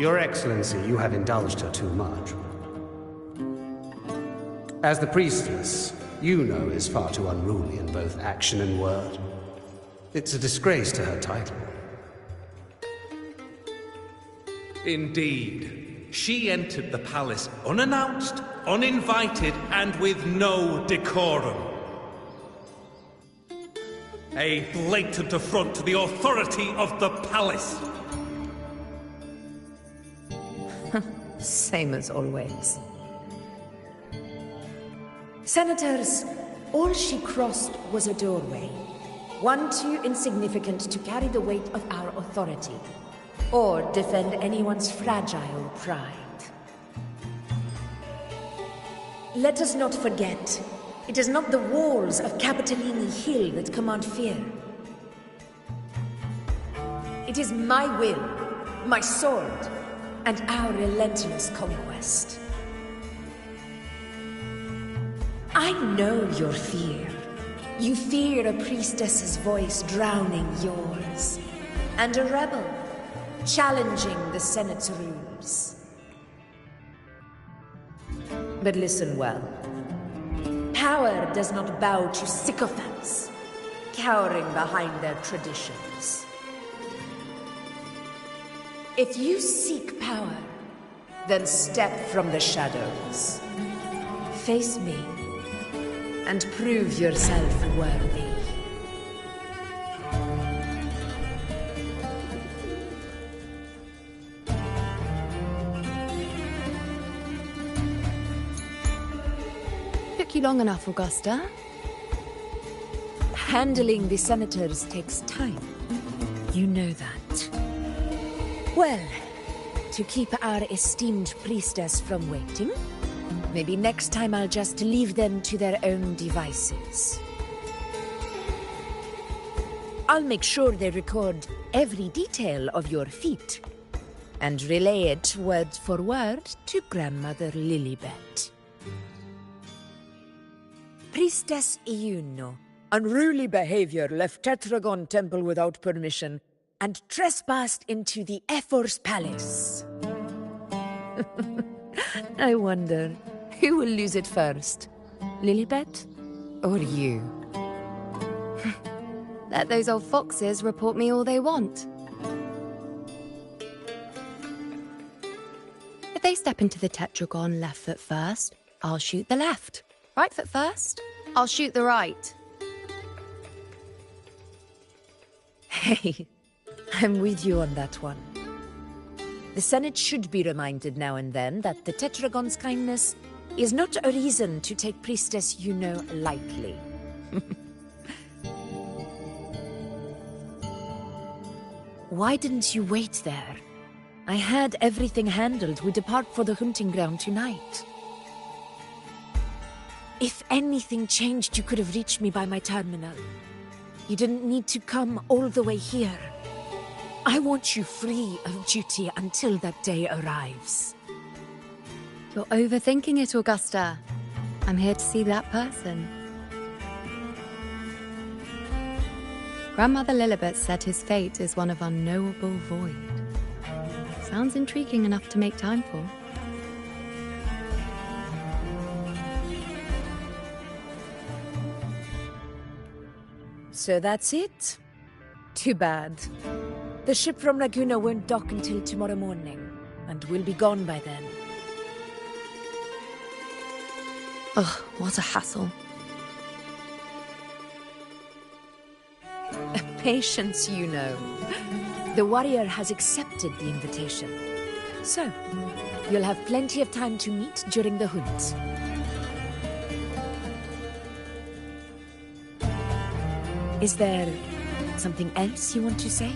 Your Excellency, you have indulged her too much. As the priestess, you know is far too unruly in both action and word. It's a disgrace to her title. Indeed. She entered the palace unannounced, uninvited, and with no decorum. A blatant affront to the authority of the palace. Same as always. Senators, all she crossed was a doorway. One too insignificant to carry the weight of our authority, or defend anyone's fragile pride. Let us not forget, it is not the walls of Capitolini Hill that command fear. It is my will, my sword, and our relentless conquest. I know your fear. You fear a priestess's voice drowning yours, and a rebel challenging the Senate's rules. But listen well. Power does not bow to sycophants, cowering behind their traditions. If you seek power, then step from the shadows. Face me, and prove yourself worthy. Took you long enough, Augusta. Handling the senators takes time. You know that. Well, to keep our esteemed priestess from waiting, maybe next time I'll just leave them to their own devices. I'll make sure they record every detail of your feat, and relay it word for word to Grandmother Lilibet. Priestess Iuno, unruly behavior, left Tetragon Temple without permission, and trespassed into the Ephor's palace. I wonder, who will lose it first? Lilibet? Or you? Let those old foxes report me all they want. If they step into the tetragon left foot first, I'll shoot the left. Right foot first, I'll shoot the right. Hey, I'm with you on that one. The Senate should be reminded now and then that the Tetragon's kindness is not a reason to take Priestess Yuno lightly. Why didn't you wait there? I had everything handled. We depart for the hunting ground tonight. If anything changed, you could have reached me by my terminal. You didn't need to come all the way here. I want you free of duty until that day arrives. You're overthinking it, Augusta. I'm here to see that person. Grandmother Lilibet said his fate is one of unknowable void. Sounds intriguing enough to make time for. So that's it? Too bad. The ship from Laguna won't dock until tomorrow morning, and we'll be gone by then. Ugh, what a hassle. Patience, you know. The warrior has accepted the invitation. So, you'll have plenty of time to meet during the hunt. Is there something else you want to say?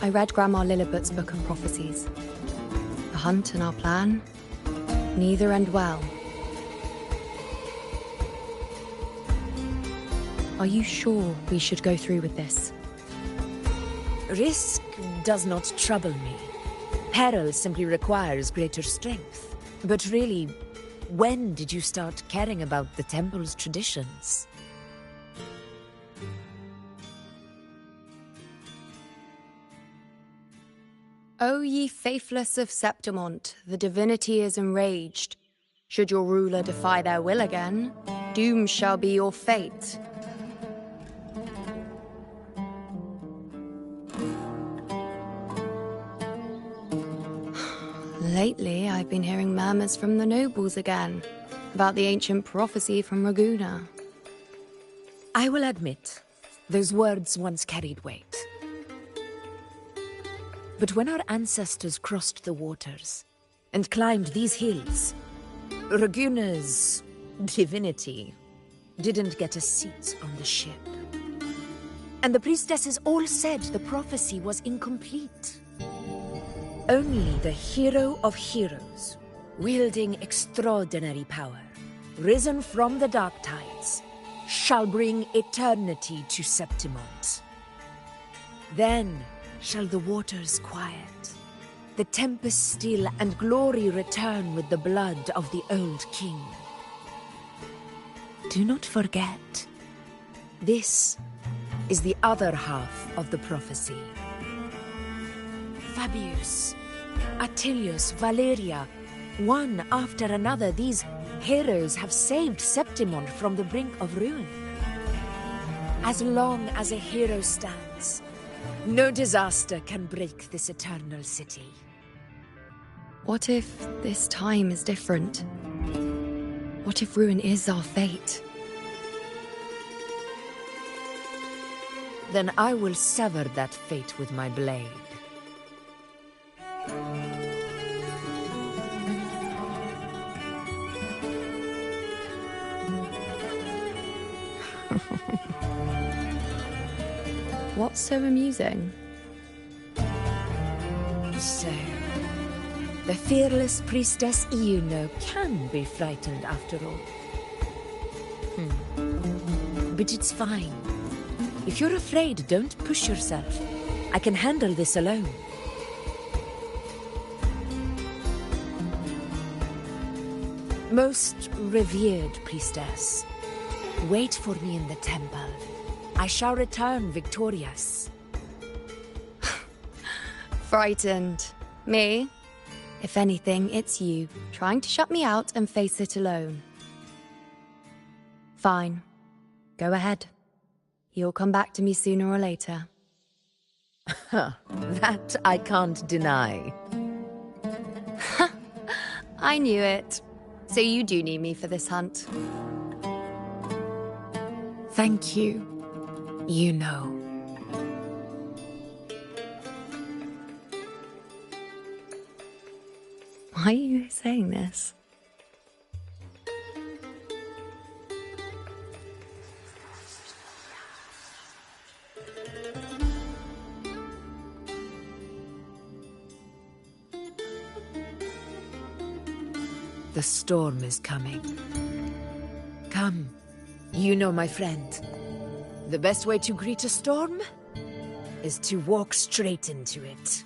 I read Grandma Lilibet's book of prophecies. The hunt and our plan, neither end well. Are you sure we should go through with this? Risk does not trouble me. Peril simply requires greater strength. But really, when did you start caring about the temple's traditions? O ye faithless of Septimon, the divinity is enraged. Should your ruler defy their will again, doom shall be your fate. Lately, I've been hearing murmurs from the nobles again, about the ancient prophecy from Raguna. I will admit, those words once carried weight. But when our ancestors crossed the waters and climbed these hills, Raguna's divinity didn't get a seat on the ship. And the priestesses all said the prophecy was incomplete. Only the hero of heroes, wielding extraordinary power, risen from the dark tides, shall bring eternity to Septimon. Then shall the waters quiet, the tempest still, and glory return with the blood of the old king. Do not forget, this is the other half of the prophecy. Fabius, Attilius, Valeria, one after another, these heroes have saved Septimon from the brink of ruin. As long as a hero stands, no disaster can break this eternal city. What if this time is different? What if ruin is our fate? Then I will sever that fate with my blade. What's so amusing? So, the fearless priestess Iuno can be frightened after all. But it's fine. If you're afraid, don't push yourself. I can handle this alone. Most revered priestess, wait for me in the temple. I shall return victorious. Frightened. Me? If anything, it's you, trying to shut me out and face it alone. Fine. Go ahead. You'll come back to me sooner or later. That I can't deny. I knew it. So you do need me for this hunt. Thank you. You know. Why are you saying this? The storm is coming. Come, you know my friend. The best way to greet a storm is to walk straight into it.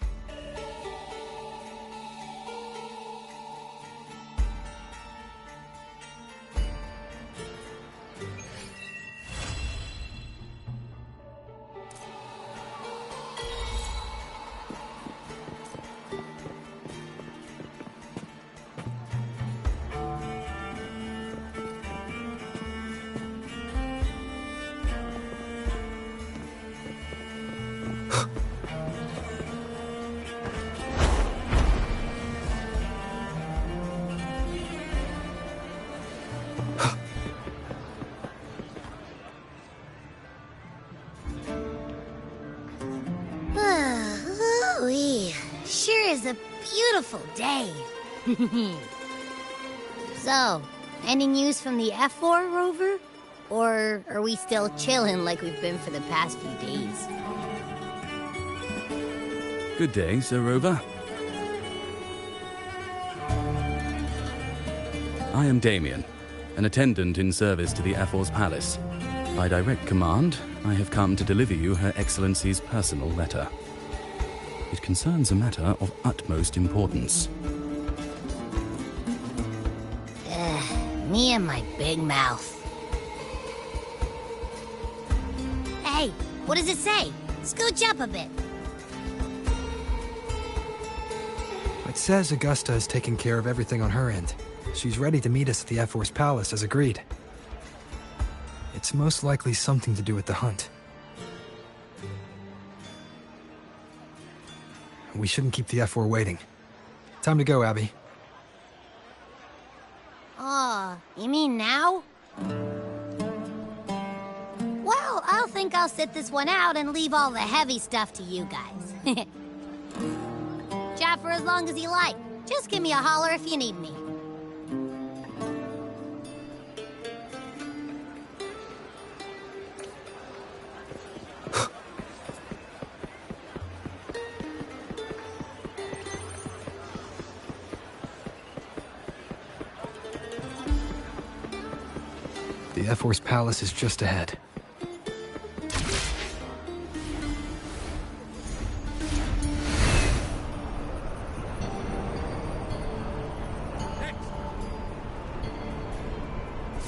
Sure is a beautiful day. So, any news from the F4 rover? Or are we still chilling like we've been for the past few days? Good day, Sir Rover. I am Damien, an attendant in service to the F4's palace. By direct command, I have come to deliver you Her Excellency's personal letter. It concerns a matter of utmost importance. Me and my big mouth. Hey, what does it say? Scooch up a bit. It says Augusta has taken care of everything on her end. She's ready to meet us at the F-Force Palace as agreed. It's most likely something to do with the hunt. We shouldn't keep the F4 waiting. Time to go, Abby. Oh, you mean now? Well, I'll think I'll sit this one out and leave all the heavy stuff to you guys. Chat for as long as you like. Just give me a holler if you need me. The F-Force Palace is just ahead.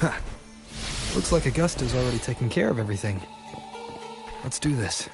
Ha! Looks like Augusta's already taken care of everything. Let's do this.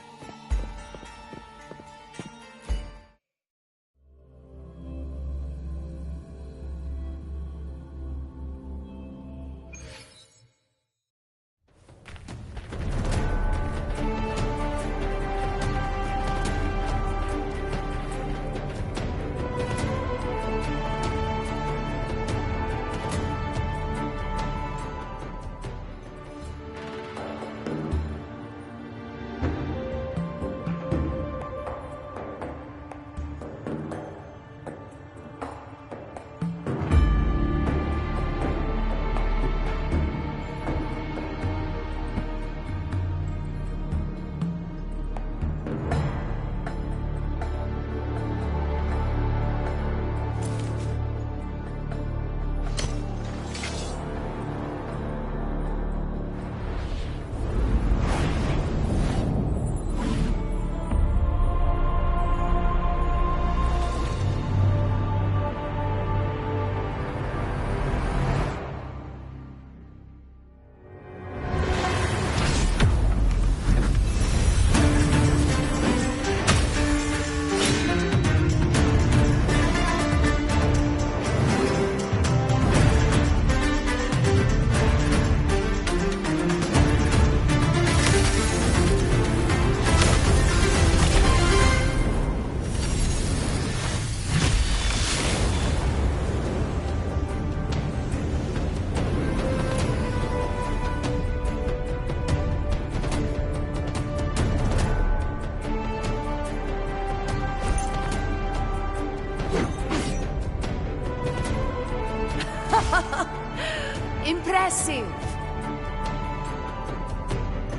Impressive!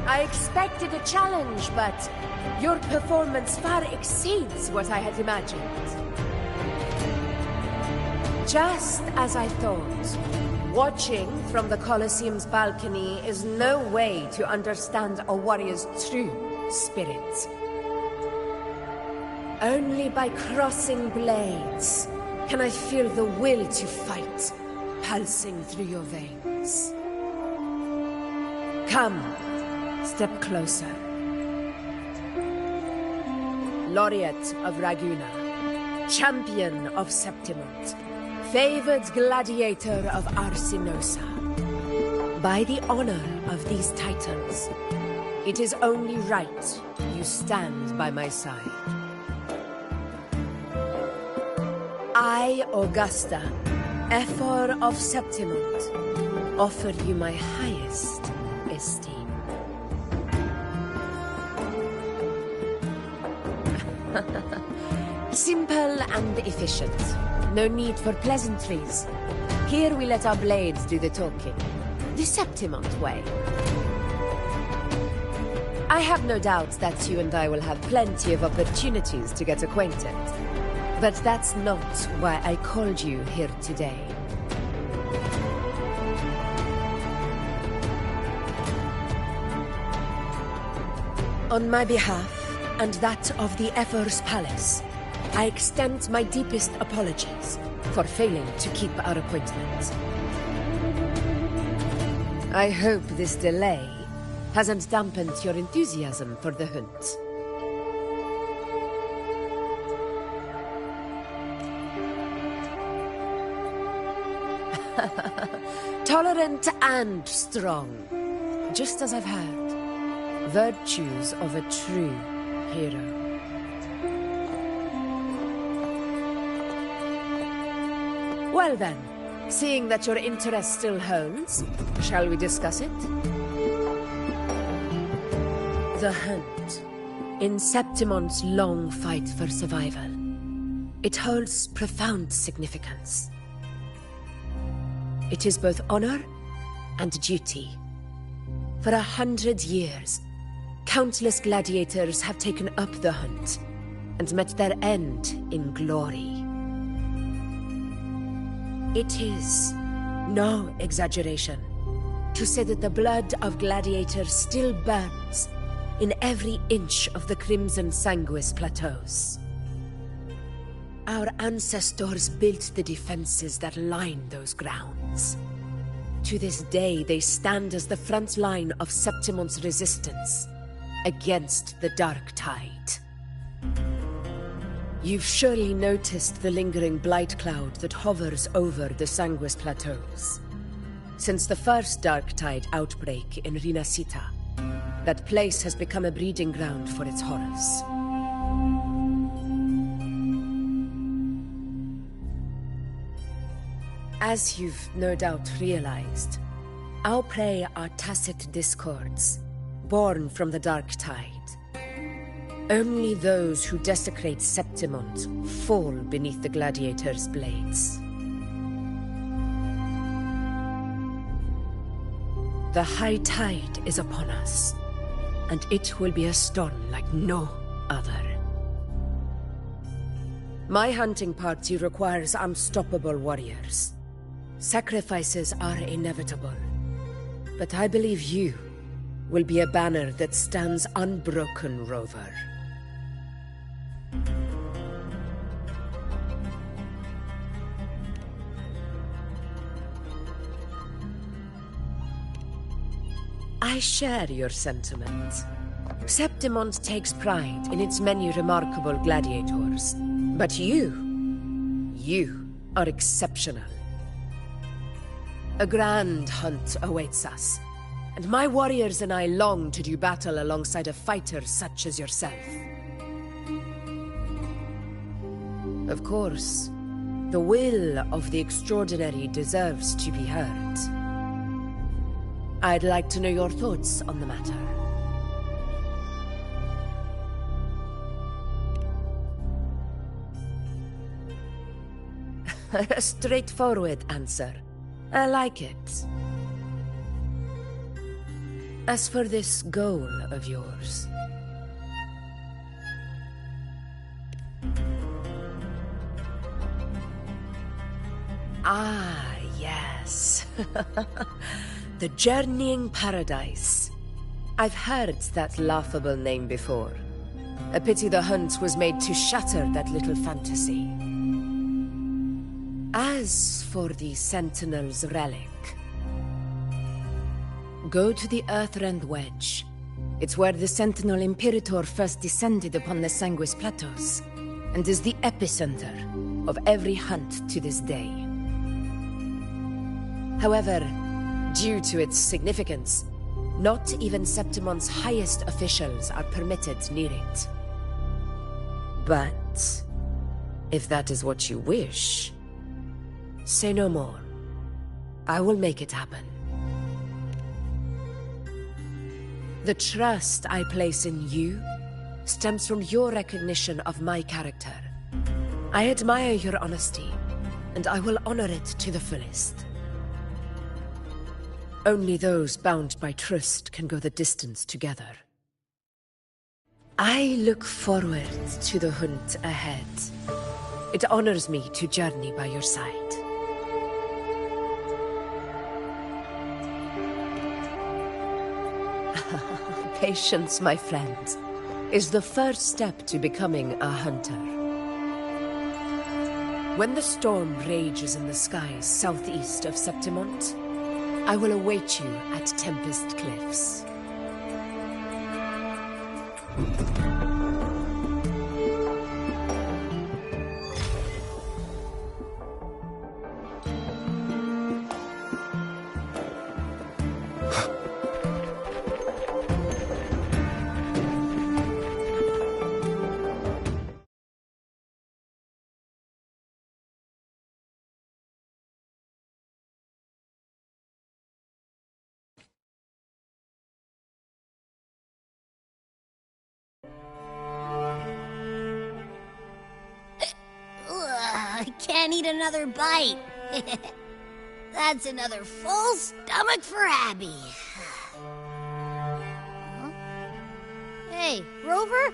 I expected a challenge, but your performance far exceeds what I had imagined. Just as I thought, watching from the Colosseum's balcony is no way to understand a warrior's true spirit. Only by crossing blades can I feel the will to fight pulsing through your veins. Come, step closer. Laureate of Raguna, champion of Septimon, favored gladiator of Arsinosa. By the honor of these titles, it is only right you stand by my side. I, Augusta, Ephor of Septimon, offer you my highest esteem. Simple and efficient. No need for pleasantries. Here we let our blades do the talking. The Septimon way. I have no doubt that you and I will have plenty of opportunities to get acquainted. But that's not why I called you here today. On my behalf, and that of the Ephor's Palace, I extend my deepest apologies for failing to keep our appointment. I hope this delay hasn't dampened your enthusiasm for the hunt. Tolerant and strong. Just as I've heard. Virtues of a true hero. Well then, seeing that your interest still holds, shall we discuss it? The hunt. In Septimon's long fight for survival, it holds profound significance. It is both honor and duty. For 100 years, countless gladiators have taken up the hunt and met their end in glory. It is no exaggeration to say that the blood of gladiators still burns in every inch of the Crimson Sanguis plateaus. Our ancestors built the defenses that line those grounds. To this day, they stand as the front line of Septimon's resistance against the Dark Tide. You've surely noticed the lingering blight cloud that hovers over the Sanguis plateaus. Since the first Dark Tide outbreak in Rinasita, that place has become a breeding ground for its horrors. As you've no doubt realized, our prey are tacit discords, born from the Dark Tide. Only those who desecrate Septimon fall beneath the gladiators' blades. The high tide is upon us, and it will be a storm like no other. My hunting party requires unstoppable warriors. Sacrifices are inevitable, but I believe you will be a banner that stands unbroken, Rover. I share your sentiment. Septimon takes pride in its many remarkable gladiators, but you are exceptional. A grand hunt awaits us, and my warriors and I long to do battle alongside a fighter such as yourself. Of course, the will of the extraordinary deserves to be heard. I'd like to know your thoughts on the matter. A straightforward answer. I like it. As for this goal of yours... Ah, yes. The Journeying Paradise. I've heard that laughable name before. A pity the hunt was made to shatter that little fantasy. As for the Sentinel's relic, go to the Earthrend Wedge. It's where the Sentinel Imperator first descended upon the Sanguis Plateaus, and is the epicenter of every hunt to this day. However, due to its significance, not even Septimon's highest officials are permitted near it. But if that is what you wish, say no more. I will make it happen. The trust I place in you stems from your recognition of my character. I admire your honesty, and I will honor it to the fullest. Only those bound by trust can go the distance together. I look forward to the hunt ahead. It honors me to journey by your side. Patience, my friend, is the first step to becoming a hunter. When the storm rages in the skies southeast of Septimon, I will await you at Tempest Cliffs. can't eat another bite. That's another full stomach for Abby. Huh? Hey, Rover?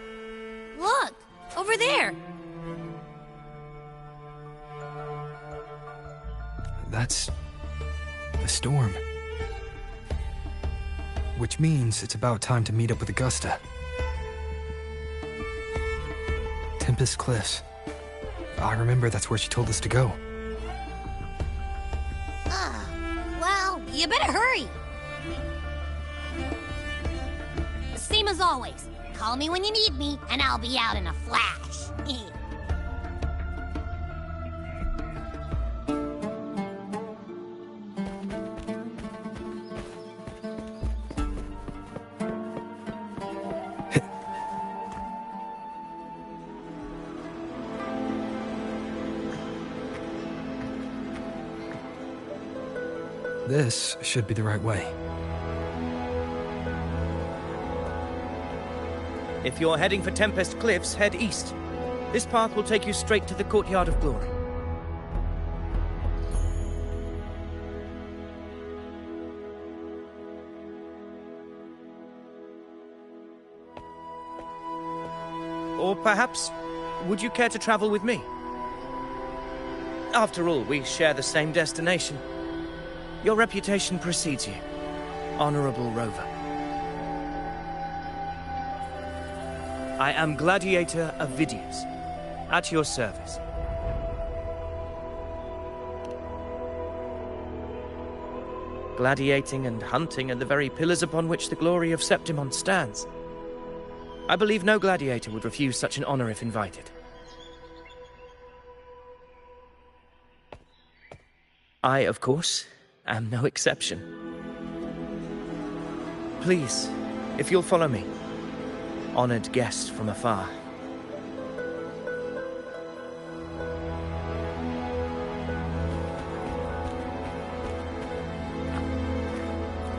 Look, over there. That's the storm. Which means it's about time to meet up with Augusta. Tempest Cliffs. I remember that's where she told us to go. Well, you better hurry. Same as always. Call me when you need me, and I'll be out in a flash. This should be the right way. If you're heading for Tempest Cliffs, head east. This path will take you straight to the Courtyard of Glory. Or perhaps, would you care to travel with me? After all, we share the same destination. Your reputation precedes you, Honorable Rover. I am Gladiator of Vidius, at your service. Gladiating and hunting are the very pillars upon which the glory of Septimon stands. I believe no gladiator would refuse such an honor if invited. I, of course, am no exception. Please, if you'll follow me, honored guest from afar.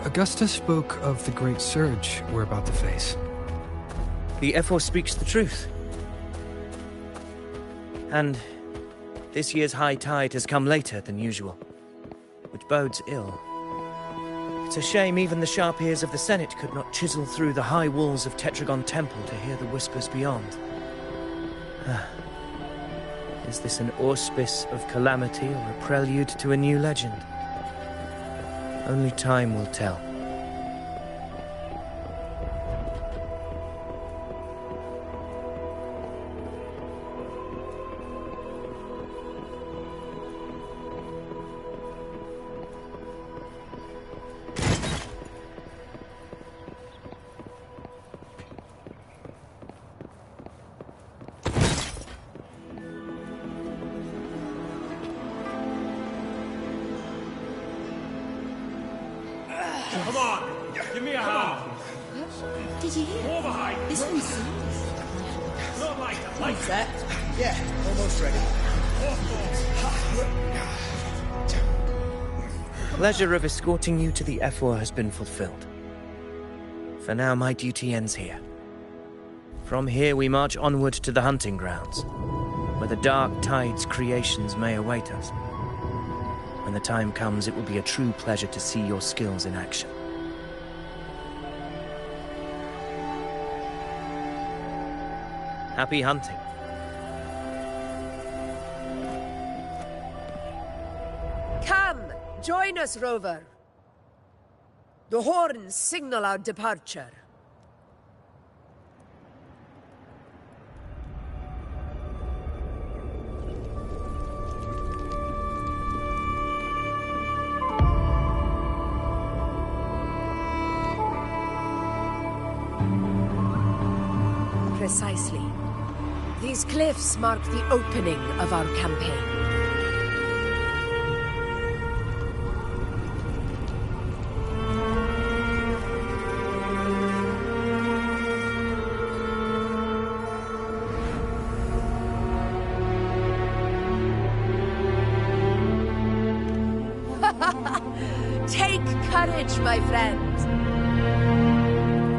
Augusta spoke of the great surge we're about to face. The Ephor speaks the truth. And this year's high tide has come later than usual, which bodes ill. It's a shame even the sharp ears of the Senate could not chisel through the high walls of Tetragon Temple to hear the whispers beyond. Is this an auspice of calamity or a prelude to a new legend? Only time will tell. Come on, give me a hand. Did you hear? More behind. This one's serious. Not like All set? Yeah, almost ready. Pleasure of escorting you to the Ephor has been fulfilled. For now, my duty ends here. From here, we march onward to the hunting grounds, where the dark tide's creations may await us. When the time comes, it will be a true pleasure to see your skills in action. Happy hunting. Come, join us, Rover. The horns signal our departure. Precisely. These cliffs mark the opening of our campaign. Take courage, my friend.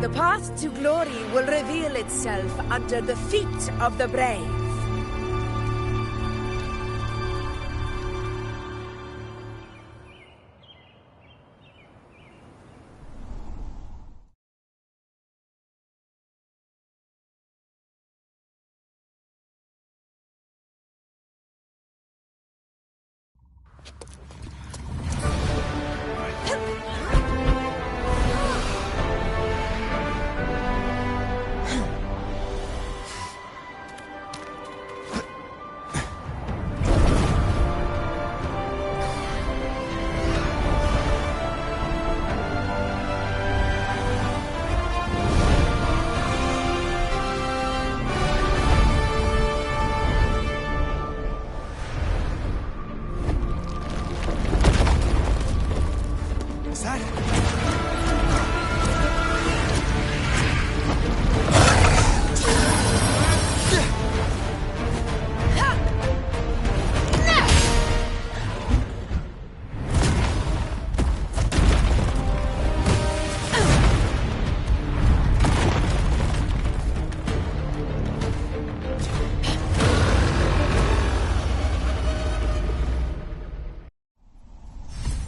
The path to glory will reveal itself under the feet of the brave.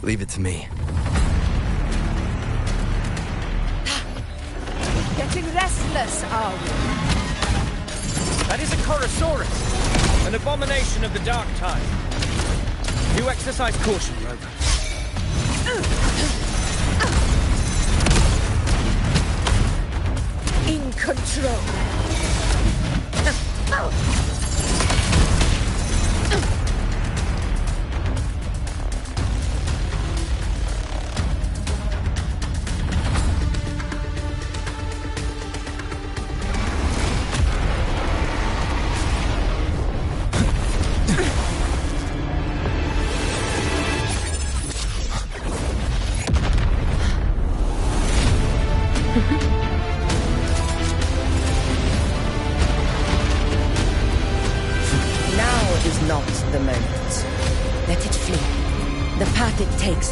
Leave it to me. Getting restless, are we? That is a Chorosaurus, an abomination of the Dark Tide. Do exercise caution, Rover. In control.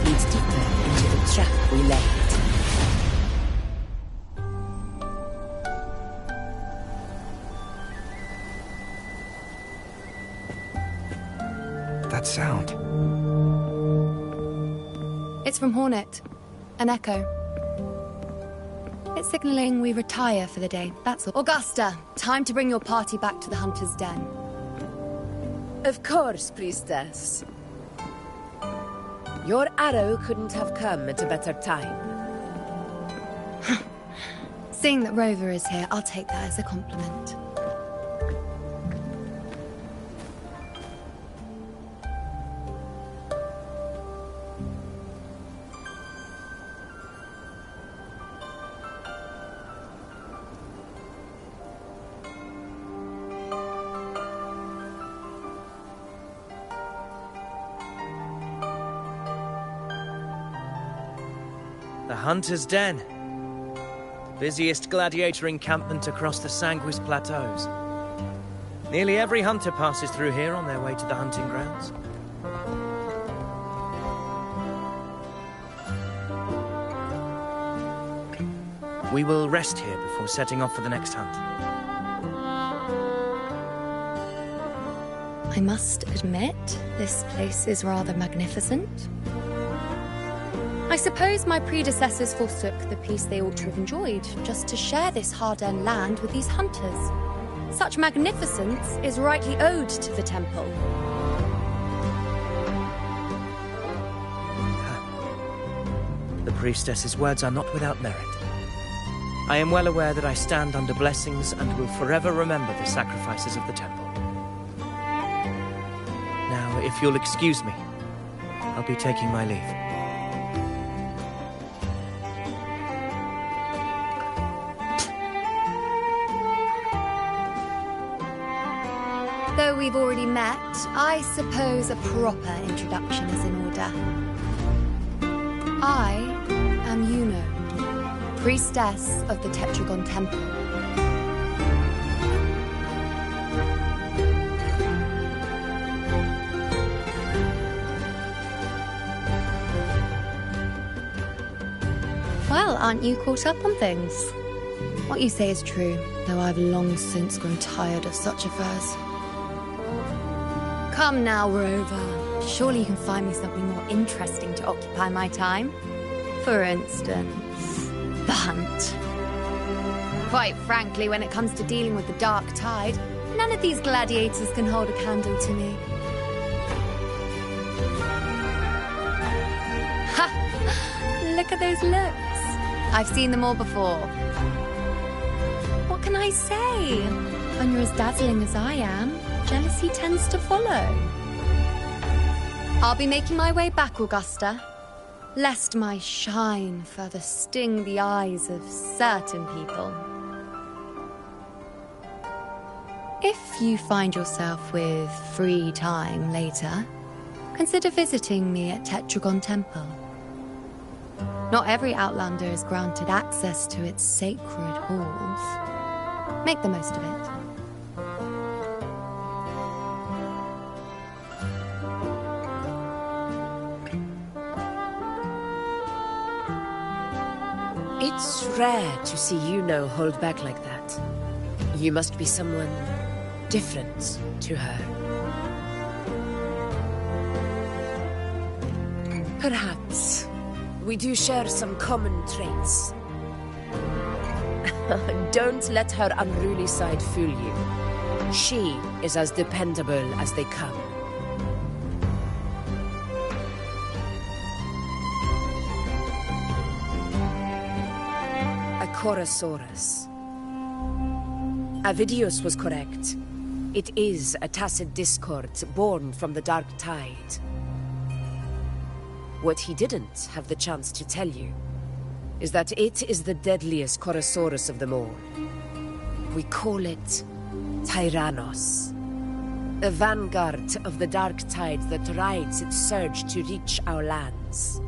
Leads deeper into the trap we laid. That sound. It's from Hornet. An echo. It's signaling we retire for the day, that's all. Augusta, time to bring your party back to the Hunter's Den. Of course, priestess. Your arrow couldn't have come at a better time. Seeing that Rover is here, I'll take that as a compliment. The Hunter's Den. Busiest gladiator encampment across the Sanguis Plateaus. Nearly every hunter passes through here on their way to the hunting grounds. We will rest here before setting off for the next hunt. I must admit, this place is rather magnificent. I suppose my predecessors forsook the peace they ought to have enjoyed, just to share this hard-earned land with these hunters. Such magnificence is rightly owed to the temple. The priestess's words are not without merit. I am well aware that I stand under blessings and will forever remember the sacrifices of the temple. Now, if you'll excuse me, I'll be taking my leave. Though we've already met, I suppose a proper introduction is in order. I am Yuno, priestess of the Tetragon Temple. Well, aren't you caught up on things? What you say is true, though I've long since grown tired of such affairs. Come now, Rover. Surely you can find me something more interesting to occupy my time. For instance, the hunt. Quite frankly, when it comes to dealing with the Dark Tide, none of these gladiators can hold a candle to me. Ha! Look at those looks. I've seen them all before. What can I say? When you're as dazzling as I am, jealousy tends to follow. I'll be making my way back, Augusta, lest my shine further sting the eyes of certain people. If you find yourself with free time later, consider visiting me at Tetragon Temple. Not every Outlander is granted access to its sacred halls. Make the most of it. It's rare to see Yuno hold back like that. You must be someone different to her. Perhaps. We do share some common traits. Don't let her unruly side fool you. She is as dependable as they come. A Chorosaurus. Avidius was correct. It is a tacit discord born from the Dark Tide. What he didn't have the chance to tell you is that it is the deadliest Chorosaurus of them all. We call it Tyrannos. A vanguard of the Dark Tide that rides its surge to reach our lands.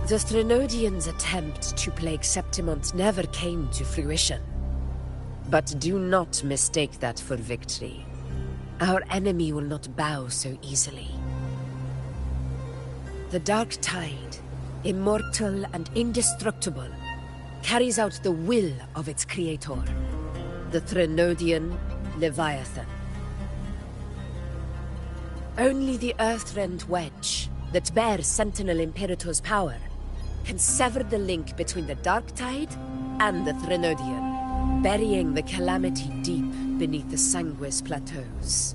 The Threnodians' attempt to plague Septimon never came to fruition. But do not mistake that for victory. Our enemy will not bow so easily. The Dark Tide, immortal and indestructible, carries out the will of its creator, the Threnodian Leviathan. Only the Earthrend Wedge, that bears Sentinel Imperator's power, can sever the link between the Dark Tide and the Threnodian, burying the calamity deep beneath the Sanguis Plateaus.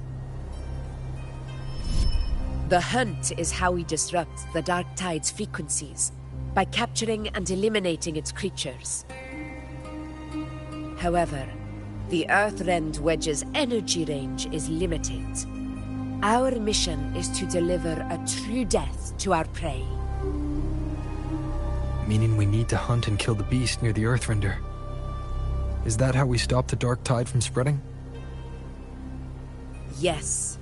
The hunt is how we disrupt the Dark Tide's frequencies, by capturing and eliminating its creatures. However, the Earthrend Wedge's energy range is limited. Our mission is to deliver a true death to our prey. Meaning we need to hunt and kill the beast near the Earthrender. Is that how we stop the Dark Tide from spreading? Yes,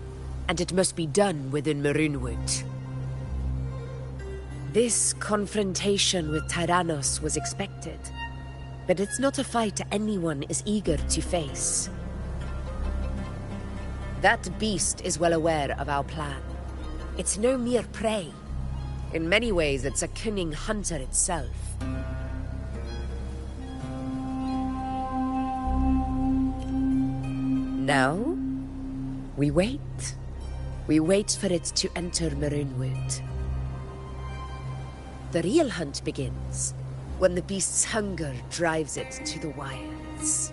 and it must be done within Maroonwood. This confrontation with Tyrannos was expected, but it's not a fight anyone is eager to face. That beast is well aware of our plan. It's no mere prey. In many ways, it's a cunning hunter itself. Now, we wait. We wait for it to enter Maroonwood. The real hunt begins when the beast's hunger drives it to the wilds.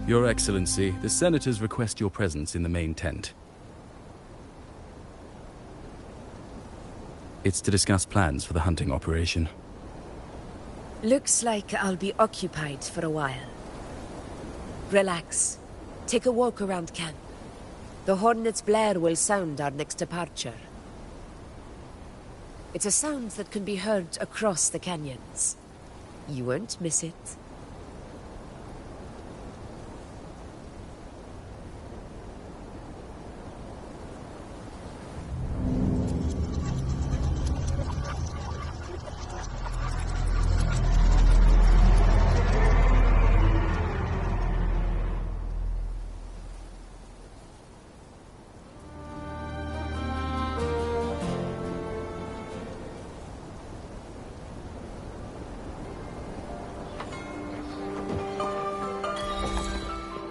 Your Excellency, the Senators request your presence in the main tent. It's to discuss plans for the hunting operation. Looks like I'll be occupied for a while. Relax. Take a walk around camp. The hornet's blare will sound our next departure. It's a sound that can be heard across the canyons. You won't miss it.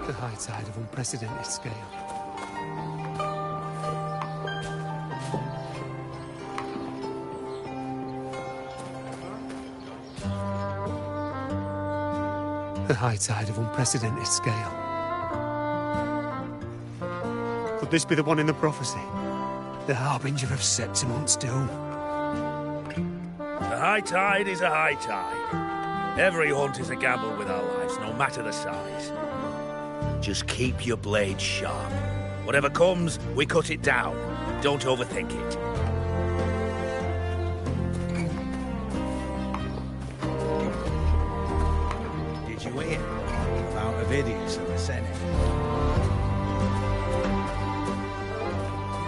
The high tide of unprecedented scale. The high tide of unprecedented scale. Could this be the one in the prophecy? The harbinger of Septimon's doom? The high tide is a high tide. Every hunt is a gamble with our lives, no matter the size. Just keep your blade sharp. Whatever comes, we cut it down. Don't overthink it. Did you hear about Avidius and the Senate?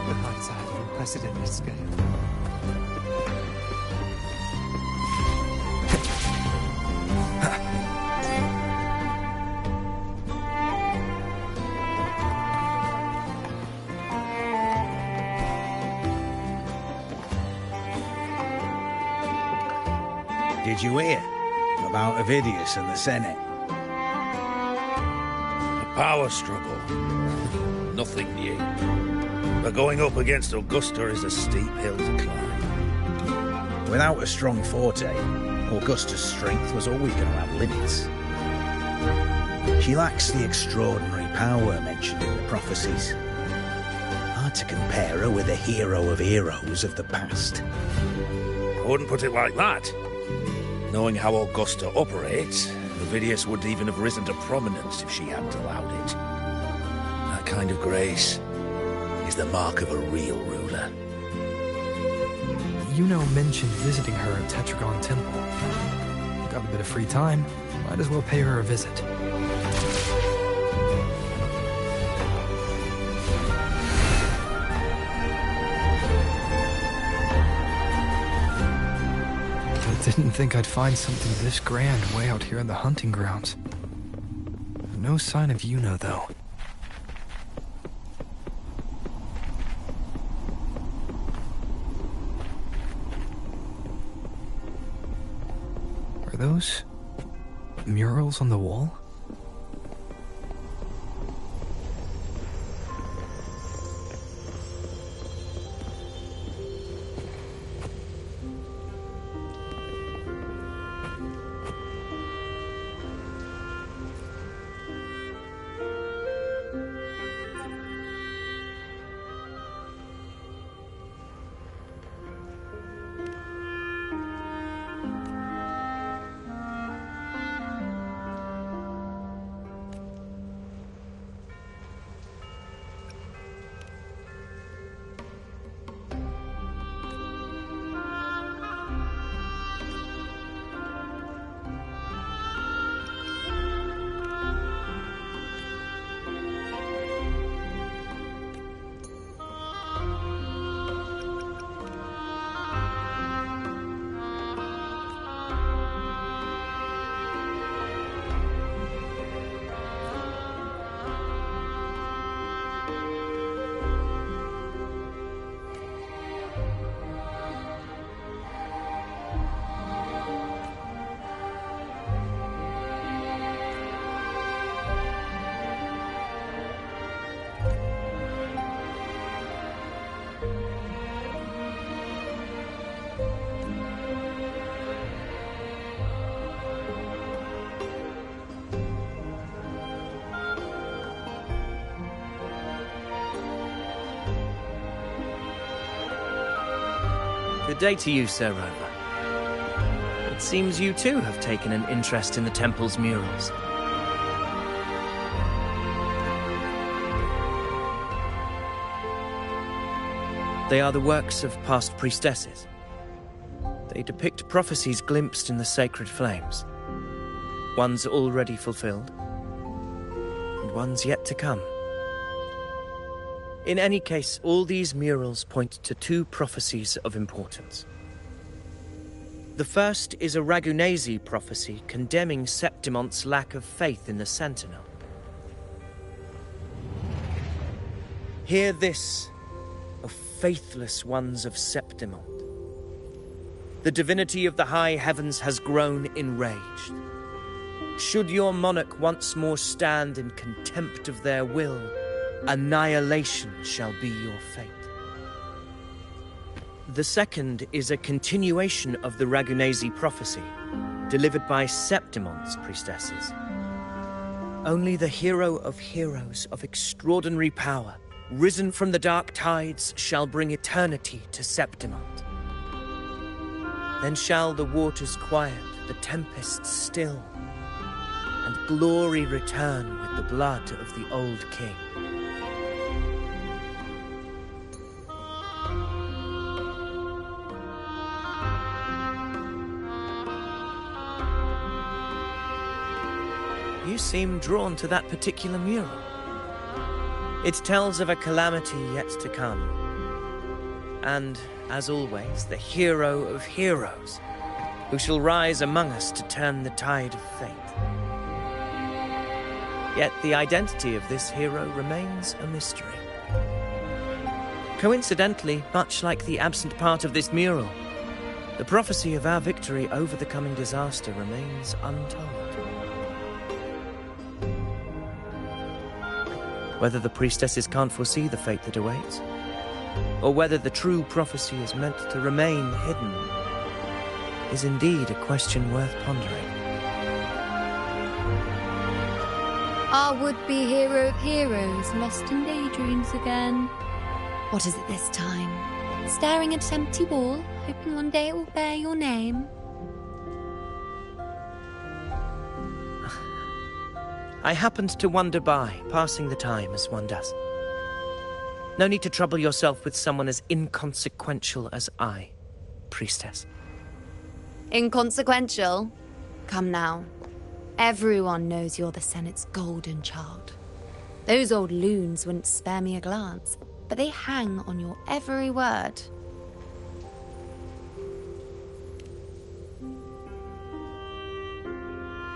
The high tide of unprecedented scale. Did you hear about Avidius and the Senate? Power struggle. Nothing new. But going up against Augusta is a steep hill to climb. Without a strong forte, Augusta's strength was always going to have limits. She lacks the extraordinary power mentioned in the prophecies. Hard to compare her with a hero of heroes of the past. I wouldn't put it like that. Knowing how Augusta operates, Vidius would even have risen to prominence if she hadn't allowed it. That kind of grace is the mark of a real ruler. Yuno mentioned visiting her at Tetragon Temple. Got a bit of free time, might as well pay her a visit. Didn't think I'd find something this grand way out here in the hunting grounds. No sign of Yuno, though. Are those murals on the wall? Good day to you, Sir Rover. It seems you too have taken an interest in the temple's murals. They are the works of past priestesses. They depict prophecies glimpsed in the sacred flames. Ones already fulfilled, and ones yet to come. In any case, all these murals point to two prophecies of importance. The first is a Ragunesi prophecy condemning Septimon's lack of faith in the Sentinel. Hear this, O faithless ones of Septimon. The divinity of the high heavens has grown enraged. Should your monarch once more stand in contempt of their will, annihilation shall be your fate. The second is a continuation of the Ragunesi prophecy, delivered by Septimon's priestesses. Only the hero of heroes of extraordinary power, risen from the dark tides, shall bring eternity to Septimon. Then shall the waters quiet, the tempests still, and glory return with the blood of the old king. You seem drawn to that particular mural. It tells of a calamity yet to come. And, as always, the hero of heroes, who shall rise among us to turn the tide of fate. Yet the identity of this hero remains a mystery. Coincidentally, much like the absent part of this mural, the prophecy of our victory over the coming disaster remains untold. Whether the priestesses can't foresee the fate that awaits, or whether the true prophecy is meant to remain hidden, is indeed a question worth pondering. Our would-be hero of heroes lost in daydreams again. What is it this time? Staring at an empty wall, hoping one day it will bear your name. I happened to wander by, passing the time as one does. No need to trouble yourself with someone as inconsequential as I, priestess. Inconsequential? Come now. Everyone knows you're the Senate's golden child. Those old loons wouldn't spare me a glance, but they hang on your every word.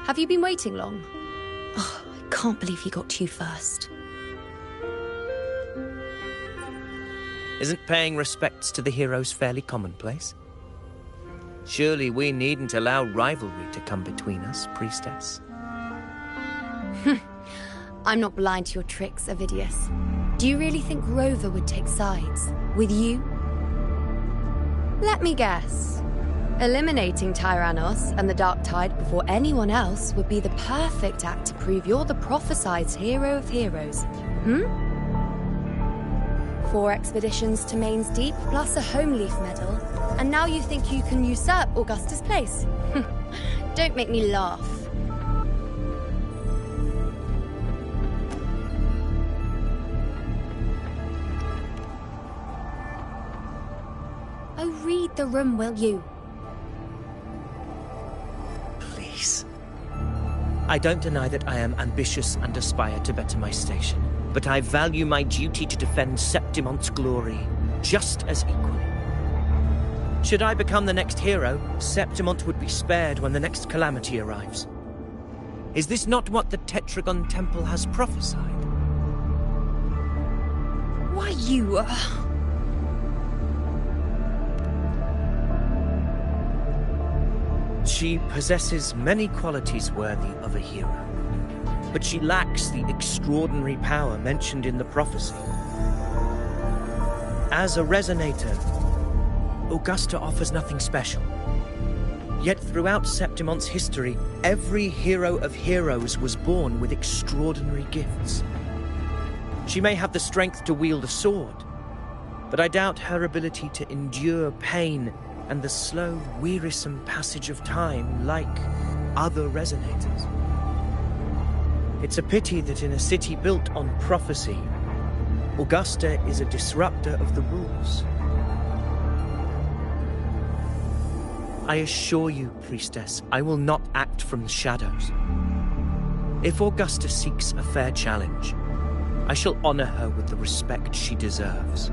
Have you been waiting long? Oh, I can't believe he got to you first. Isn't paying respects to the heroes fairly commonplace? Surely we needn't allow rivalry to come between us, priestess. I'm not blind to your tricks, Avidius. Do you really think Rover would take sides? With you? Let me guess. Eliminating Tyrannos and the Dark Tide before anyone else would be the perfect act to prove you're the prophesied hero of heroes. 4 expeditions to Main's Deep, plus a Home Leaf medal, and now you think you can usurp Augusta's place? Don't make me laugh. Oh, read the room, will you? Please. I don't deny that I am ambitious and aspire to better my station, but I value my duty to defend Septimon's glory just as equally. Should I become the next hero, Septimon would be spared when the next calamity arrives. Is this not what the Tetragon Temple has prophesied? Why, you... She possesses many qualities worthy of a hero, but she lacks the extraordinary power mentioned in the prophecy. As a resonator, Augusta offers nothing special. Yet throughout Septimon's history, every hero of heroes was born with extraordinary gifts. She may have the strength to wield a sword, but I doubt her ability to endure pain and the slow, wearisome passage of time like other resonators. It's a pity that in a city built on prophecy, Augusta is a disruptor of the rules. I assure you, priestess, I will not act from the shadows. If Augusta seeks a fair challenge, I shall honor her with the respect she deserves.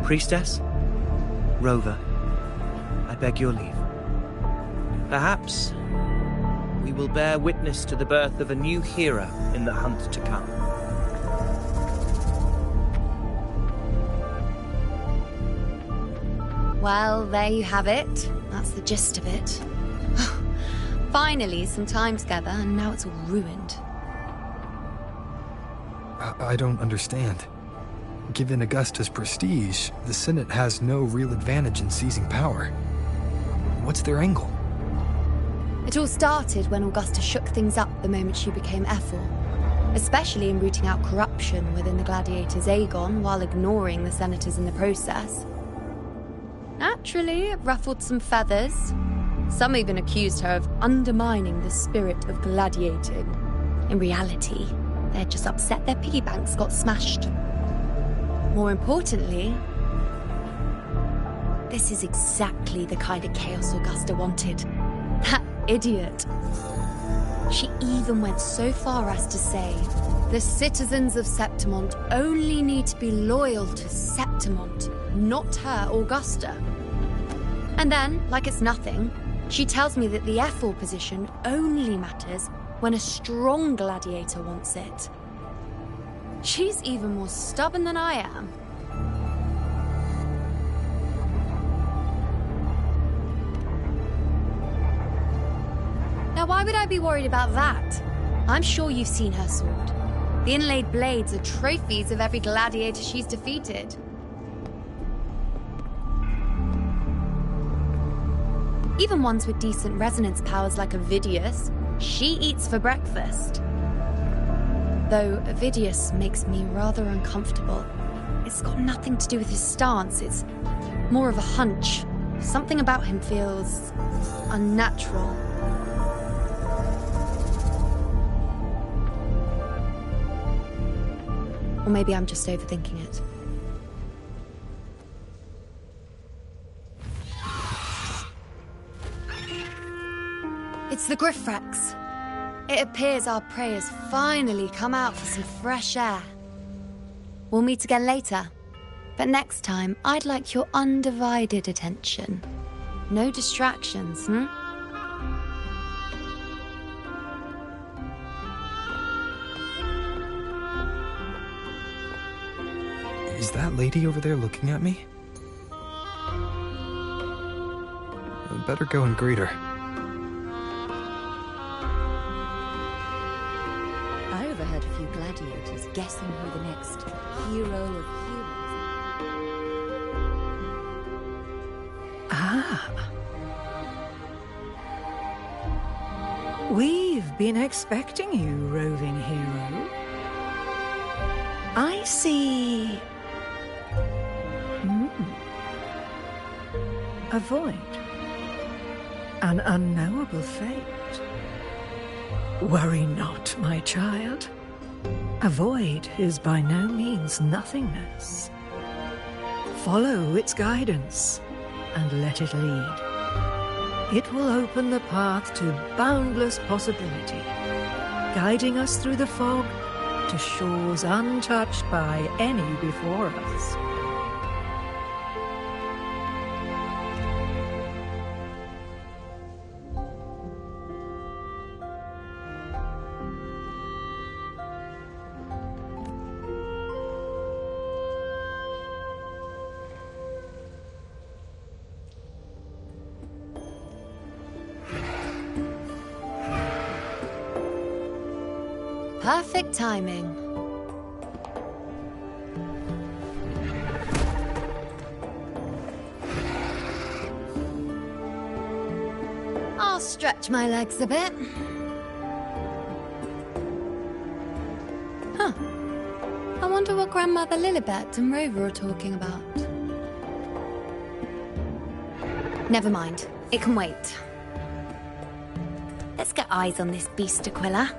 Priestess? Rover, I beg your leave. Perhaps we will bear witness to the birth of a new hero in the hunt to come. Well, there you have it. That's the gist of it. Finally, some time together, and now it's all ruined. I don't understand. Given Augusta's prestige, the Senate has no real advantage in seizing power. What's their angle? It all started when Augusta shook things up the moment she became Ephor, especially in rooting out corruption within the gladiators' Aegon while ignoring the senators in the process. Naturally, it ruffled some feathers. Some even accused her of undermining the spirit of gladiating. In reality, they'd just upset their piggy banks got smashed. More importantly, this is exactly the kind of chaos Augusta wanted. That idiot. She even went so far as to say, the citizens of Septimon only need to be loyal to Septimon, not her, Augusta. And then, like it's nothing, she tells me that the Ephor position only matters when a strong gladiator wants it. She's even more stubborn than I am. Now, why would I be worried about that? I'm sure you've seen her sword. The inlaid blades are trophies of every gladiator she's defeated. Even ones with decent resonance powers like Ovidius, she eats for breakfast. Though Ovidius makes me rather uncomfortable. It's got nothing to do with his stance, it's more of a hunch. Something about him feels unnatural. Or maybe I'm just overthinking it. It's the Griffrax. It appears our prey has finally come out for some fresh air. We'll meet again later. But next time, I'd like your undivided attention. No distractions, Is that lady over there looking at me? I'd better go and greet her. I overheard a few gladiators guessing who the next hero of heroes. Ah. We've been expecting you, roving hero. I see... A void. An unknowable fate. Worry not, my child. A void is by no means nothingness. Follow its guidance and let it lead. It will open the path to boundless possibility, guiding us through the fog to shores untouched by any before us. Perfect timing. I'll stretch my legs a bit. Huh. I wonder what Grandmother Lilibet and Rover are talking about. Never mind. It can wait. Let's get eyes on this beast, Aquila.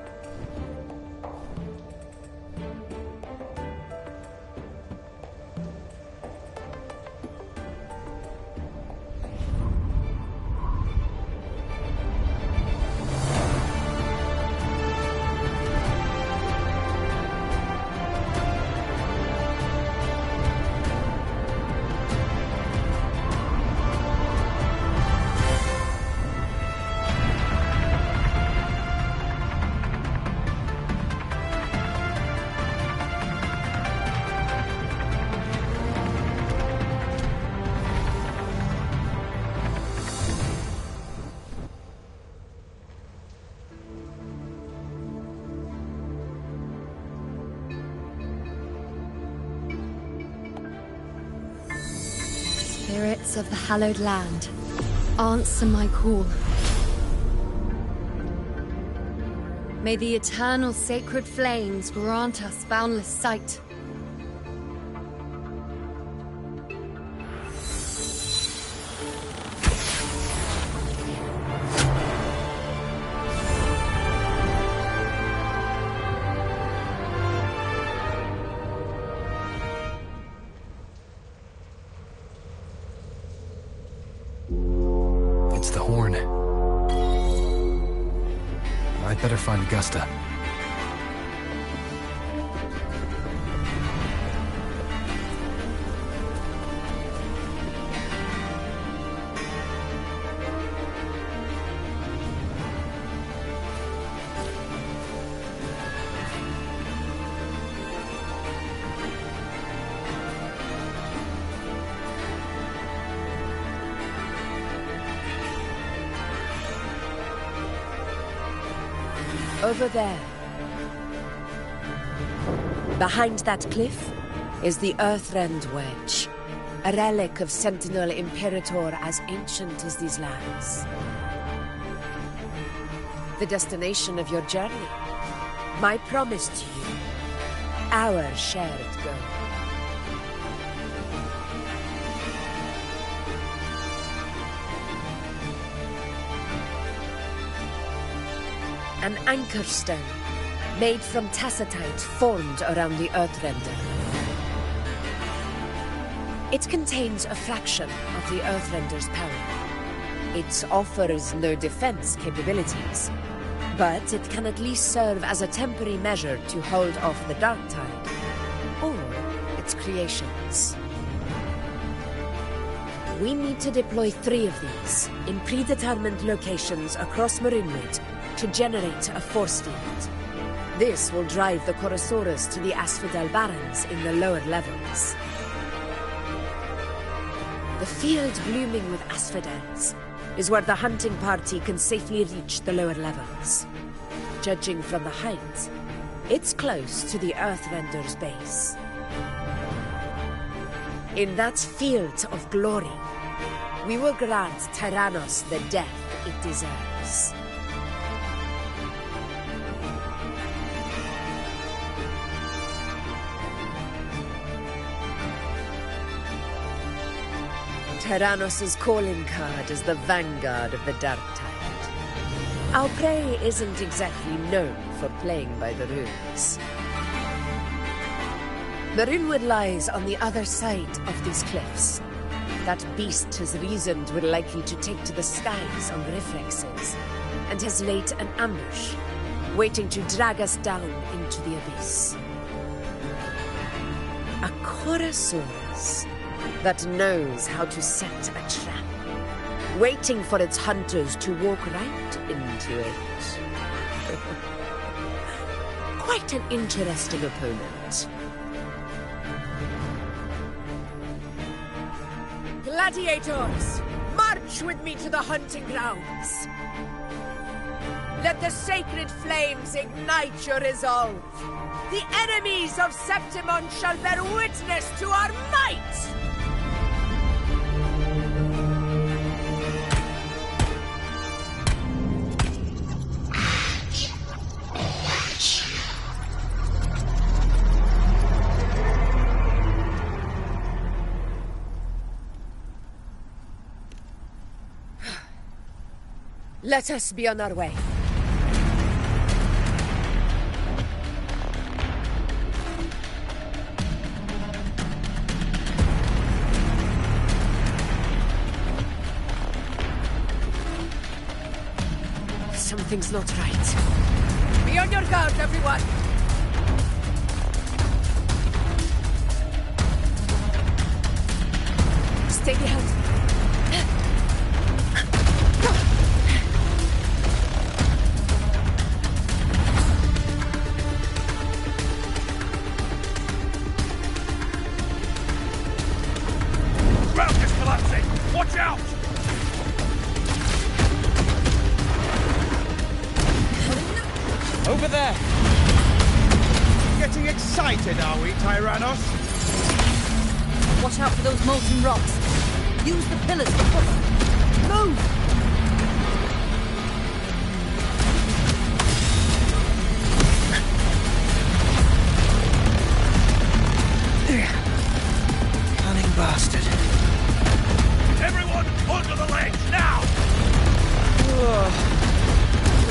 Spirits of the hallowed land, answer my call. May the eternal sacred flames grant us boundless sight. It's the horn. I'd better find Augusta. Over there. Behind that cliff is the Earthrend Wedge, a relic of Sentinel Imperator as ancient as these lands. The destination of your journey, my promise to you, our shared goal. An anchor stone, made from tacitite formed around the Earthrender. It contains a fraction of the Earthrender's power. It offers no defense capabilities, but it can at least serve as a temporary measure to hold off the dark tide, or its creations. We need to deploy 3 of these in predetermined locations across Marinwood to generate a force field. This will drive the Chorosaurus to the Asphodel Barrens in the lower levels. The field blooming with asphodels is where the hunting party can safely reach the lower levels. Judging from the height, it's close to the Earthrender's base. In that field of glory, we will grant Tyrannos the death it deserves. Tyrannos' calling card is the vanguard of the Dark Tide. Our prey isn't exactly known for playing by the rules. Marinwood lies on the other side of these cliffs. That beast has reasoned we're likely to take to the skies on reflexes, and has laid an ambush, waiting to drag us down into the abyss. A Chorosaurus that knows how to set a trap, waiting for its hunters to walk right into it. Quite an interesting opponent. Gladiators, march with me to the hunting grounds. Let the sacred flames ignite your resolve. The enemies of Septimon shall bear witness to our might! Let us be on our way. Something's not right. Be on your guard, everyone! Stay behind. Over there! Getting excited, are we, Tyrannos? Watch out for those molten rocks. Use the pillars for cover. Move! Cunning bastard. Everyone, onto the ledge, now! Oh,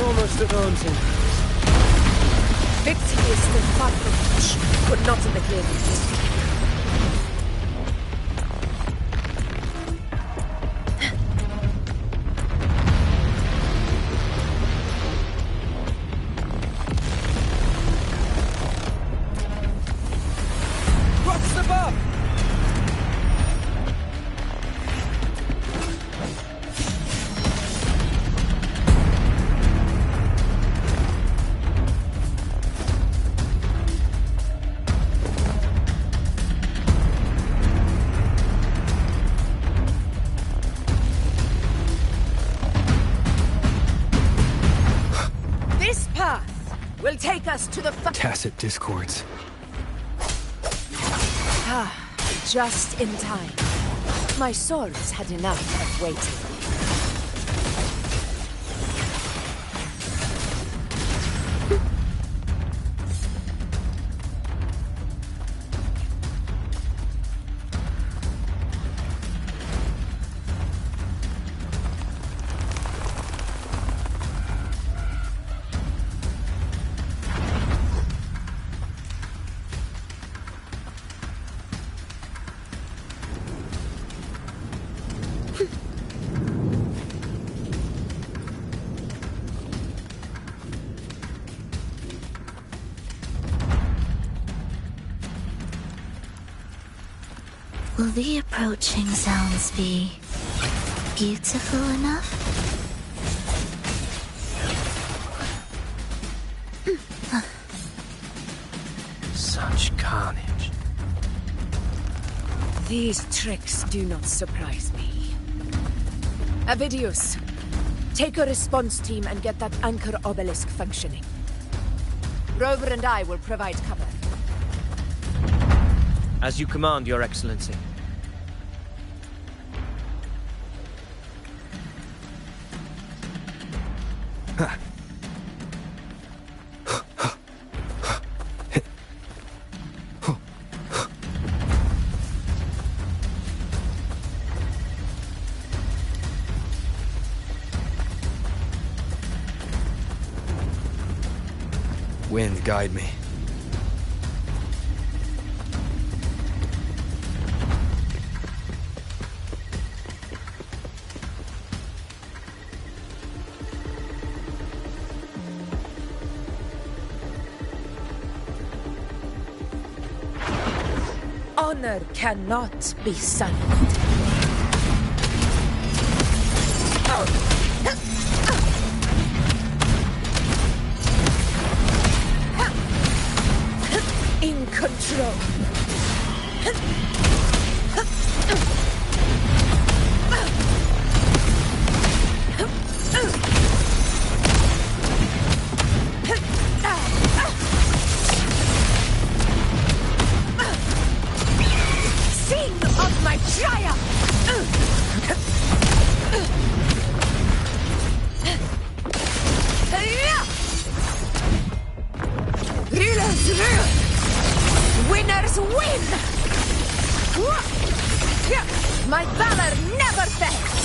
almost at haunting. Victory is still far from reach, but not in the clearance. What's above? Will take us to the tacit discords. Just in time. My swords had enough of waiting. Will the approaching sounds be beautiful enough? Such carnage. These tricks do not surprise me. Avidius, take a response team and get that anchor obelisk functioning. Rover and I will provide cover. As you command, Your Excellency. Wind, guide me. Honor cannot be sullied. In control. Sing of my triumph! Rulers rule! Winners win! My valor never fails!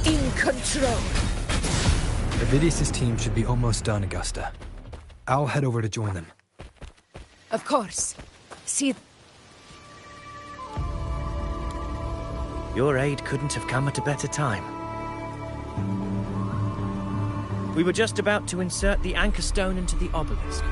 In control. Avidius' team should be almost done, Augusta. I'll head over to join them. Of course. See... Your aid couldn't have come at a better time. We were just about to insert the anchor stone into the obelisk.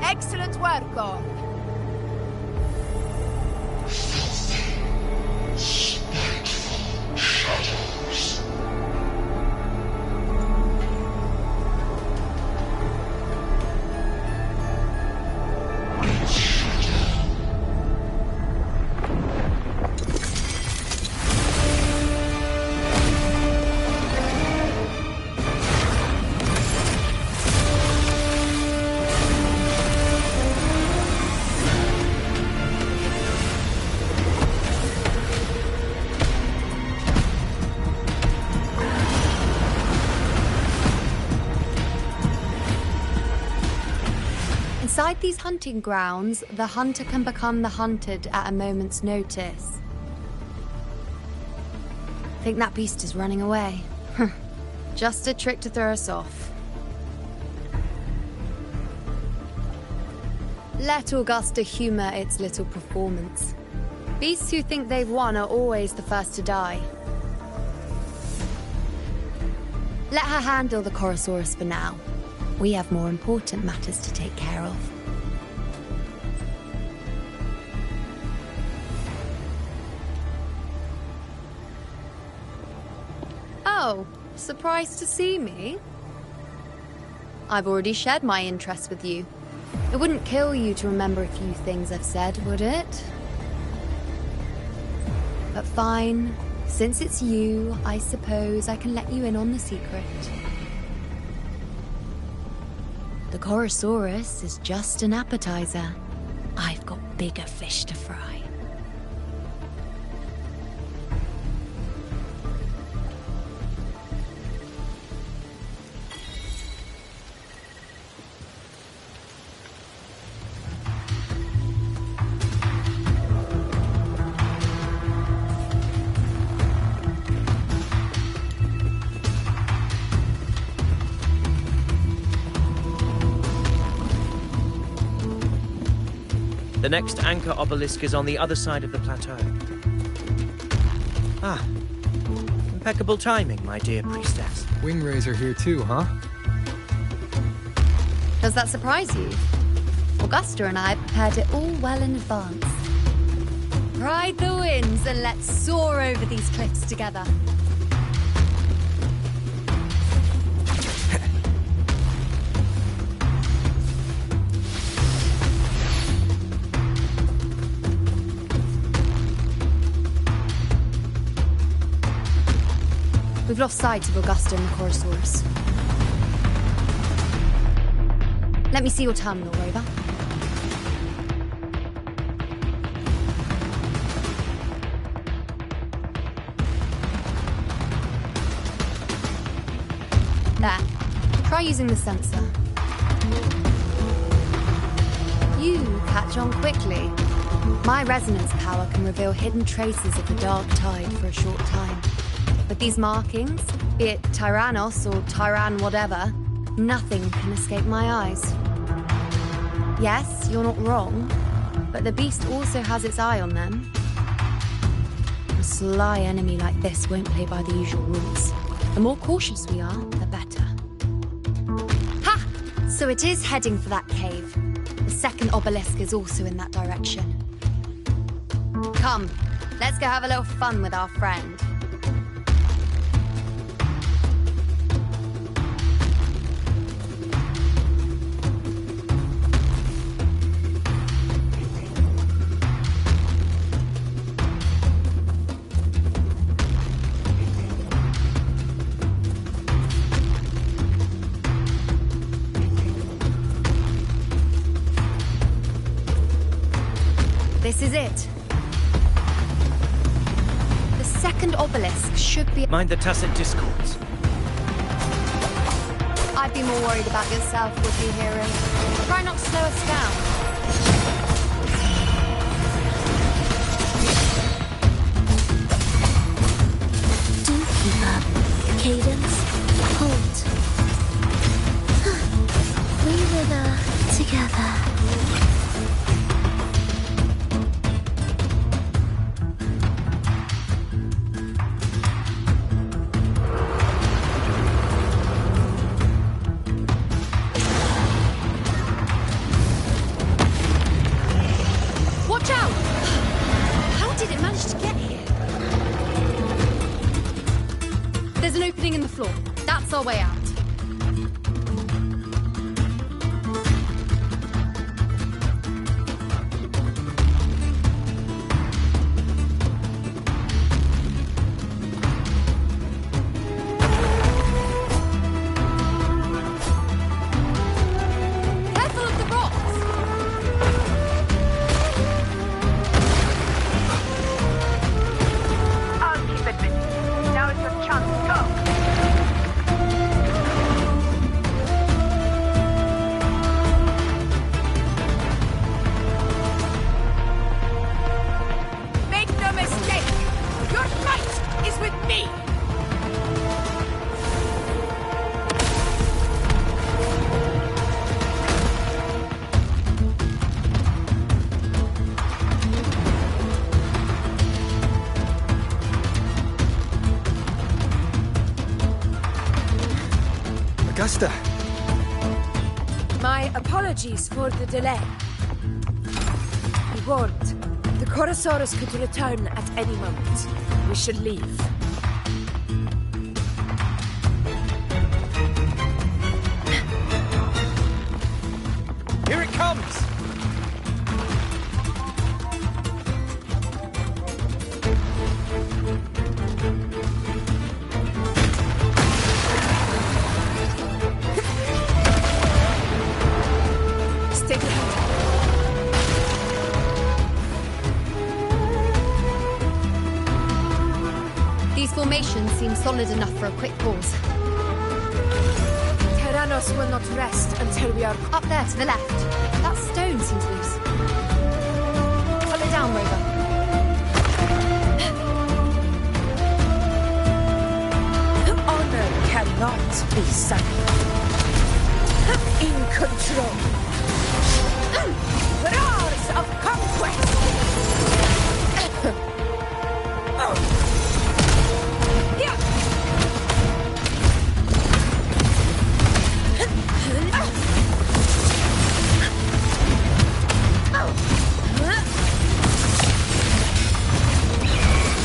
Excellent work, Gorg. Inside these hunting grounds, the hunter can become the hunted at a moment's notice. Think that beast is running away. Just a trick to throw us off. Let Augusta humor its little performance. Beasts who think they've won are always the first to die. Let her handle the Chorosaurus for now. We have more important matters to take care of. Oh, surprised to see me? I've already shared my interest with you. It wouldn't kill you to remember a few things I've said, would it? But fine. Since it's you, I suppose I can let you in on the secret. The Chorosaurus is just an appetizer. I've got bigger fish to fry. The next anchor obelisk is on the other side of the plateau. Ah, impeccable timing, my dear priestess. Wingrais are here too, huh? Does that surprise you? Augusta and I prepared it all well in advance. Ride the winds and let's soar over these cliffs together. We've lost sight of Augusta and the Chorosaurus. Let me see your terminal, Rover. There. Try using the sensor. You catch on quickly. My resonance power can reveal hidden traces of the dark tide for a short time. But these markings, be it Tyrannos or Tyran whatever, nothing can escape my eyes. Yes, you're not wrong, but the beast also has its eye on them. A sly enemy like this won't play by the usual rules. The more cautious we are, the better. Ha! So it is heading for that cave. The second obelisk is also in that direction. Come, let's go have a little fun with our friend. This is it. The second obelisk should be... Mind the tacit discords. I'd be more worried about yourself, would-be hero. Try not to slow us down. Do keep up. Cadence. Hold. We were together. In the floor. That's our way out. Careful of the rocks! I'll keep it busy. Now is your chance to go. Augusta! My apologies for the delay. Be warned, the Chorosaurus could return at any moment. We should leave. Here it comes! Stay behind. These formations seem solid enough for a quick pause. Tyrannos will not rest until we are... Up there to the left. That stone seems loose. Pull it down, Rover. Honor cannot be sunk. In control. Roars of conquest!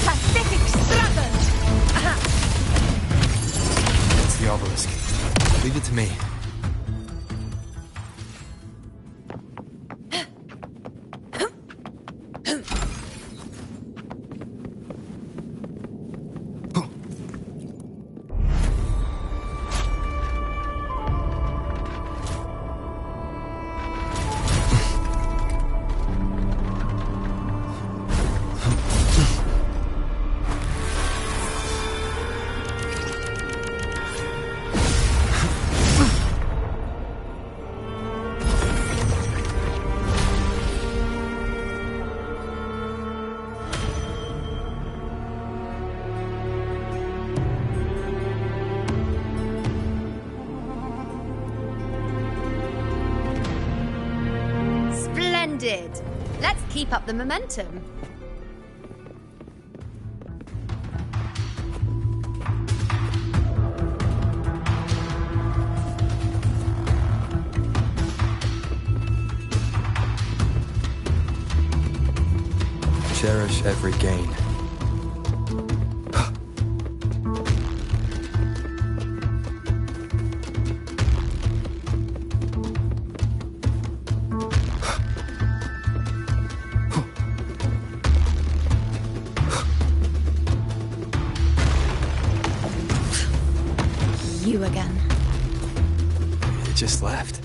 Pathetic struggle! It's the obelisk. Leave it to me. Splendid! Let's keep up the momentum. Cherish every gain. You again. It just left.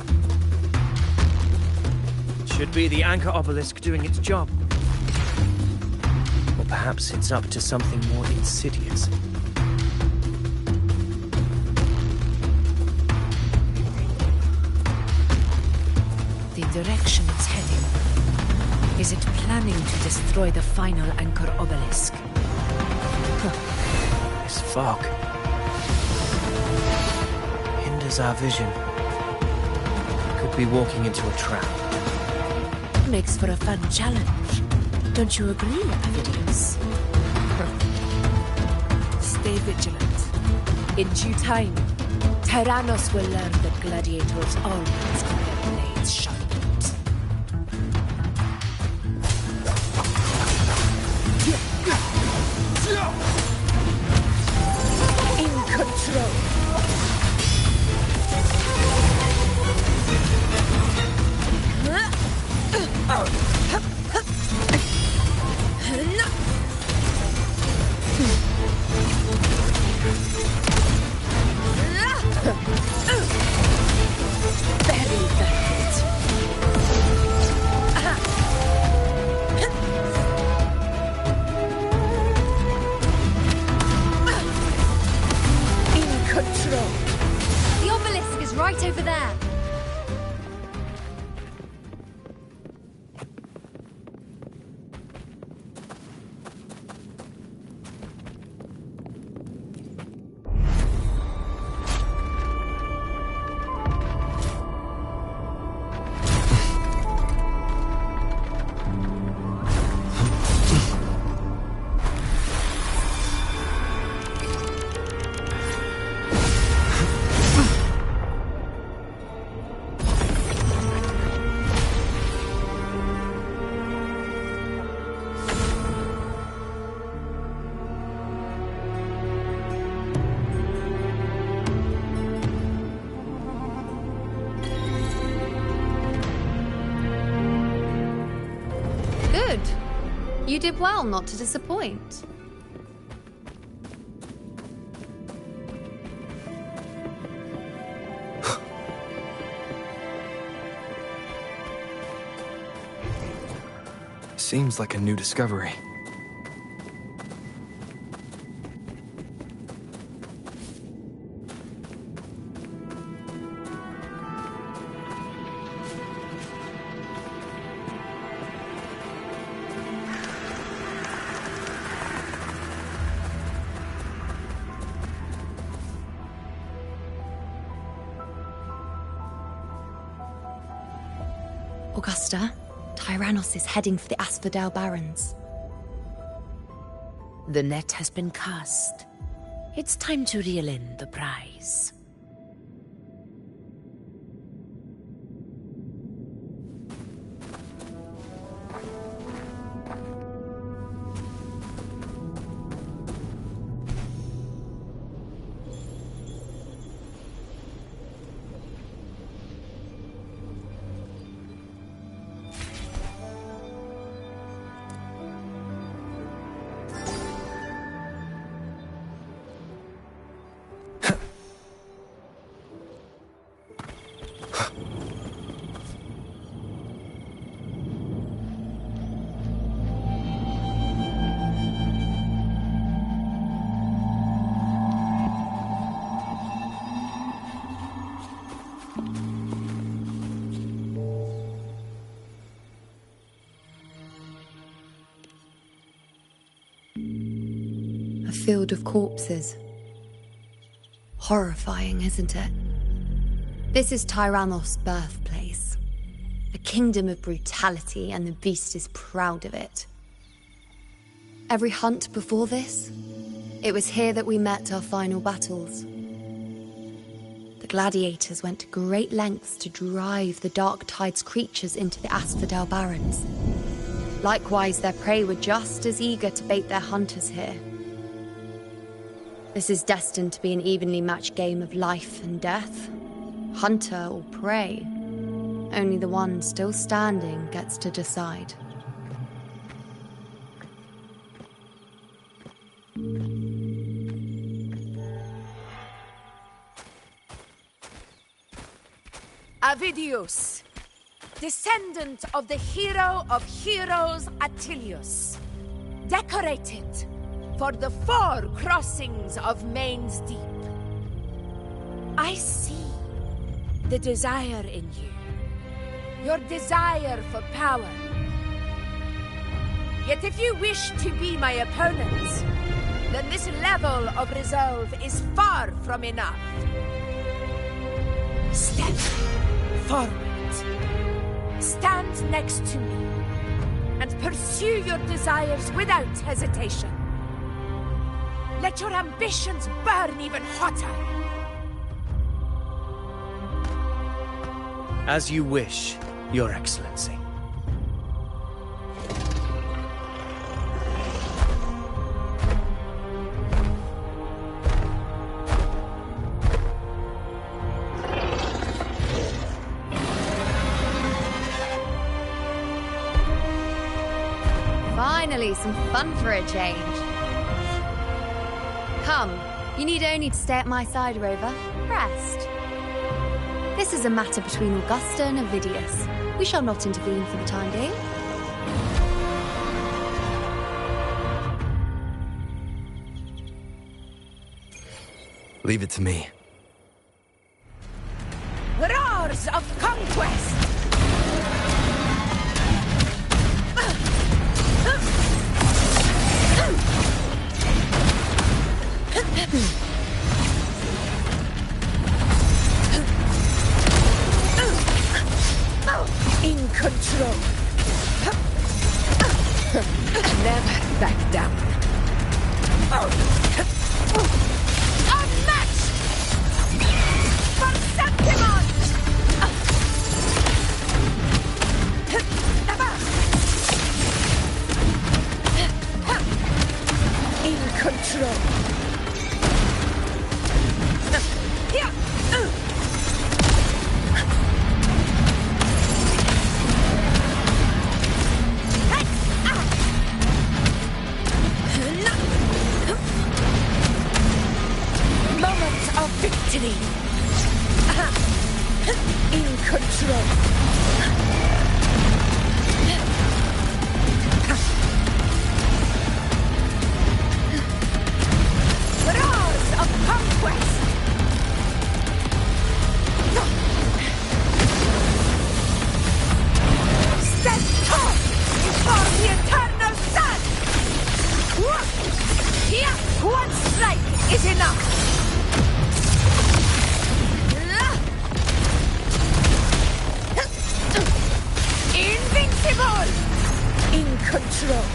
Should be the anchor obelisk doing its job. Or perhaps it's up to something more insidious. The direction it's heading. Is it planning to destroy the final anchor obelisk? This fog hinders our vision. Could be walking into a trap. Makes for a fun challenge. Don't you agree, Avidius? Stay vigilant. In due time, Tyrannos will learn that gladiators always keep their blades sharpened. In control. Very good. In control. The obelisk is right over there. did well not to disappoint. Seems like a new discovery. Augusta, Tyrannos is heading for the Asphodel Barrens. The net has been cast. It's time to reel in the prize. A field of corpses. Horrifying, isn't it? This is Tyrannos' birthplace. A kingdom of brutality, and the beast is proud of it. Every hunt before this, it was here that we met our final battles. The gladiators went to great lengths to drive the Dark Tide's creatures into the Asphodel Barrens. Likewise, their prey were just as eager to bait their hunters here. This is destined to be an evenly matched game of life and death. Hunter or prey. Only the one still standing gets to decide. Avidius, descendant of the hero of heroes Attilius, decorated for the 4 crossings of Main's Deep. I see the desire in you, your desire for power. Yet if you wish to be my opponents, then this level of resolve is far from enough. Step forward. Stand next to me and pursue your desires without hesitation. Let your ambitions burn even hotter. As you wish, Your Excellency. Finally, some fun for a change. Come, you need only to stay at my side, Rover. Rest. This is a matter between Augusta and Avidius. We shall not intervene for the time being. Leave it to me. Roars of conquest! In control. Never back down. Unmatched! For septimon! In control. victory. In control. Roars of conquest. Stand tall before the eternal sun. Here, one strike is enough. Invincible! In control.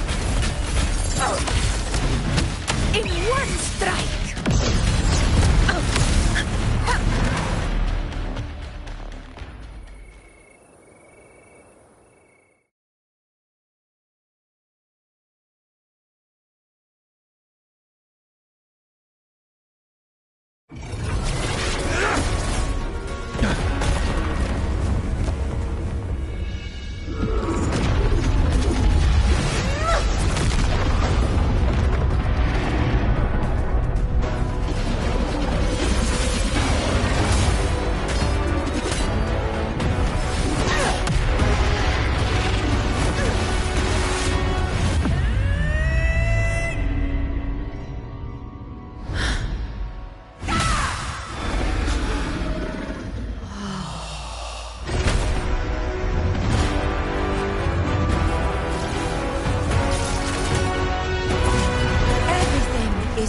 In one strike.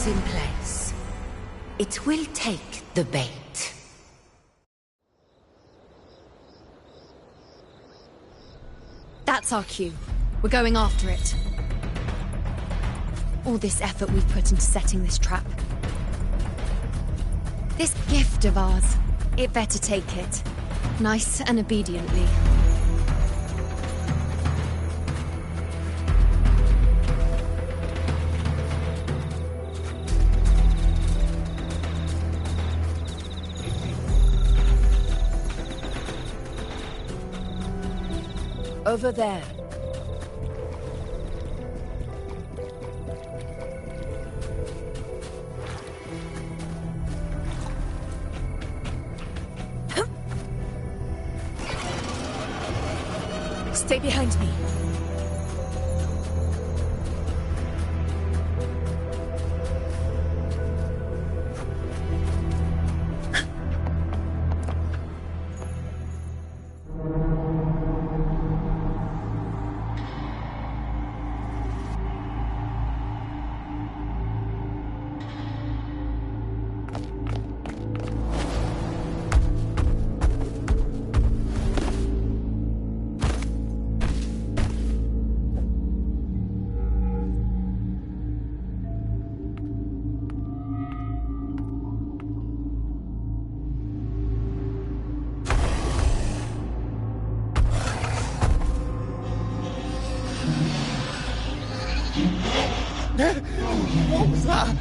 In place. It will take the bait. That's our cue. We're going after it. All this effort we've put into setting this trap. This gift of ours, it better take it. Nice and obediently. Over there. Stay behind me. What was that?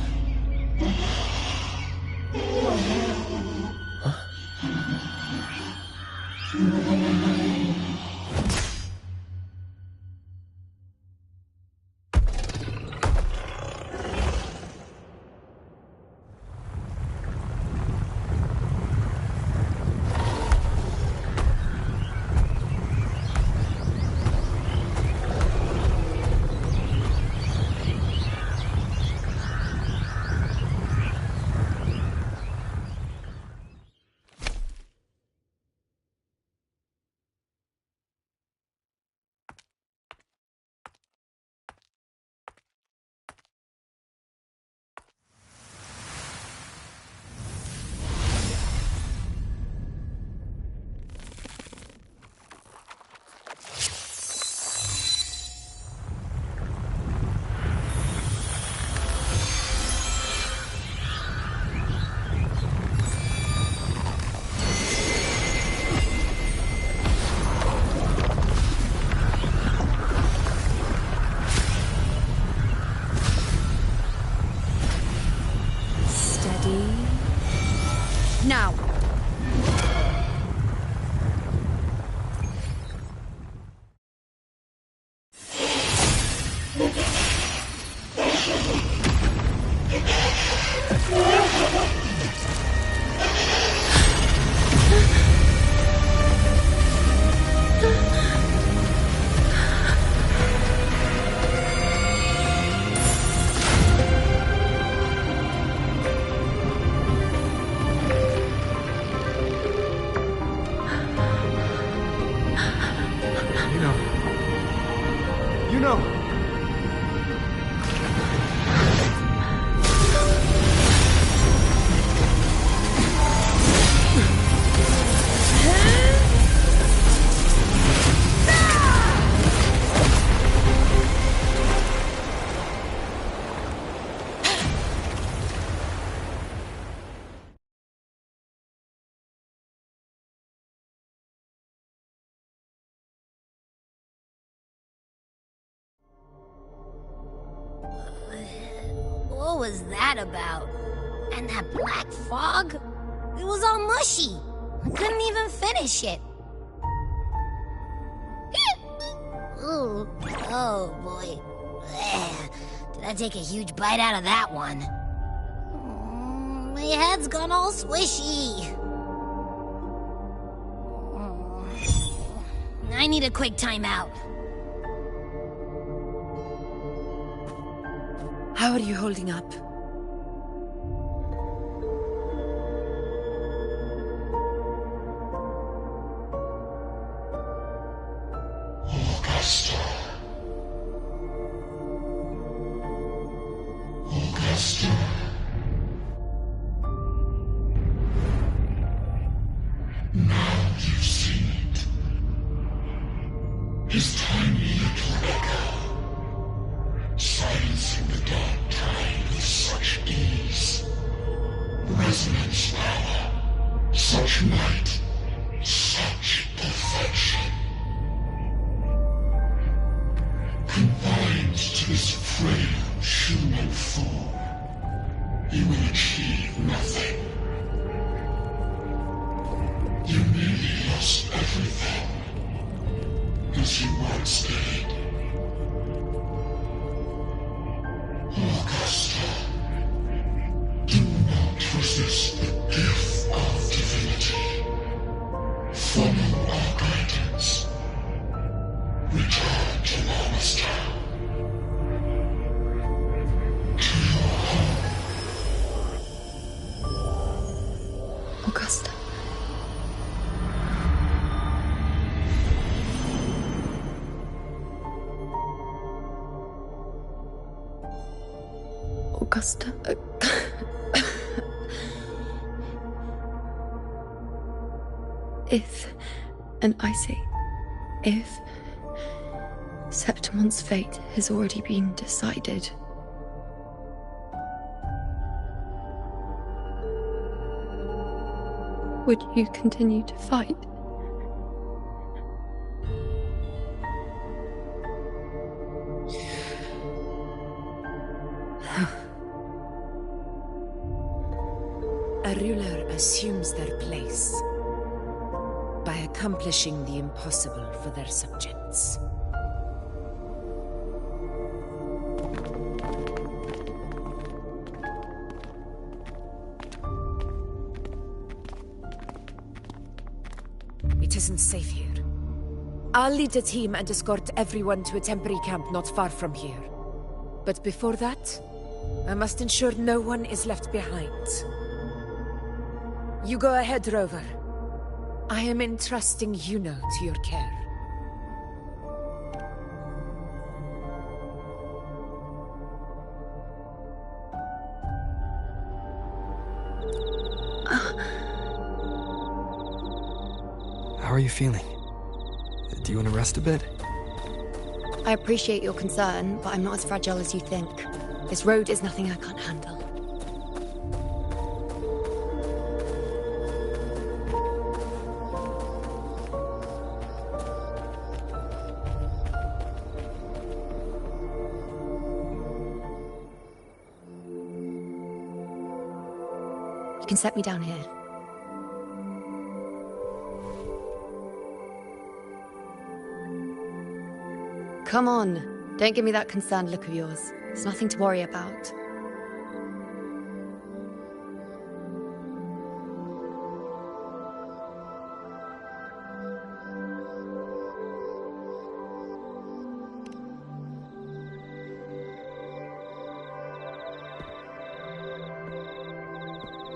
Now! was that about? And that black fog? It was all mushy. I couldn't even finish it. Ooh, oh boy. Did I take a huge bite out of that one? My head's gone all swishy. I need a quick timeout. How are you holding up? Augusta. Augusta. Now you've seen it. His tiny little echo, silencing the dark tide with such ease. Resonance power, such might, such perfection. Confined to this frail human form, you will achieve nothing. You nearly lost everything, as you once did. Augusta, do not resist the gift of divinity. Follow our guidance. Return to Augusta. To your home. Augusta. Augusta. If, and I say, if Septimon's fate has already been decided, would you continue to fight? A ruler assumes their place by accomplishing the impossible for their subjects. It isn't safe here. I'll lead a team and escort everyone to a temporary camp not far from here. But before that, I must ensure no one is left behind. You go ahead, Rover. I am entrusting Yuno to your care. How are you feeling? Do you want to rest a bit? I appreciate your concern, but I'm not as fragile as you think. This road is nothing I can't handle. You can set me down here. Come on, don't give me that concerned look of yours. There's nothing to worry about.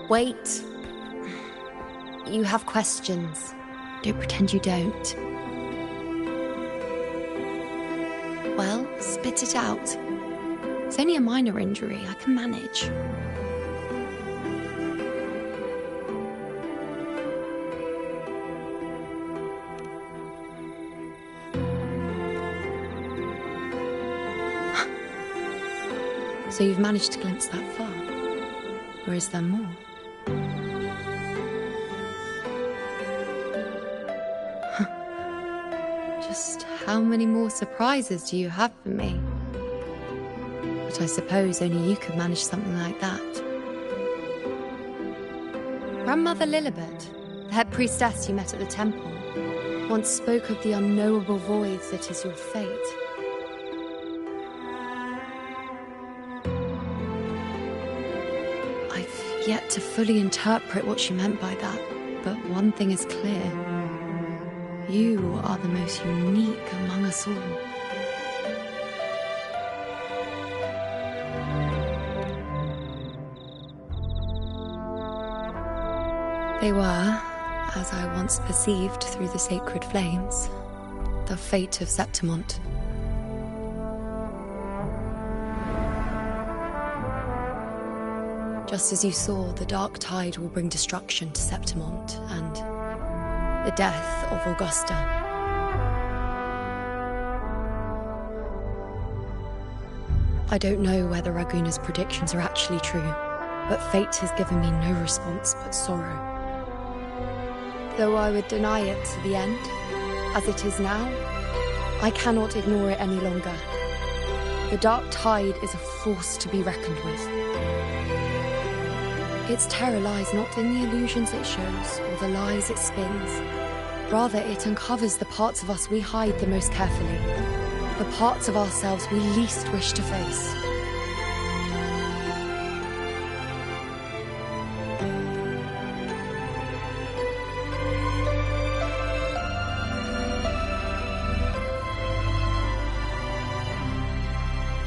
Wait. You have questions. Don't pretend you don't. Well, spit it out. It's only a minor injury. I can manage. So you've managed to glimpse that far? Or is there more? Just how many more surprises do you have for me? But I suppose only you could manage something like that. Grandmother Lilibet, the head priestess you met at the temple, once spoke of the unknowable void that is your fate. I've yet to fully interpret what she meant by that, but one thing is clear. You are the most unique among us all. They were, as I once perceived through the sacred flames, the fate of Septimon. Just as you saw, the dark tide will bring destruction to Septimon and the death of Augusta. I don't know whether Raguna's predictions are actually true, but fate has given me no response but sorrow. Though I would deny it to the end, as it is now, I cannot ignore it any longer. The dark tide is a force to be reckoned with. Its terror lies not in the illusions it shows or the lies it spins. Rather, it uncovers the parts of us we hide the most carefully, the parts of ourselves we least wish to face.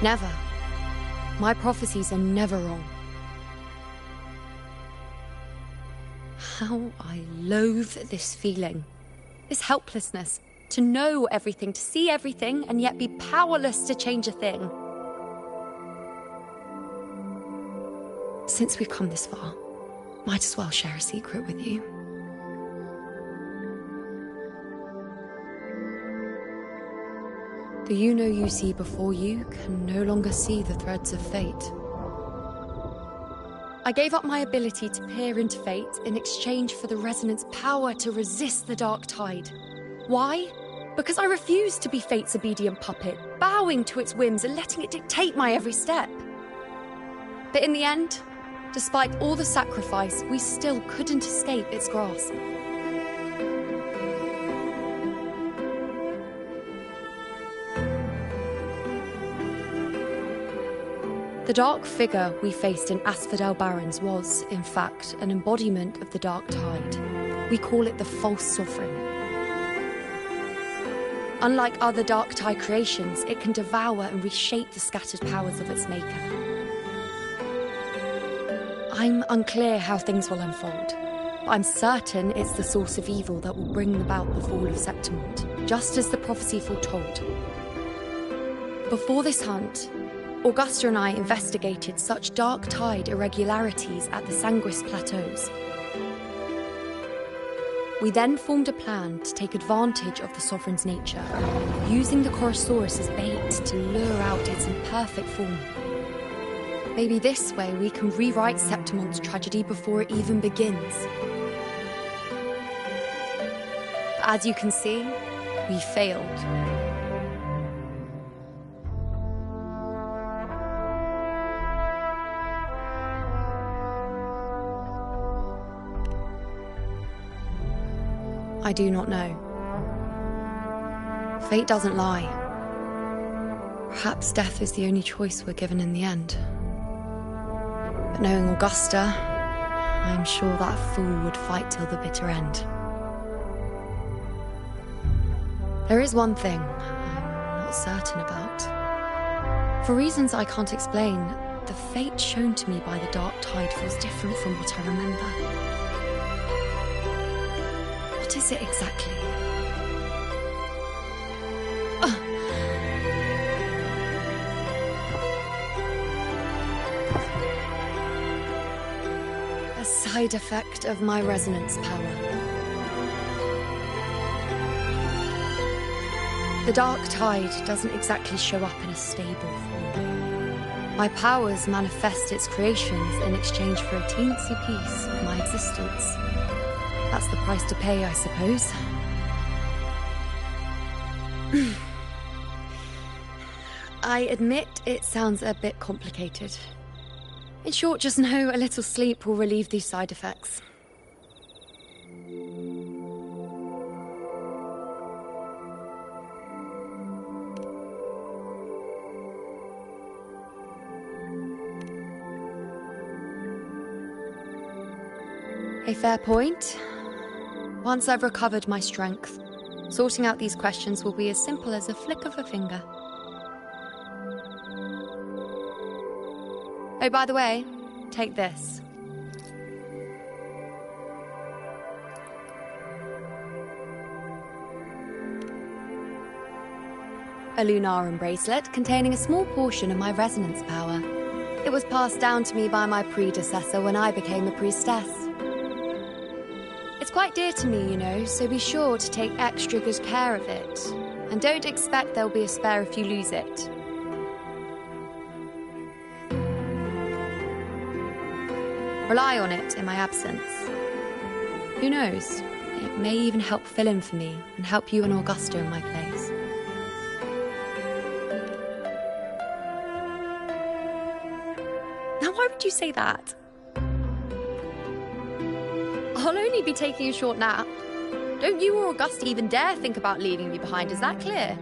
Never. My prophecies are never wrong. How I loathe this feeling. This helplessness. To know everything, to see everything, and yet be powerless to change a thing. Since we've come this far, might as well share a secret with you. The you see before you can no longer see the threads of fate. I gave up my ability to peer into fate in exchange for the resonance power to resist the dark tide. Why? Because I refused to be fate's obedient puppet, bowing to its whims and letting it dictate my every step. But in the end, despite all the sacrifice, we still couldn't escape its grasp. The dark figure we faced in Asphodel Barrens was, in fact, an embodiment of the dark tide. We call it the false sovereign. Unlike other dark tide creations, it can devour and reshape the scattered powers of its maker. I'm unclear how things will unfold, but I'm certain it's the source of evil that will bring about the fall of Septimon, just as the prophecy foretold. Before this hunt, Augusta and I investigated such dark tide irregularities at the Sanguis Plateaus. We then formed a plan to take advantage of the Sovereign's nature, using the Chorosaurus as bait to lure out its imperfect form. Maybe this way we can rewrite Septimon's tragedy before it even begins. But as you can see, we failed. I do not know. Fate doesn't lie. Perhaps death is the only choice we're given in the end. But knowing Augusta, I'm sure that fool would fight till the bitter end. There is one thing I'm not certain about. For reasons I can't explain, the fate shown to me by the dark tide feels different from what I remember. What is it exactly? A side effect of my resonance power. The dark tide doesn't exactly show up in a stable form. My powers manifest its creations in exchange for a teensy piece of my existence. That's the price to pay, I suppose. I admit it sounds a bit complicated. In short, just know a little sleep will relieve these side effects. A fair point. Once I've recovered my strength, sorting out these questions will be as simple as a flick of a finger. Oh, by the way, take this. A Lunarum bracelet containing a small portion of my resonance power. It was passed down to me by my predecessor when I became a priestess. It's quite dear to me, you know, so be sure to take extra good care of it. And don't expect there'll be a spare if you lose it. Rely on it in my absence. Who knows? It may even help fill in for me and help you and Augusta in my place. Now, why would you say that? I'll only be taking a short nap. Don't you or Augusta even dare think about leaving me behind, is that clear?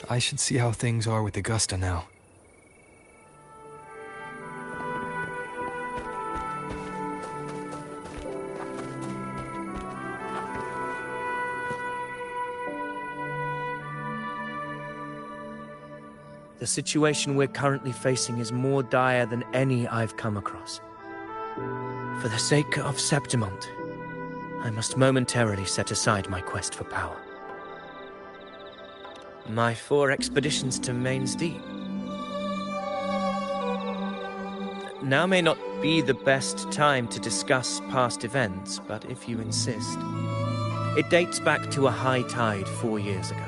I should see how things are with Augusta now. The situation we're currently facing is more dire than any I've come across. For the sake of Septimon, I must momentarily set aside my quest for power. My 4 expeditions to Main's Deep. Now may not be the best time to discuss past events, but if you insist, it dates back to a high tide 4 years ago.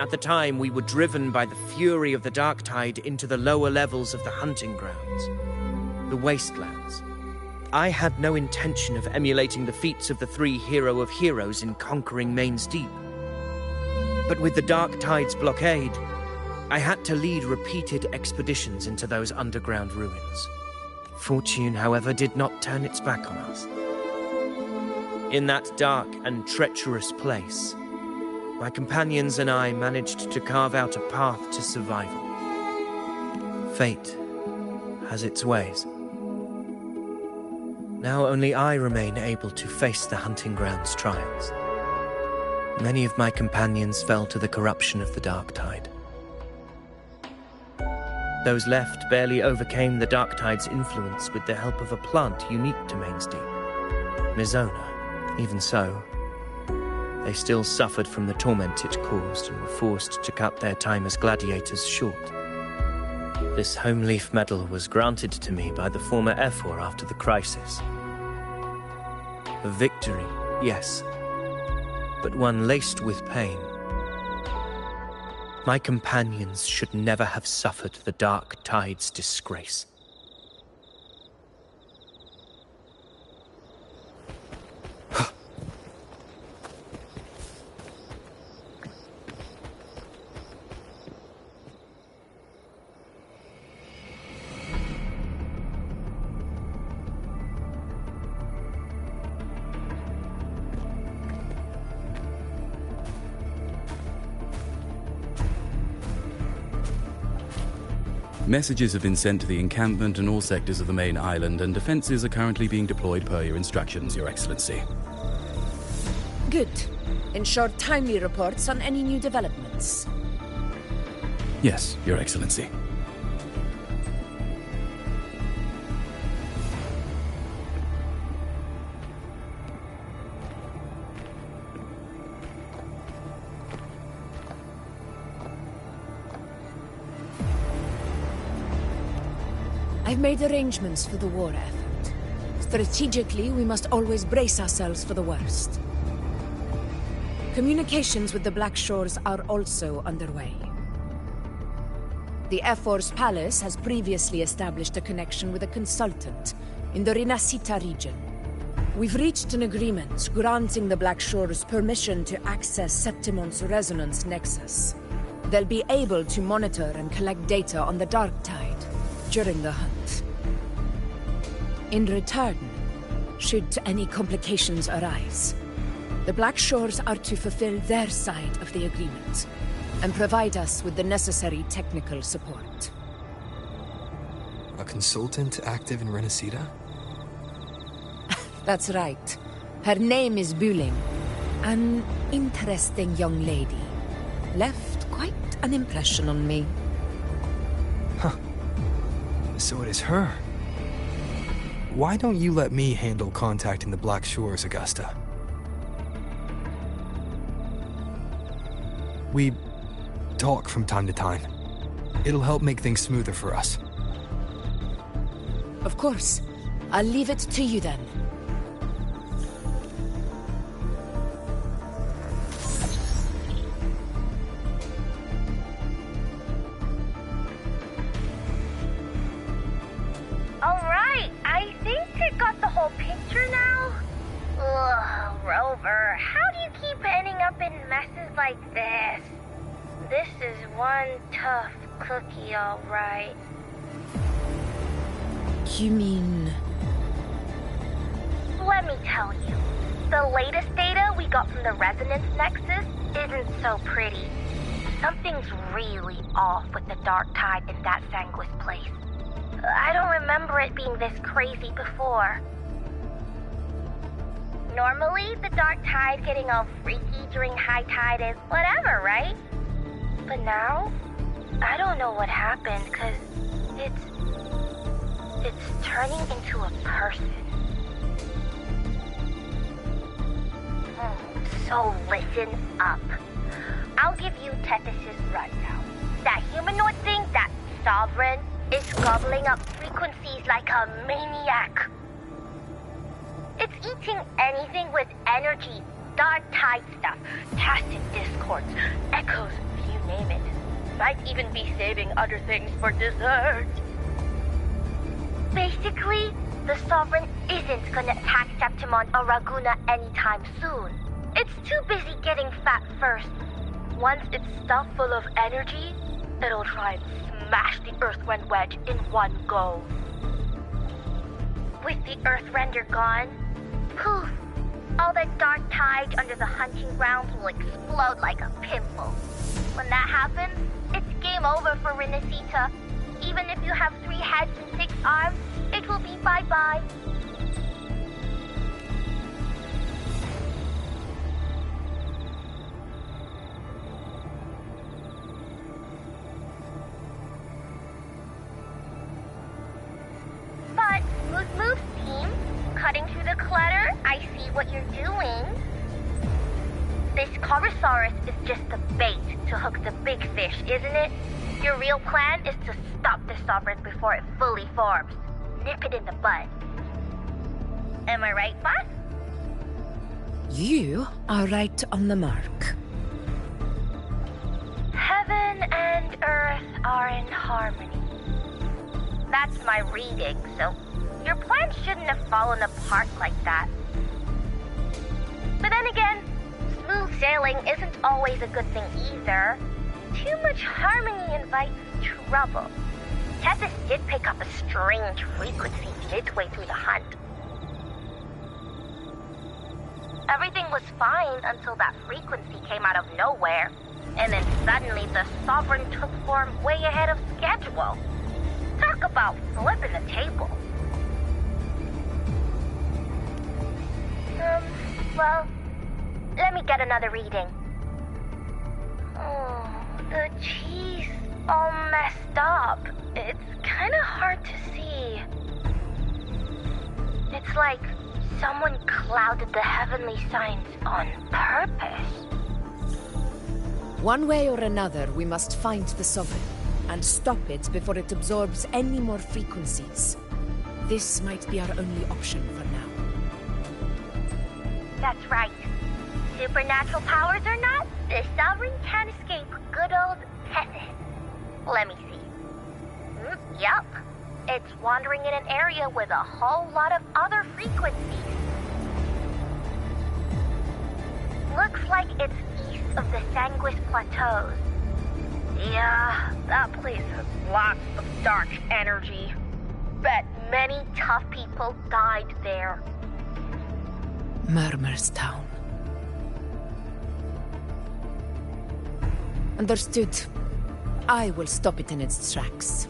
At the time, we were driven by the fury of the dark tide into the lower levels of the hunting grounds, the wastelands. I had no intention of emulating the feats of the 3 hero of heroes in conquering Main's Deep. But with the dark tide's blockade, I had to lead repeated expeditions into those underground ruins. Fortune, however, did not turn its back on us. In that dark and treacherous place, my companions and I managed to carve out a path to survival. Fate has its ways. Now only I remain able to face the hunting grounds' trials. Many of my companions fell to the corruption of the dark tide. Those left barely overcame the dark tide's influence with the help of a plant unique to Main's Deep, Mizona. Even so, they still suffered from the torment it caused and were forced to cut their time as gladiators short. This home leaf medal was granted to me by the former Ephor after the crisis. A victory, yes, but one laced with pain. My companions should never have suffered the dark tide's disgrace. Messages have been sent to the encampment and all sectors of the main island, and defenses are currently being deployed per your instructions, Your Excellency. Good. Ensure timely reports on any new developments. Yes, Your Excellency. I've made arrangements for the war effort. Strategically, we must always brace ourselves for the worst. Communications with the Black Shores are also underway. The Ephor's palace has previously established a connection with a consultant in the Rinascita region. We've reached an agreement granting the Black Shores permission to access Septimon's resonance nexus. They'll be able to monitor and collect data on the Dark Tide during the hunt. In return, should any complications arise, the Black Shores are to fulfill their side of the agreement and provide us with the necessary technical support. A consultant active in Rinascita? That's right. Her name is Buling. An interesting young lady. Left quite an impression on me. Huh. So it is her. Why don't you let me handle contacting the Black Shores, Augusta? We talk from time to time. It'll help make things smoother for us. Of course. I'll leave it to you then. Alright, I think I got the whole picture now. Ugh, Rover, how do you keep ending up in messes like this? This is one tough cookie, alright. You mean... Let me tell you. The latest data we got from the Resonance Nexus isn't so pretty. Something's really off with the Dark Tide in that Sanguis place. I don't remember it being this crazy before. Normally, the Dark Tide getting all freaky during high tide is whatever, right? But now, I don't know what happened, because it's turning into a person. So listen up. I'll give you Tethys' rundown. That humanoid thing, that Sovereign, is gobbling up frequencies like a maniac. It's eating anything with energy, Dark Tide stuff, tacit discords, echoes, you name it. Might even be saving other things for dessert. Basically, the Sovereign isn't gonna attack Septimon or Raguna anytime soon. It's too busy getting fat first. Once it's stuffed full of energy, it'll try and smash the Earthrend wedge in one go. With the Earthrender gone, poof, all that Dark Tide under the hunting grounds will explode like a pimple. When that happens, it's game over for Rinascita. Even if you have 3 heads and 6 arms, it will be bye-bye. But, Moose team, cutting through the clutter, I see what you're doing. This Corosaurus is just a bait to hook the big fish, isn't it? Your real plan is to stop the Sovereign before it fully forms. Nip it in the bud. Am I right, boss? You are right on the mark. Heaven and Earth are in harmony. That's my reading, so your plan shouldn't have fallen apart like that. But then again, smooth sailing isn't always a good thing either. Too much harmony invites trouble. Tethys did pick up a strange frequency midway through the hunt. Everything was fine until that frequency came out of nowhere, and then suddenly the Sovereign took form way ahead of schedule. Talk about flipping the table. Well, let me get another reading. Oh, the cheese all messed up. It's kind of hard to see. It's like someone clouded the heavenly signs on purpose. One way or another, we must find the Sovereign and stop it before it absorbs any more frequencies. This might be our only option for now. That's right. Supernatural powers or not, the Sovereign can't escape good old Tethys. Let me see. Yup. It's wandering in an area with a whole lot of other frequencies. Looks like it's east of the Sanguis Plateaus. Yeah, that place has lots of dark energy. Bet many tough people died there. Murmur's Town. Understood. I will stop it in its tracks.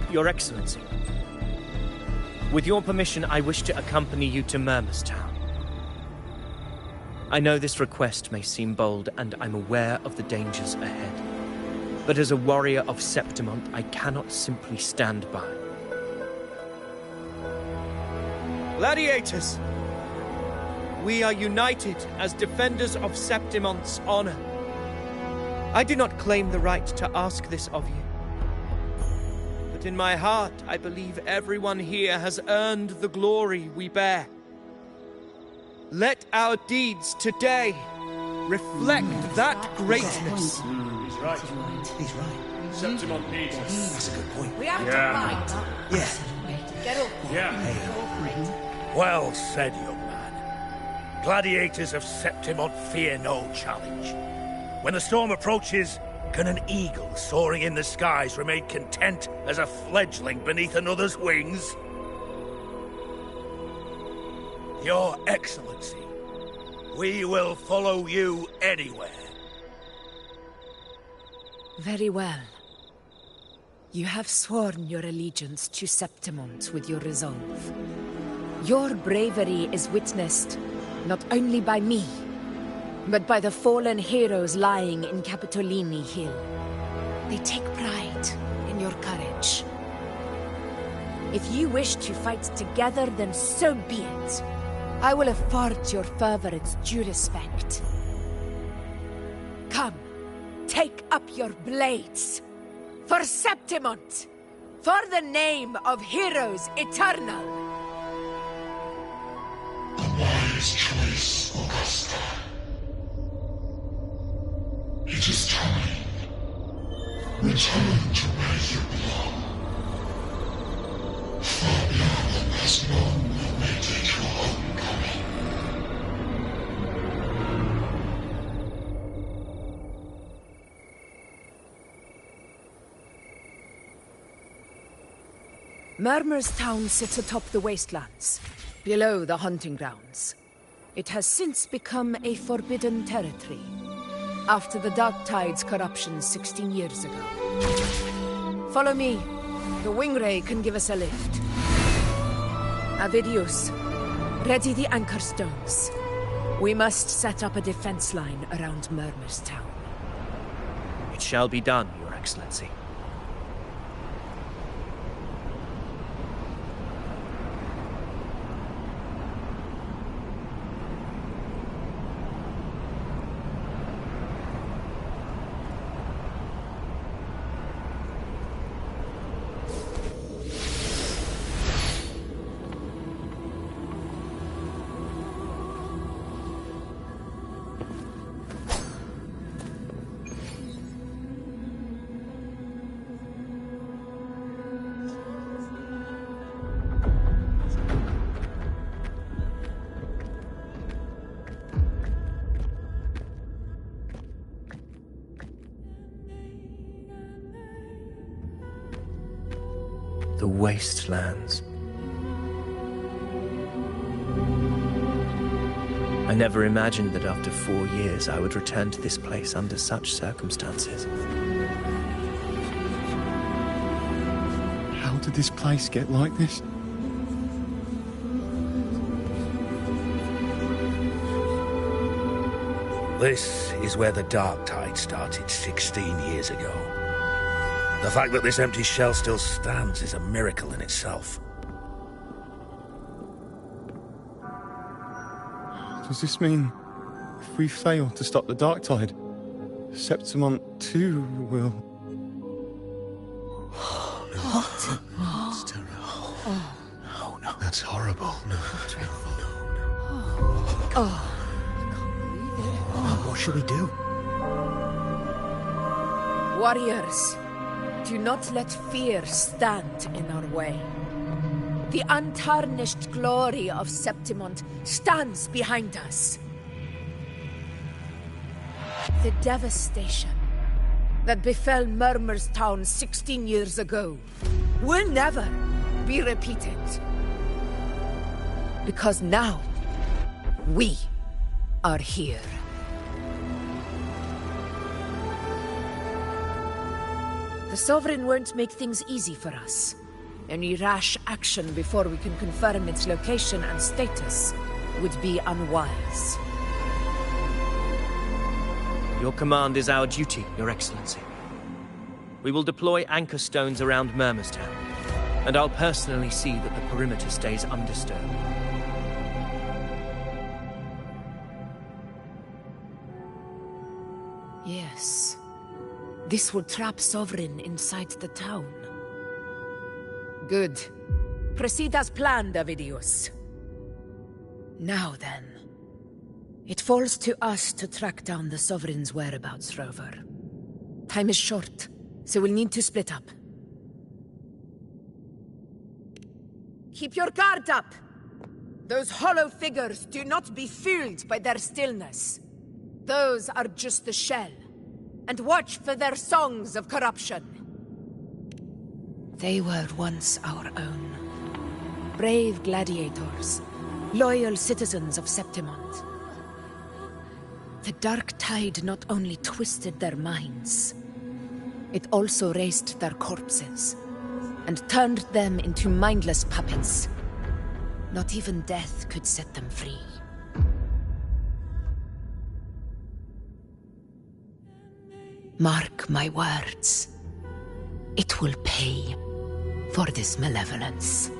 Your Excellency, with your permission, I wish to accompany you to Murmur's Town. I know this request may seem bold, and I'm aware of the dangers ahead. But as a warrior of Septimon, I cannot simply stand by. Gladiators! We are united as defenders of Septimon's honor. I do not claim the right to ask this of you. But in my heart, I believe everyone here has earned the glory we bear. Let our deeds today reflect that greatness. He's right. He's right. Septimon needs us. That's a good point. We have to fight. Yeah. Get up. Yeah. Well said, young man. Gladiators of Septimon fear no challenge. When the storm approaches, can an eagle soaring in the skies remain content as a fledgling beneath another's wings? Your Excellency, we will follow you anywhere. Very well. You have sworn your allegiance to Septimon with your resolve. Your bravery is witnessed not only by me, but by the fallen heroes lying in Capitolini Hill. They take pride in your courage. If you wish to fight together, then so be it. I will afford your fervor its due respect. Come, take up your blades. For Septimon! For the name of heroes eternal! A wise choice, Augusta. It is time. Return to where you belong. Far beyond the last known awaited your homecoming. Murmur's Town sits atop the wastelands, below the hunting grounds. It has since become a forbidden territory, after the Dark Tide's corruption 16 years ago. Follow me. The Wingray can give us a lift. Avidius, ready the anchor stones. We must set up a defense line around Murmur's Town. It shall be done, Your Excellency. The wastelands. I never imagined that after 4 years I would return to this place under such circumstances. How did this place get like this? This is where the Dark Tide started 16 years ago. The fact that this empty shell still stands is a miracle in itself. Does this mean if we fail to stop the Dark Tide, Septimon too will... What? Monster. Oh, no. That's horrible. No. Oh. What should we do? Warriors, do not let fear stand in our way. The untarnished glory of Septimon stands behind us. The devastation that befell Murmur's town 16 years ago will never be repeated. Because now, we are here. The Sovereign won't make things easy for us. Any rash action before we can confirm its location and status would be unwise. Your command is our duty, Your Excellency. We will deploy anchor stones around Murmurstown, and I'll personally see that the perimeter stays undisturbed. Yes. This will trap Sovereign inside the town. Good. Proceed as planned, Avidius. Now then. It falls to us to track down the Sovereign's whereabouts, Rover. Time is short, so we'll need to split up. Keep your guard up! Those hollow figures do not be fooled by their stillness. Those are just the shell. And watch for their songs of corruption. They were once our own. Brave gladiators, loyal citizens of Septimon. The dark tide not only twisted their minds, it also raised their corpses and turned them into mindless puppets. Not even death could set them free. Mark my words. It will pay for this malevolence.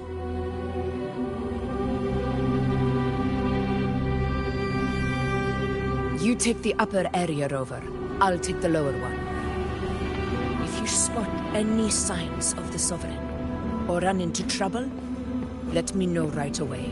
You take the upper area, Rover. I'll take the lower one. If you spot any signs of the Sovereign, or run into trouble, let me know right away.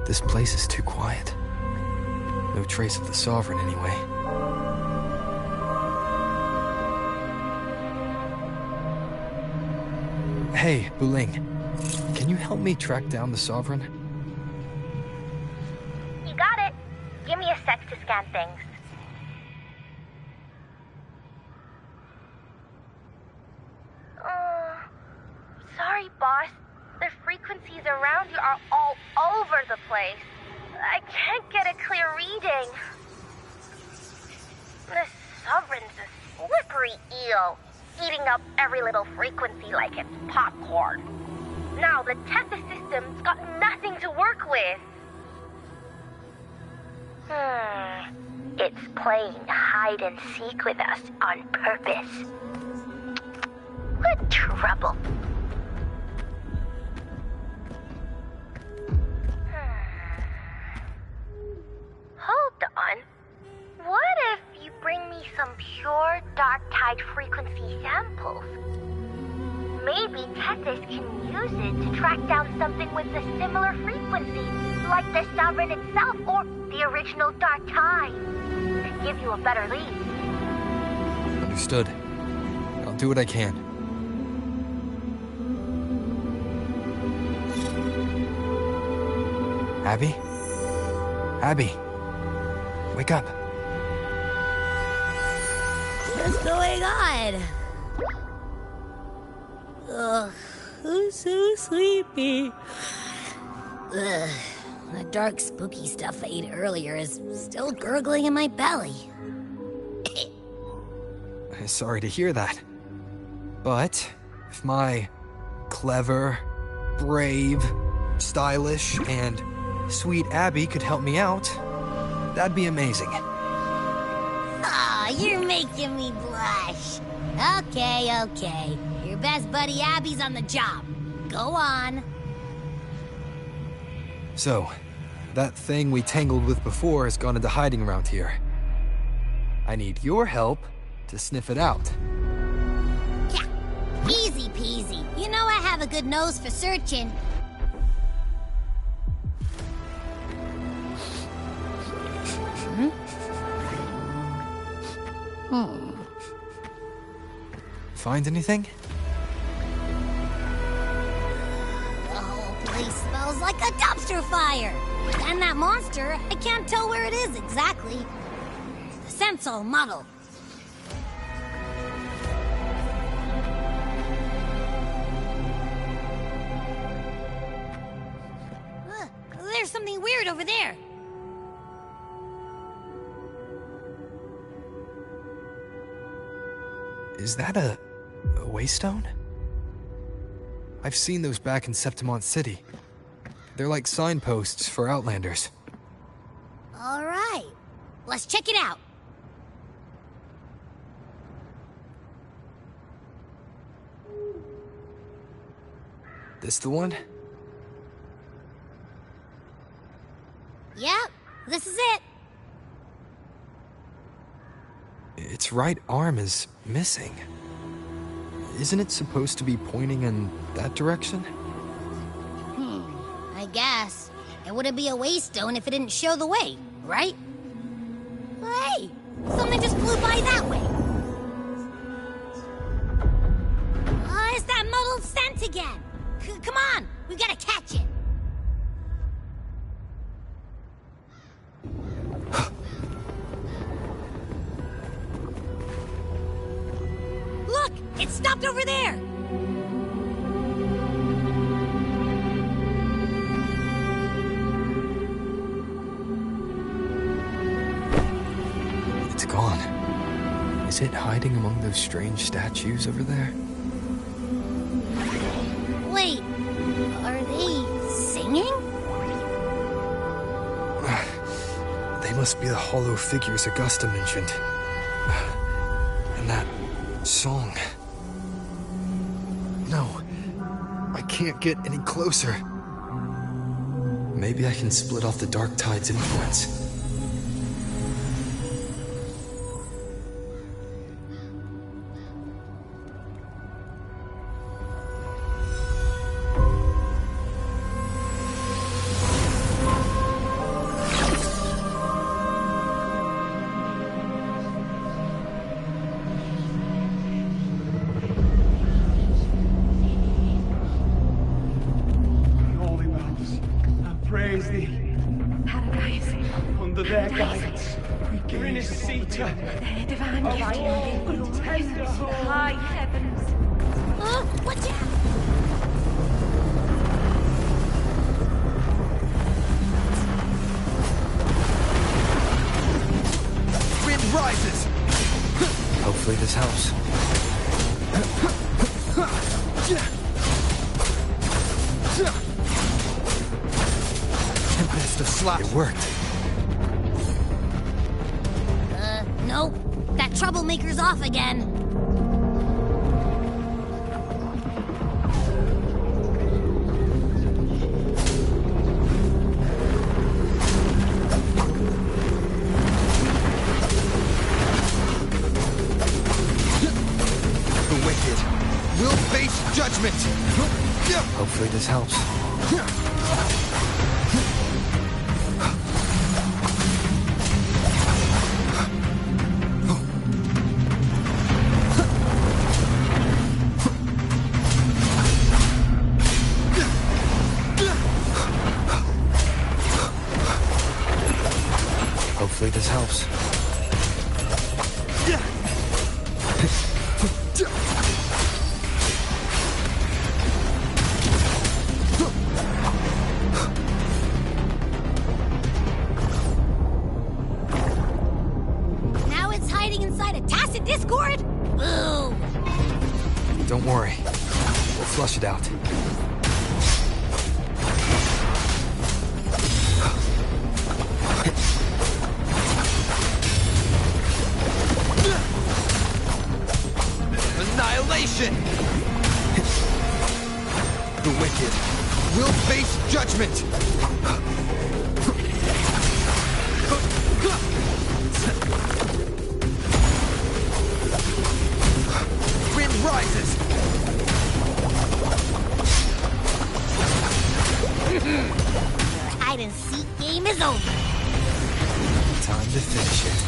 This place is too quiet. No trace of the Sovereign, anyway. Hey, Buling. Can you help me track down the Sovereign? You got it. Give me a sec to scan things. Sorry, boss. The frequencies around you are all over the place. I can't get a clear reading. The Sovereign's a slippery eel, eating up every little frequency like it's popcorn. Now the Tethys system's got nothing to work with. It's playing hide and seek with us on purpose. What trouble. Hold on. What if you bring me some pure dark tide frequency samples? Maybe Tethys can use it to track down something with a similar frequency, like the Sovereign itself or the original dark tide. To give you a better lead. Understood. I'll do what I can. Abby? Abby? Wake up. What's going on? Ugh, I'm so sleepy. Ugh, the dark, spooky stuff I ate earlier is still gurgling in my belly. Sorry to hear that. But if my clever, brave, stylish, and sweet Abby could help me out, that'd be amazing. Aw, you're making me blush. Okay. Your best buddy Abby's on the job. Go on. So, that thing we tangled with before has gone into hiding around here. I need your help to sniff it out. Yeah, easy peasy. You know I have a good nose for searching. Find anything? The whole place smells like a dumpster fire. And that monster, I can't tell where it is exactly. The scent's all muddled. There's something weird over there. Is that a waystone? I've seen those back in Septimon City. They're like signposts for Outlanders. All right, let's check it out. This the one? Yep, this is it. Its right arm is missing. Isn't it supposed to be pointing in that direction? I guess. It wouldn't be a waystone if it didn't show the way, right? Hey, something just flew by that way. It's that muddled scent again. Come on, we gotta catch it. Look, it stopped over there. It's gone. Is it hiding among those strange statues over there? Wait, are they singing? They must be the hollow figures Augusta mentioned. And that song. No, I can't get any closer. Maybe I can split off the Dark Tide's influence. Hopefully this helps. Tempest of slap. It worked. Nope. That troublemaker's off again. We'll face judgment! Hopefully this helps. Hopefully this helps. Don't worry. We'll flush it out. annihilation! The wicked will face judgment! Wind rises! Your hide-and-seek game is over. Time to finish it.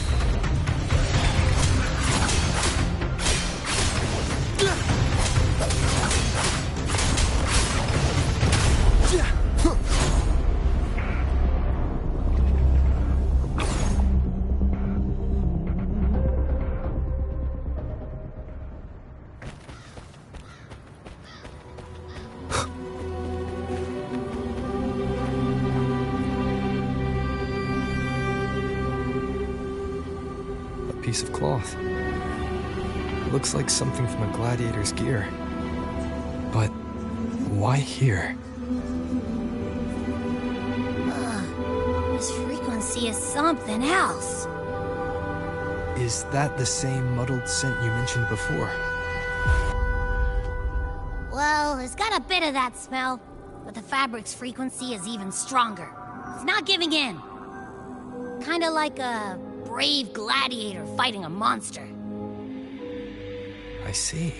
Piece of cloth. It looks like something from a gladiator's gear. But why here? This frequency is something else. Is that the same muddled scent you mentioned before? Well, it's got a bit of that smell, but the fabric's frequency is even stronger. It's not giving in. Kinda like a brave gladiator fighting a monster. I see.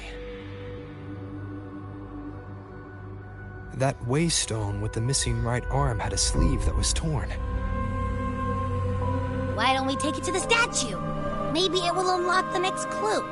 That waystone with the missing right arm had a sleeve that was torn. Why don't we take it to the statue? Maybe it will unlock the next clue.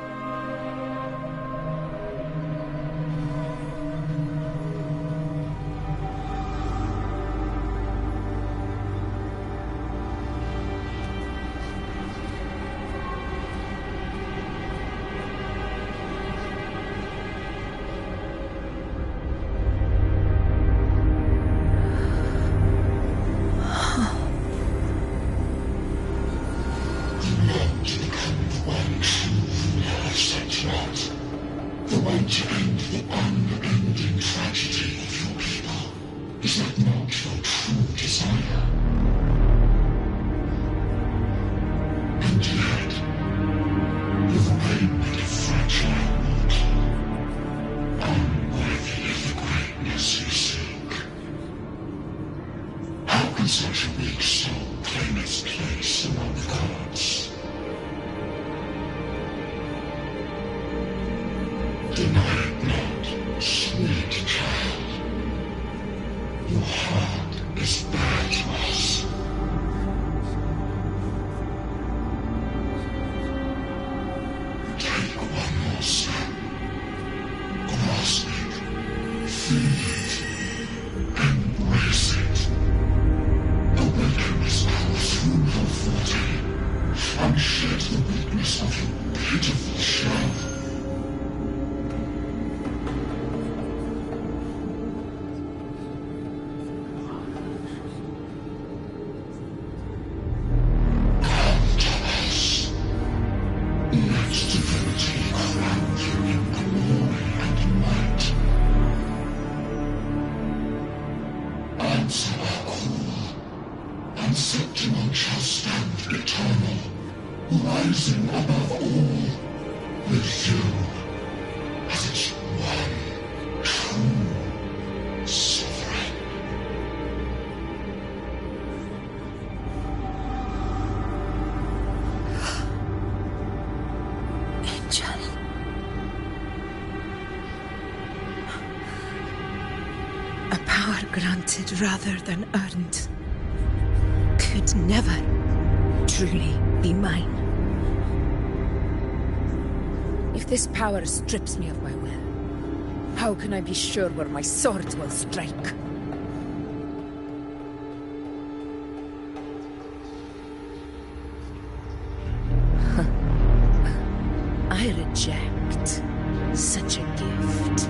Granted rather than earned, could never truly be mine. If this power strips me of my will, how can I be sure where my sword will strike? I reject such a gift.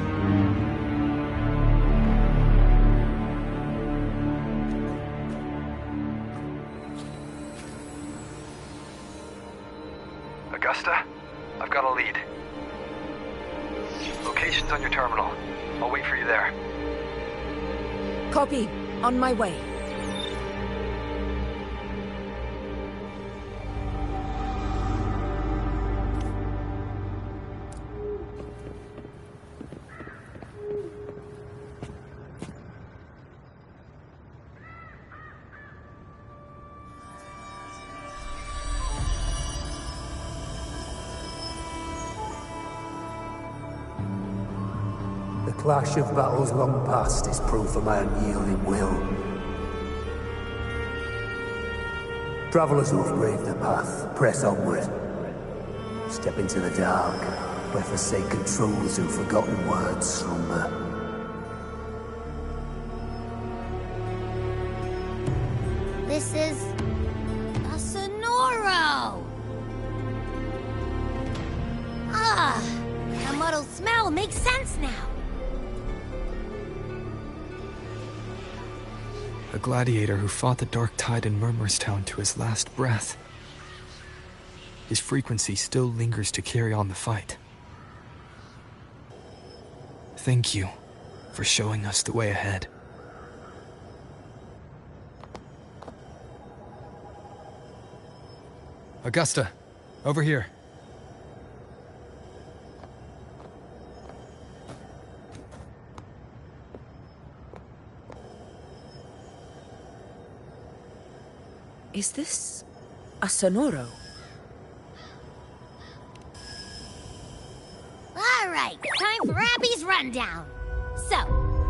Augusta, I've got a lead. Location's on your terminal. I'll wait for you there. Copy. On my way. Clash of battles long past is proof of my unyielding will. Travellers who have braved the path, press onward. Step into the dark, where forsaken truths and forgotten words slumber. This is... a Sonoro! Ah, the muddled smell makes sense now. A gladiator who fought the Dark Tide in Murmurstown to his last breath. His frequency still lingers to carry on the fight. Thank you for showing us the way ahead. Augusta, over here. Is this a Sonoro? All right, time for Abby's rundown. So,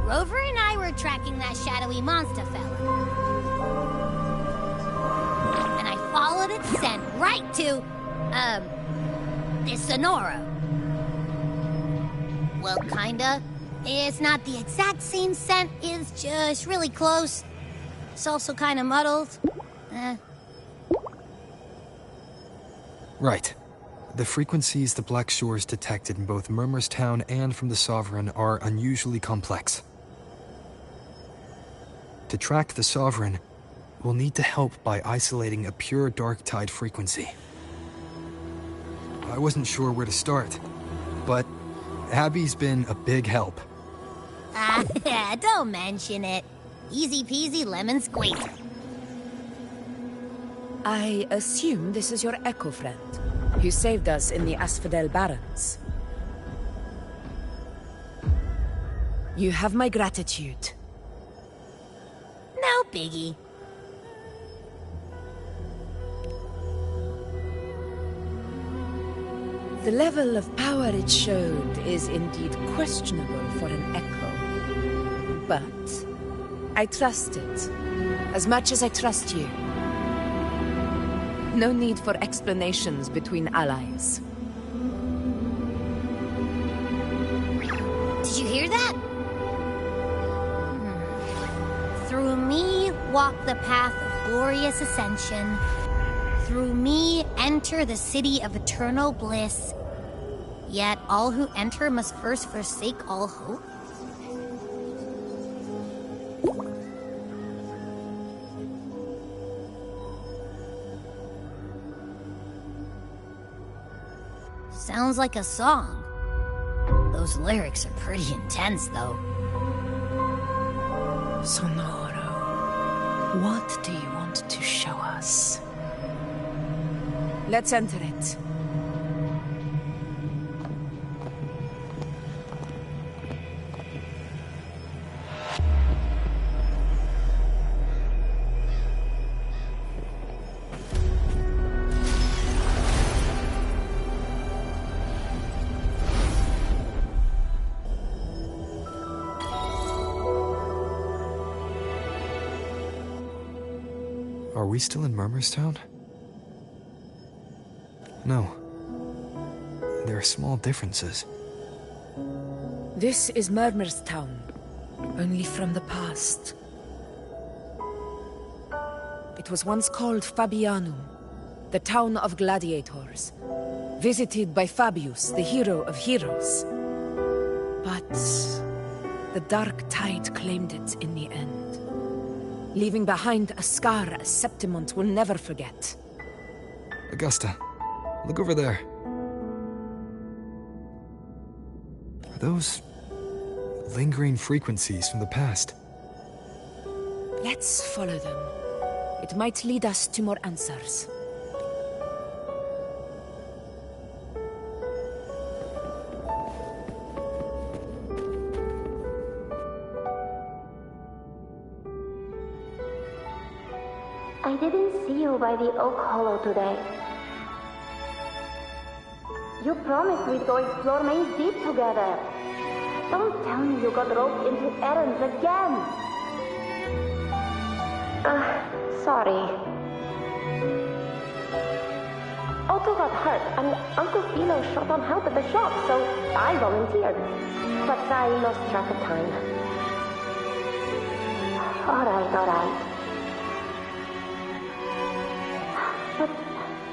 Rover and I were tracking that shadowy monster fella. And I followed its scent right to, this Sonoro. Well, kinda. It's not the exact same scent, it's just really close. It's also kinda muddled. Right. The frequencies the Black Shores detected in both Murmurstown and from the Sovereign are unusually complex. To track the Sovereign, we'll need to help by isolating a pure Dark Tide frequency. I wasn't sure where to start, but Abby's been a big help. Don't mention it. Easy peasy lemon squeak. I assume this is your Echo friend, who saved us in the Asphodel Barrens. You have my gratitude. No biggie. The level of power it showed is indeed questionable for an Echo. But I trust it, as much as I trust you. No need for explanations between allies. Did you hear that? Through me walk the path of glorious ascension. Through me enter the city of eternal bliss. Yet all who enter must first forsake all hope. Sounds like a song. Those lyrics are pretty intense, though. Sonoro, what do you want to show us? Let's enter it. Are we still in Murmurstown? No. There are small differences. This is Murmurstown, only from the past. It was once called Fabianum, the town of gladiators, visited by Fabius, the hero of heroes. But the Dark Tide claimed it in the end, leaving behind a scar a Septimon will never forget. Augusta, look over there. Are those lingering frequencies from the past? Let's follow them. It might lead us to more answers. I didn't see you by the Oak Hollow today. You promised we'd go explore Main Deep together. Don't tell me you got roped into errands again. Sorry. Otto got hurt, and Uncle Philo shot on help at the shop, so I volunteered. But I lost track of time. Alright. But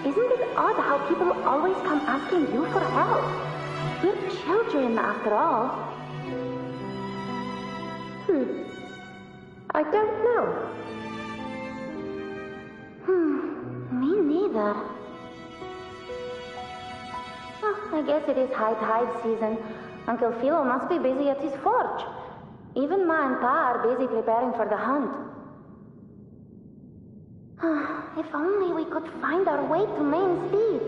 isn't it odd how people always come asking you for help? We're children, after all. I don't know. Me neither. I guess it is high tide season. Uncle Philo must be busy at his forge. Even Ma and Pa are busy preparing for the hunt. If only we could find our way to Main Steed.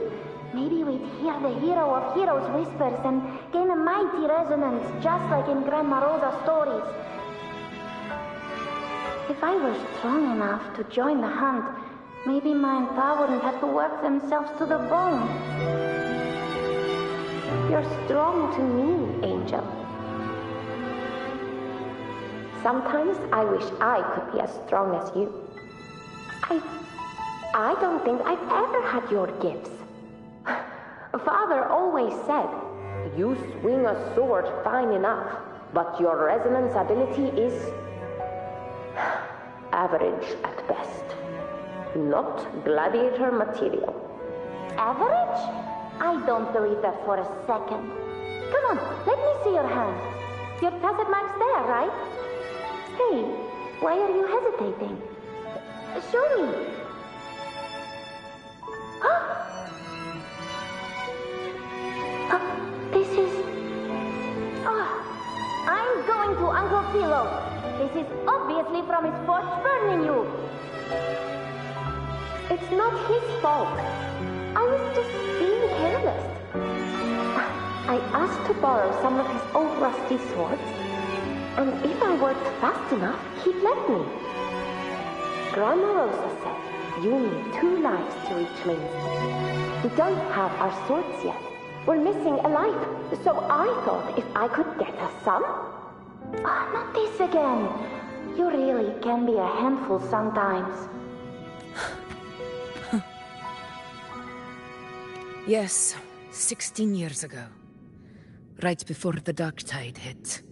Maybe we'd hear the hero of heroes whispers and gain a mighty resonance, just like in Grandma Rosa's stories. If I were strong enough to join the hunt, maybe Ma and Pa wouldn't have to work themselves to the bone. You're strong to me, Angel. Sometimes I wish I could be as strong as you. I don't think I've ever had your gifts. Father always said, you swing a sword fine enough, but your resonance ability is average at best. Not gladiator material. Average? I don't believe that for a second. Come on, let me see your hand. Your tacet mark's there, right? Hey, why are you hesitating? Show me. This is... I'm going to Uncle Philo. This is obviously from his forge burning you. It's not his fault. I was just being careless. I asked to borrow some of his old rusty swords, and if I worked fast enough, he'd let me. Grandma Rosa said you need 2 lives to reach Main Street. We don't have our swords yet. We're missing a life, so I thought if I could get us some... not this again. You really can be a handful sometimes. Yes, 16 years ago. Right before the dark tide hit.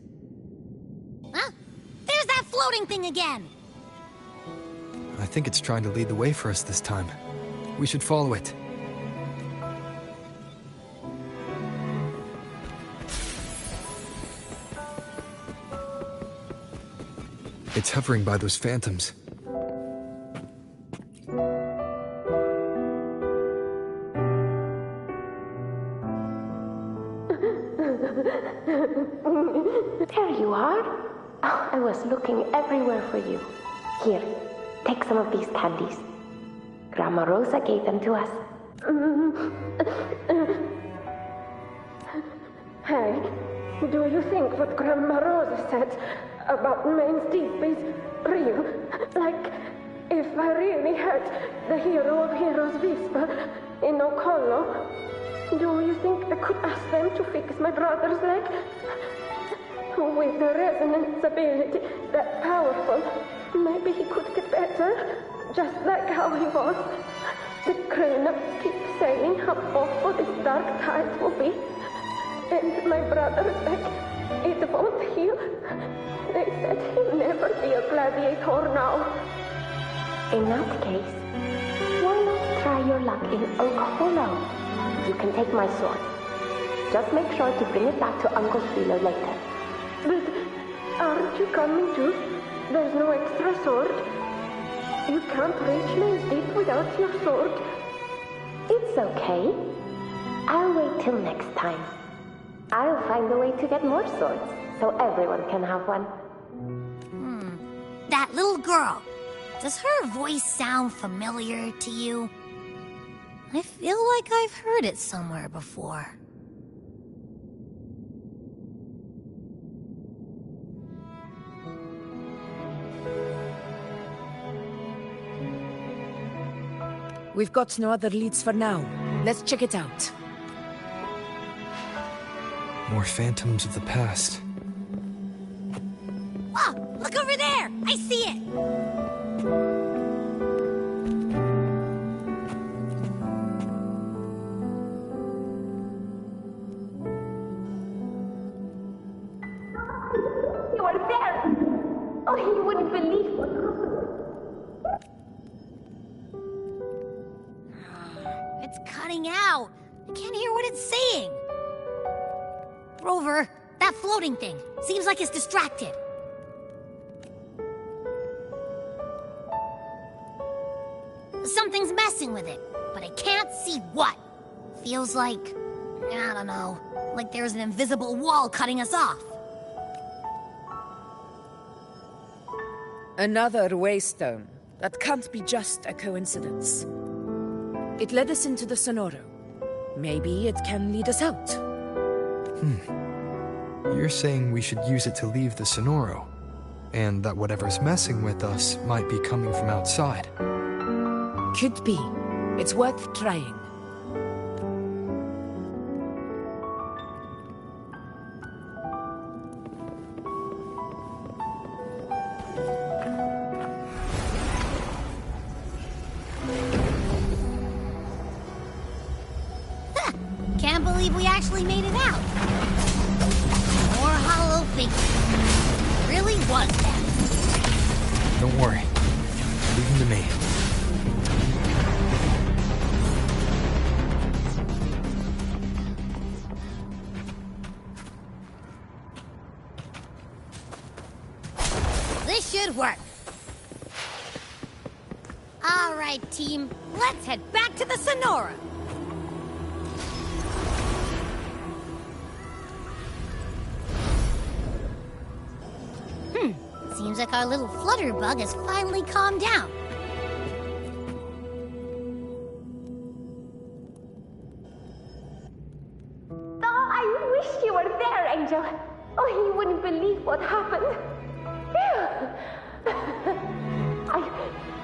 Huh? There's that floating thing again! I think it's trying to lead the way for us this time. We should follow it. It's hovering by those phantoms. There you are. Oh, I was looking everywhere for you. Here, take some of these candies. Grandma Rosa gave them to us. Hey, do you think what Grandma Rosa said about Main Steep is real? Like, if I really had the hero of heroes whisper in Okollo, do you think I could ask them to fix my brother's leg? With the resonance ability that powerful, maybe he could get better, just like how he was. The grown-ups keep saying how awful this dark tide will be. And my brother's leg, it won't heal. They said he'll never be a gladiator now. In that case, why not try your luck in Oak Hollow? You can take my sword. Just make sure to bring it back to Uncle Philo later. But aren't you coming too? There's no extra sword. You can't reach Main Steep without your sword. It's okay. I'll wait till next time. I'll find a way to get more swords, so everyone can have one. That little girl. Does her voice sound familiar to you? I feel like I've heard it somewhere before. We've got no other leads for now. Let's check it out. More phantoms of the past. I see it! You are there! Oh, you wouldn't believe what happened. It's cutting out. I can't hear what it's saying. Rover, that floating thing. Seems like it's distracted. Something's messing with it, but I can't see what. Feels like, I don't know, like there's an invisible wall cutting us off. Another waystone. That can't be just a coincidence. It led us into the Sonoro. Maybe it can lead us out. You're saying we should use it to leave the Sonoro, and that whatever's messing with us might be coming from outside. Could be. It's worth trying. Can't believe we actually made it out. More hollow figures. Really was that. Don't worry. Leave him to me. This should work. All right, team. Let's head back to the Sonora. Seems like our little flutterbug has finally calmed down. Oh, I wish you were there, Angel. Oh, you wouldn't believe what happened.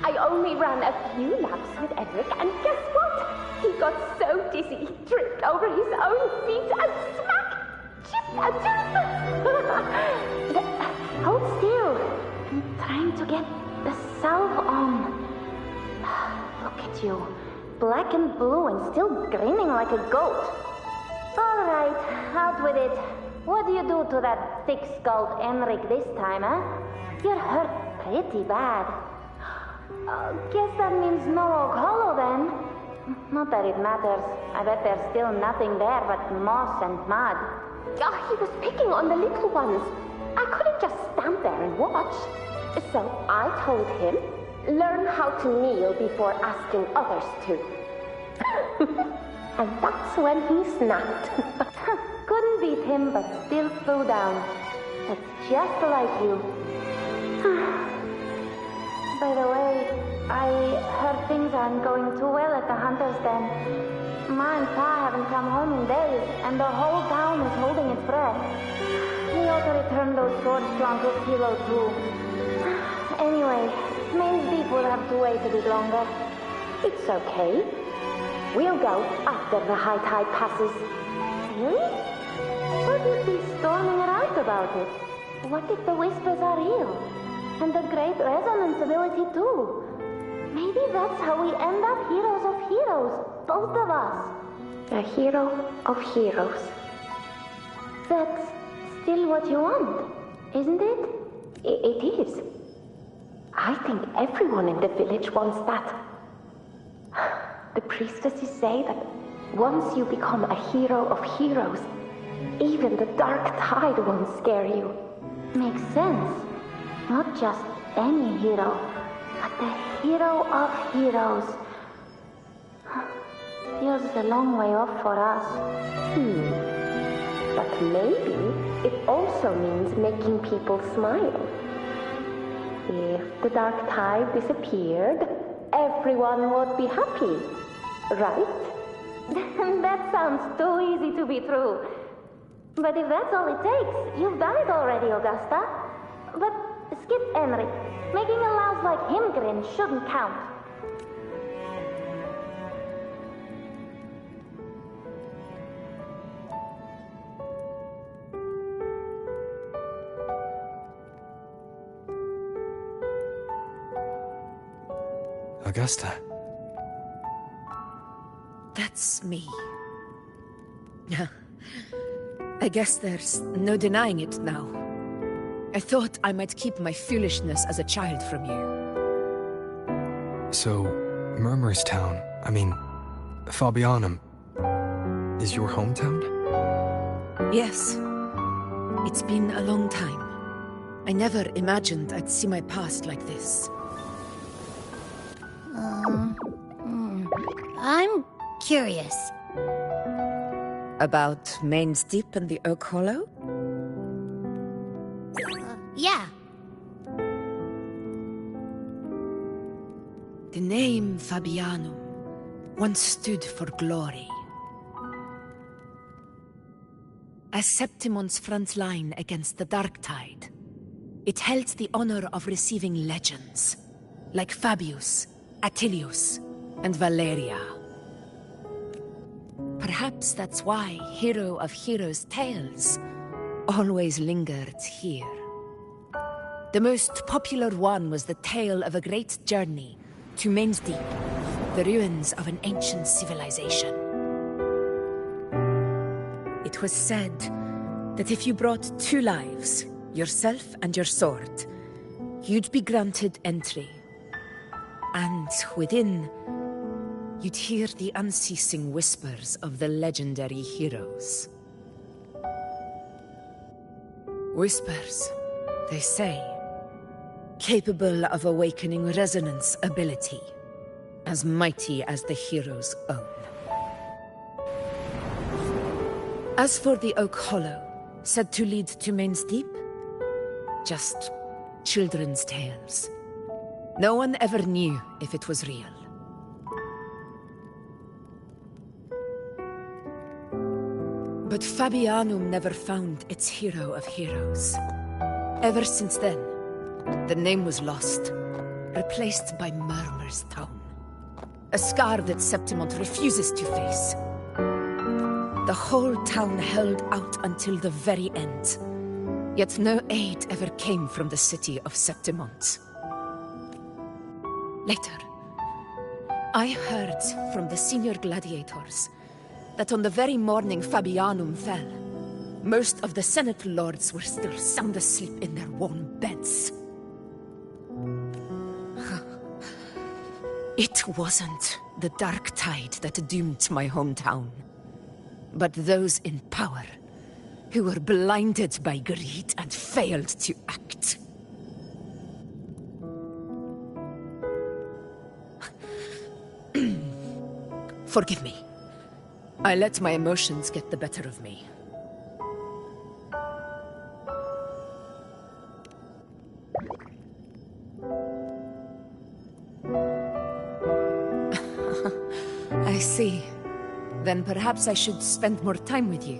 I only ran a few laps with Edric, and guess what? He got so dizzy, he tripped over his own feet and smack! Chipped a tooth! Hold still. I'm trying to get the salve on. Look at you. Black and blue and still grinning like a goat. All right, out with it. What do you do to that thick-skulled Enric this time, huh? You're hurt pretty bad. Guess that means no Oak Hollow then. Not that it matters. I bet there's still nothing there but moss and mud. Oh, he was picking on the little ones. I couldn't just stand there and watch. So I told him, learn how to kneel before asking others to. And that's when he snapped. Couldn't beat him, but still threw down. That's just like you. By the way, I heard things aren't going too well at the Hunter's Den. Ma and Pa haven't come home in days, and the whole town is holding its breath. We ought to return those swords to Uncle Hilo too. Anyway, Maine's beef will have to wait a bit longer. It's okay. We'll go after the high tide passes. Really? What if he's storming around about it? What if the whispers are real? And the great resonance ability too? Maybe that's how we end up heroes of heroes, both of us. A hero of heroes. That's still what you want, isn't it? It is. I think everyone in the village wants that. The priestesses say that once you become a hero of heroes, even the dark tide won't scare you. Makes sense. Not just any hero, but the hero of heroes. Feels a long way off for us. But maybe it also means making people smile. If the dark tide disappeared, everyone would be happy, right? That sounds too easy to be true. But if that's all it takes, you've done it already, Augusta. But skip Enric. Making a louse like him grin shouldn't count. Augusta. That's me. I guess there's no denying it now. I thought I might keep my foolishness as a child from you. So, Murmur's town, Fabianum, is your hometown? Yes. It's been a long time. I never imagined I'd see my past like this. I'm curious. About Main's Deep and the Oak Hollow? Yeah. The name Fabianum once stood for glory. As Septimon's front line against the Dark Tide, it held the honor of receiving legends, like Fabius, Attilius, and Valeria. Perhaps that's why Hero of Heroes' tales always lingered here. The most popular one was the tale of a great journey to Main's Deep, the ruins of an ancient civilization. It was said that if you brought 2 lives, yourself and your sword, you'd be granted entry. And within, you'd hear the unceasing whispers of the legendary heroes. Whispers, they say, capable of awakening resonance ability, as mighty as the hero's own. As for the Oak Hollow, said to lead to Main's Deep, just children's tales. No one ever knew if it was real. But Fabianum never found its hero of heroes. Ever since then, the name was lost, replaced by Murmur's Town. A scar that Septimon refuses to face. The whole town held out until the very end. Yet no aid ever came from the city of Septimon. Later, I heard from the senior gladiators that on the very morning Fabianum fell, most of the Senate lords were still sound asleep in their warm beds. It wasn't the Dark Tide that doomed my hometown, but those in power who were blinded by greed and failed to act. Forgive me. I let my emotions get the better of me. I see. Then perhaps I should spend more time with you,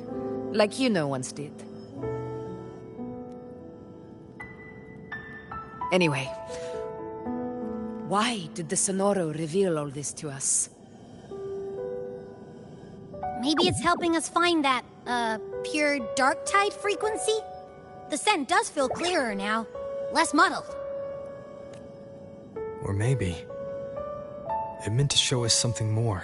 like once did. Anyway, why did the Sonoro reveal all this to us? Maybe it's helping us find that, pure dark tide frequency? The scent does feel clearer now, less muddled. Or maybe it meant to show us something more.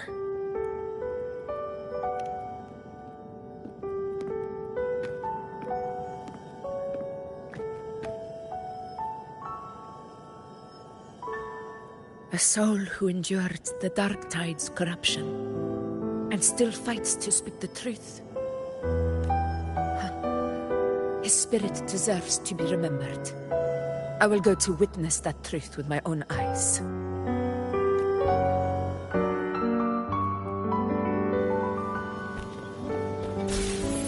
A soul who endured the Dark Tide's corruption, and still fights to speak the truth. His spirit deserves to be remembered. I will go to witness that truth with my own eyes.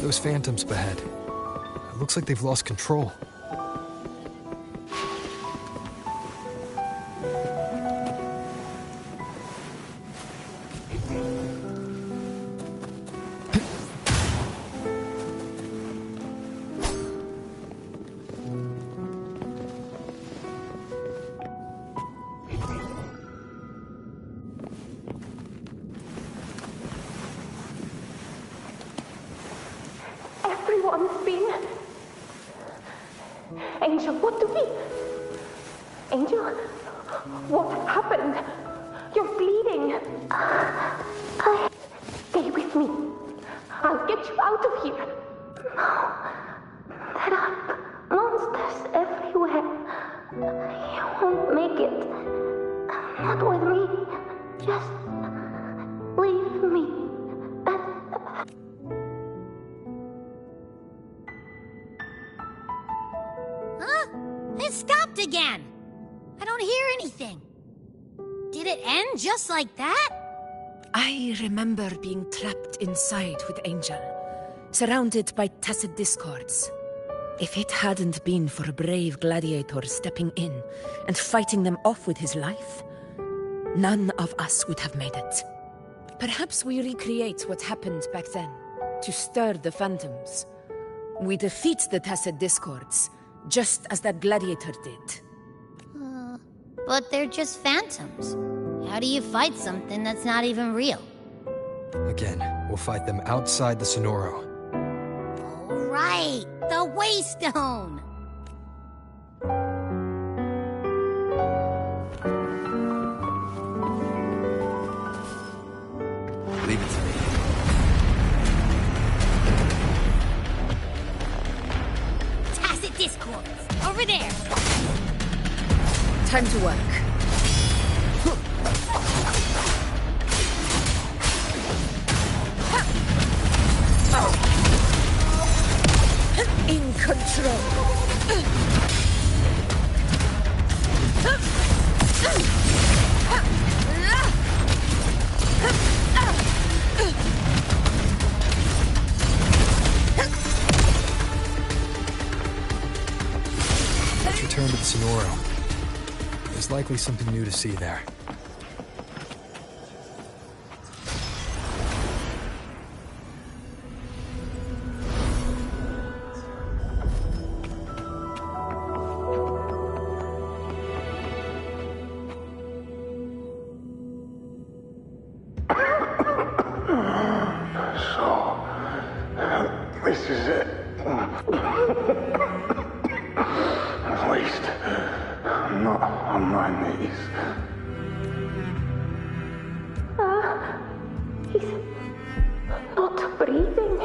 Those phantoms ahead. It looks like they've lost control. Everyone's been... Angel, what do we... Angel, what happened? You're bleeding. Stay with me. I'll get you out of here. No. There are monsters everywhere. You won't make it. Not with me. Just leave me. Huh? It stopped again. I don't hear anything. Did it end just like that? I remember being trapped inside with Angel, surrounded by tacit discords. If it hadn't been for a brave gladiator stepping in and fighting them off with his life, none of us would have made it. Perhaps we recreate what happened back then, to stir the phantoms. We defeat the tacit discords, just as that gladiator did. But they're just phantoms. How do you fight something that's not even real? Again, we'll fight them outside the Sonoro. Right, the Waystone! Leave it to me. Tacit discords, over there! Time to work. In control. Let's return to the Sonoro. There's likely something new to see there. This is it. At least, I'm not on my knees. He's not breathing.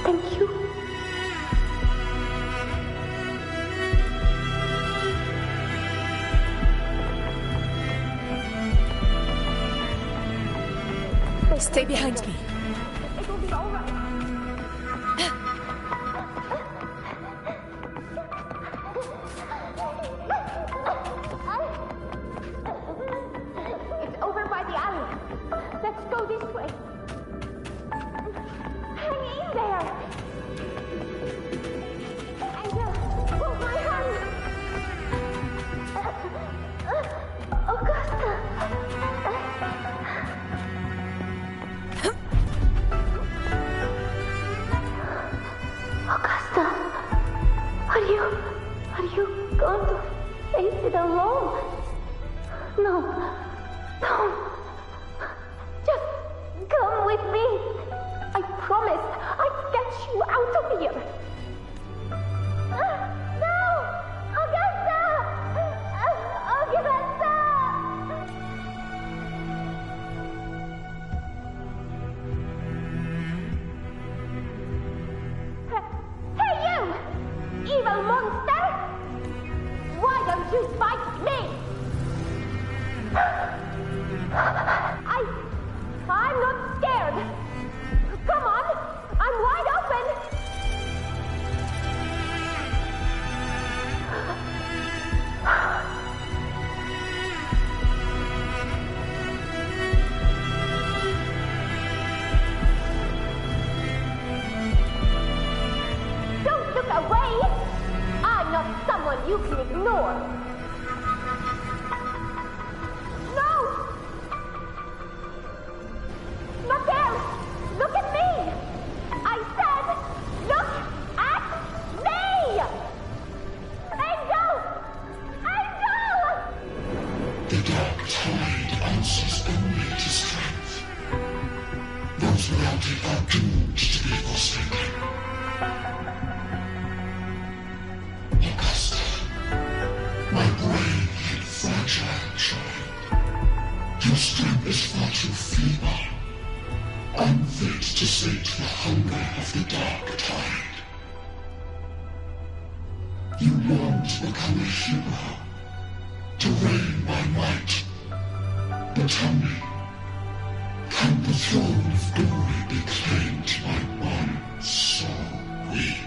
Thank you. Stay behind me. It will be all right. It's over by the alley. Let's go this way. Hang in there. Angel, hold my hand. Augusta. Augusta, are you going to face it alone? No, just come with me. I promised I'd get you out of here. No, Augusta, Augusta. Hey, you! Evil monster! Why don't you fight me? I'm not scared. Come on, I'm wide open. Don't look away. I'm not someone you can ignore. No! Not there! Look at me! I said, look at me! Angel! Angel! The dark tide answers only to strength. Those without it are doomed to be frustrated. to sate the hunger of the Dark Tide. You long to become a hero, to reign by might. But tell me, can the throne of glory be claimed by one so weak?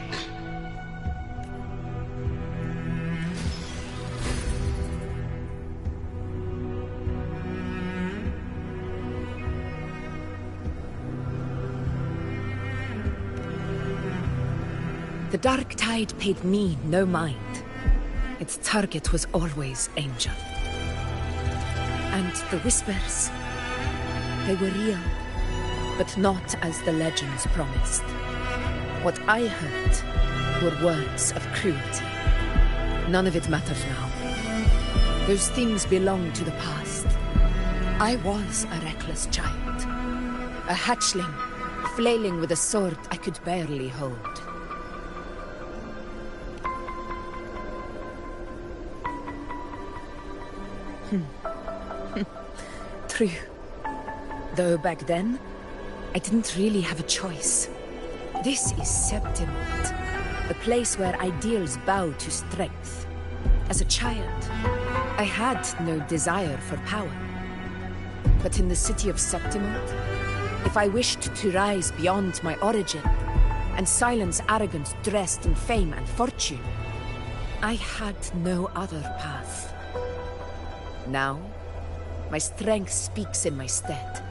The Dark Tide paid me no mind. Its target was always Angel. And the whispers, they were real, but not as the legends promised. What I heard were words of cruelty. None of it matters now. Those things belong to the past. I was a reckless child. A hatchling, flailing with a sword I could barely hold. True. Though back then, I didn't really have a choice. This is Septimon, a place where ideals bow to strength. As a child, I had no desire for power. But in the city of Septimon, if I wished to rise beyond my origin and silence arrogance dressed in fame and fortune, I had no other path. Now, my strength speaks in my stead,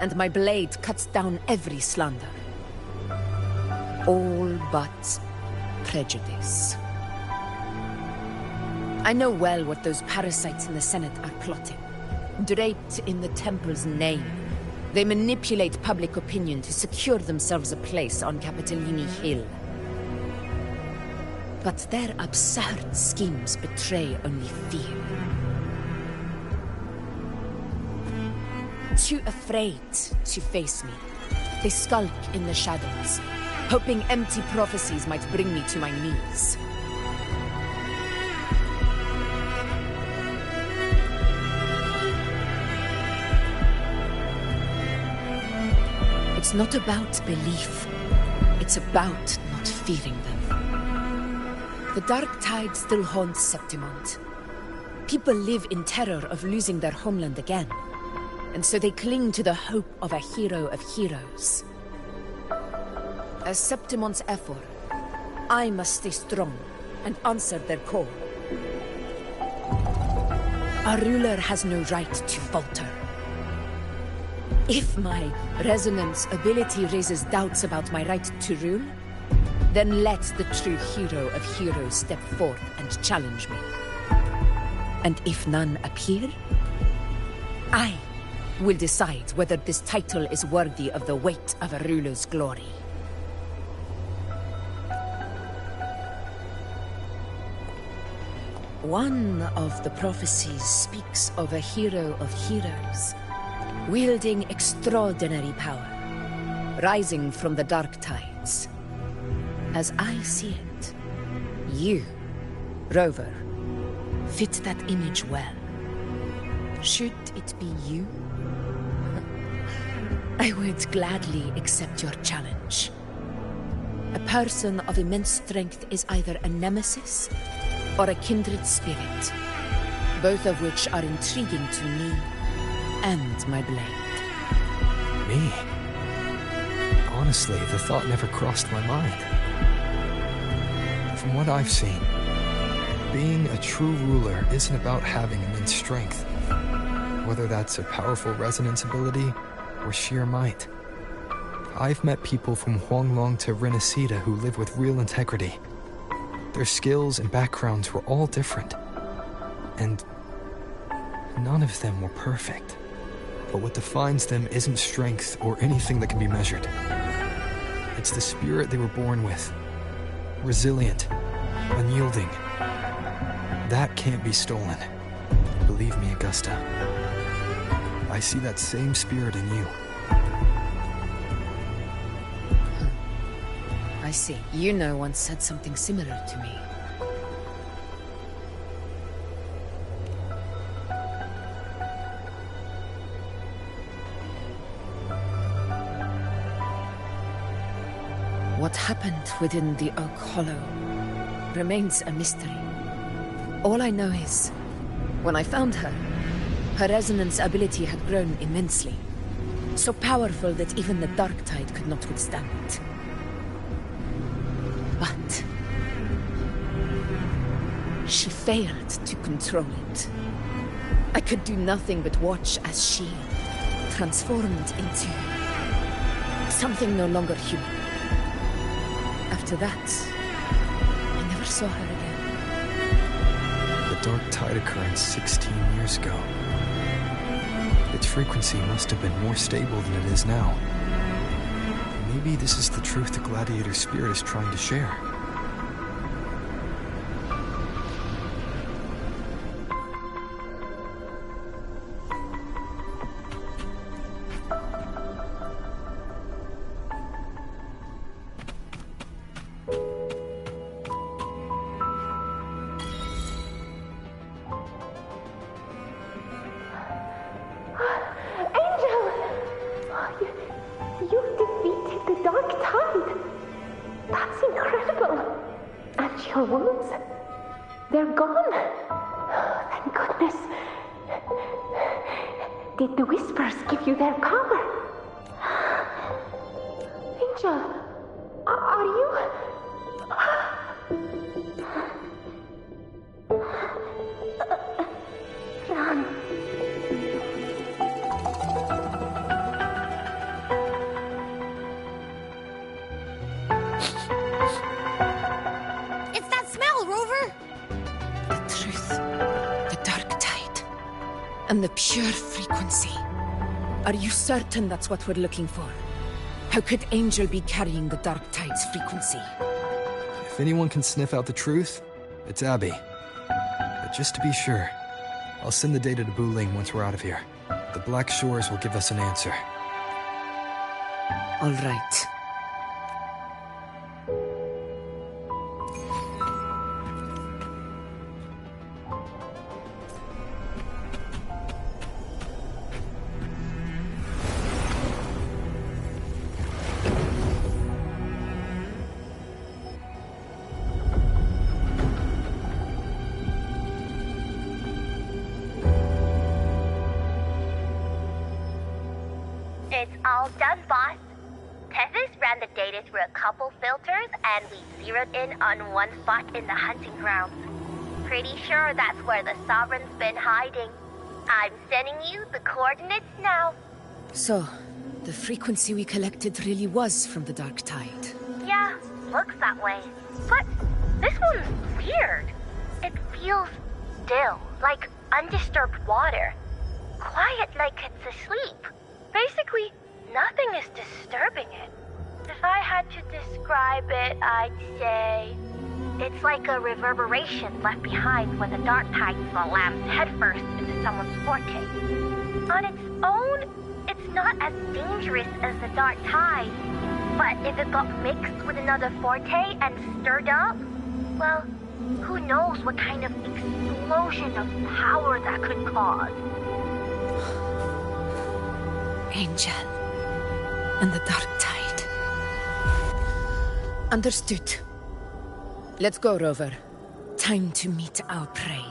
and my blade cuts down every slander. All but prejudice. I know well what those parasites in the Senate are plotting. Draped in the Temple's name, they manipulate public opinion to secure themselves a place on Capitolini Hill. But their absurd schemes betray only fear. Too afraid to face me, they skulk in the shadows, hoping empty prophecies might bring me to my knees. It's not about belief, it's about not fearing them. The Dark Tide still haunts Septimon. People live in terror of losing their homeland again. And so they cling to the hope of a hero of heroes. As Septimon's Ephor, I must stay strong and answer their call. Our ruler has no right to falter. If my resonance ability raises doubts about my right to rule, then let the true hero of heroes step forth and challenge me. And if none appear, I will decide whether this title is worthy of the weight of a ruler's glory. One of the prophecies speaks of a hero of heroes, wielding extraordinary power, rising from the Dark Tides. As I see it, you, Rover, fit that image well. Should it be you? I would gladly accept your challenge. A person of immense strength is either a nemesis or a kindred spirit, both of which are intriguing to me and my blade. Me? Honestly, the thought never crossed my mind. From what I've seen, being a true ruler isn't about having immense strength, whether that's a powerful resonance ability or sheer might. I've met people from Huanglong to Renacida who live with real integrity. Their skills and backgrounds were all different, and none of them were perfect. But what defines them isn't strength or anything that can be measured. It's the spirit they were born with. Resilient, unyielding. That can't be stolen. Believe me, Augusta. I see that same spirit in you. I see. Yuno once said something similar to me. What happened within the Oak Hollow remains a mystery. All I know is, when I found her, her resonance ability had grown immensely. So powerful that even the Dark Tide could not withstand it. But she failed to control it. I could do nothing but watch as she transformed into something no longer human. After that, I never saw her again. The Dark Tide occurred 16 years ago. Its frequency must have been more stable than it is now. Maybe this is the truth the Gladiator Spirit is trying to share. And the pure frequency. Are you certain that's what we're looking for? How could Angel be carrying the Dark Tide's frequency? If anyone can sniff out the truth, it's Abby. But just to be sure, I'll send the data to Buling once we're out of here. The Black Shores will give us an answer. All right. It's all done, boss. Tethys ran the data through a couple filters, and we zeroed in on one spot in the hunting grounds. Pretty sure that's where the Sovereign's been hiding. I'm sending you the coordinates now. So, the frequency we collected really was from the Dark Tide. Yeah, looks that way. But this one's weird. It feels still, like undisturbed water. Quiet like it's asleep. Basically, nothing is disturbing it. If I had to describe it, I'd say it's like a reverberation left behind when the Dark Tide slams headfirst into someone's forte. On its own, it's not as dangerous as the Dark Tide, but if it got mixed with another forte and stirred up, well, who knows what kind of explosion of power that could cause. Angel and the Dark Tide. Understood. Let's go, Rover. Time to meet our prey.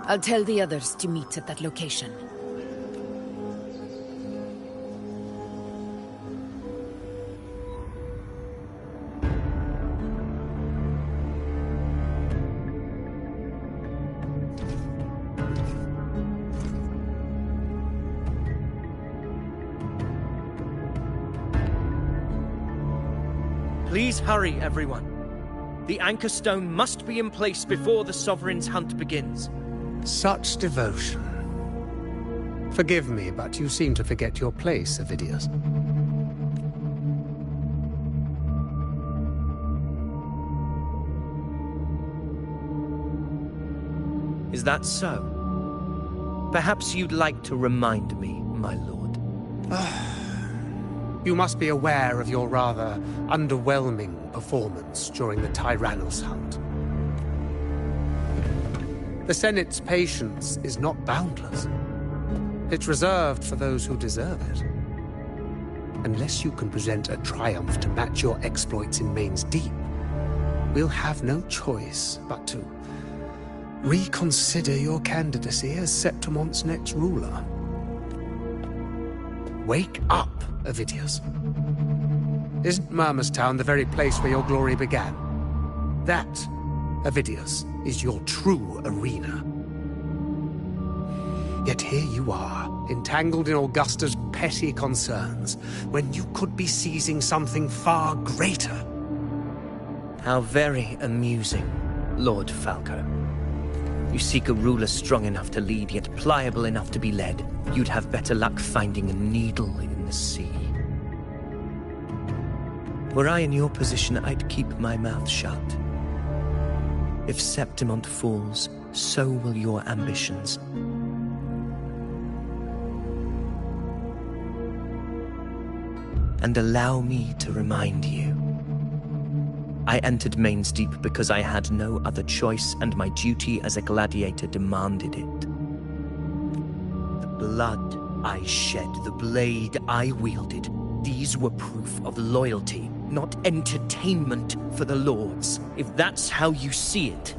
I'll tell the others to meet at that location. Please hurry, everyone. The Anchor Stone must be in place before the Sovereign's hunt begins. Such devotion. Forgive me, but you seem to forget your place, Avidius. Is that so? Perhaps you'd like to remind me, my lord. You must be aware of your rather underwhelming performance during the Tyrannus hunt. The Senate's patience is not boundless. It's reserved for those who deserve it. Unless you can present a triumph to match your exploits in Main's Deep, we'll have no choice but to reconsider your candidacy as Septimon's next ruler. Wake up, Ovidius. Isn't Murmustown the very place where your glory began? That, Ovidius, is your true arena. Yet here you are, entangled in Augusta's petty concerns, when you could be seizing something far greater. How very amusing, Lord Falco. You seek a ruler strong enough to lead, yet pliable enough to be led. You'd have better luck finding a needle in the sea. Were I in your position, I'd keep my mouth shut. If Septimon falls, so will your ambitions. And allow me to remind you. I entered Main's Deep because I had no other choice, and my duty as a gladiator demanded it. The blood I shed, the blade I wielded, these were proof of loyalty, not entertainment for the lords. If that's how you see it,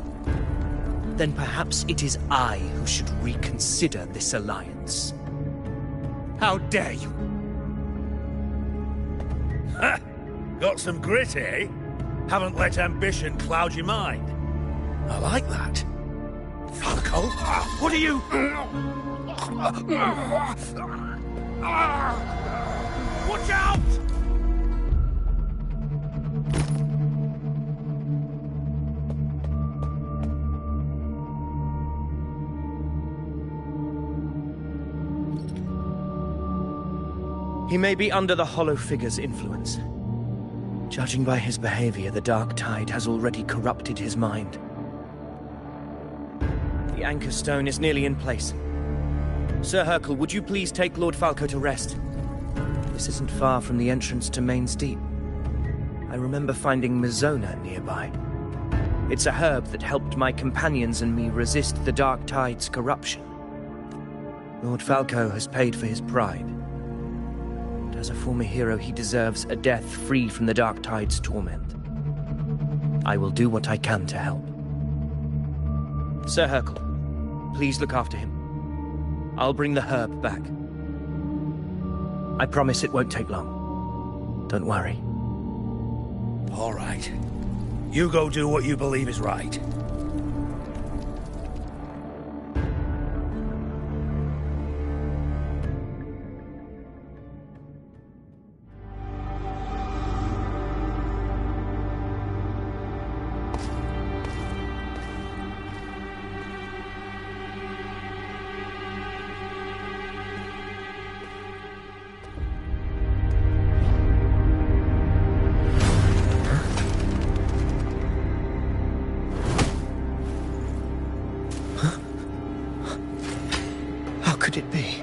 then perhaps it is I who should reconsider this alliance. How dare you? Ha! Got some grit, eh? Haven't let ambition cloud your mind. I like that. Falco, what are you... Watch out! He may be under the Hollow Figure's influence. Judging by his behavior, the Dark Tide has already corrupted his mind. The Anchor Stone is nearly in place. Sir Hercule, would you please take Lord Falco to rest? This isn't far from the entrance to Main's Deep. I remember finding Mizona nearby. It's a herb that helped my companions and me resist the Dark Tide's corruption. Lord Falco has paid for his pride. As a former hero, he deserves a death free from the Dark Tide's torment. I will do what I can to help. Sir Hercule, please look after him. I'll bring the herb back. I promise it won't take long. Don't worry. All right. You go do what you believe is right. Could it be?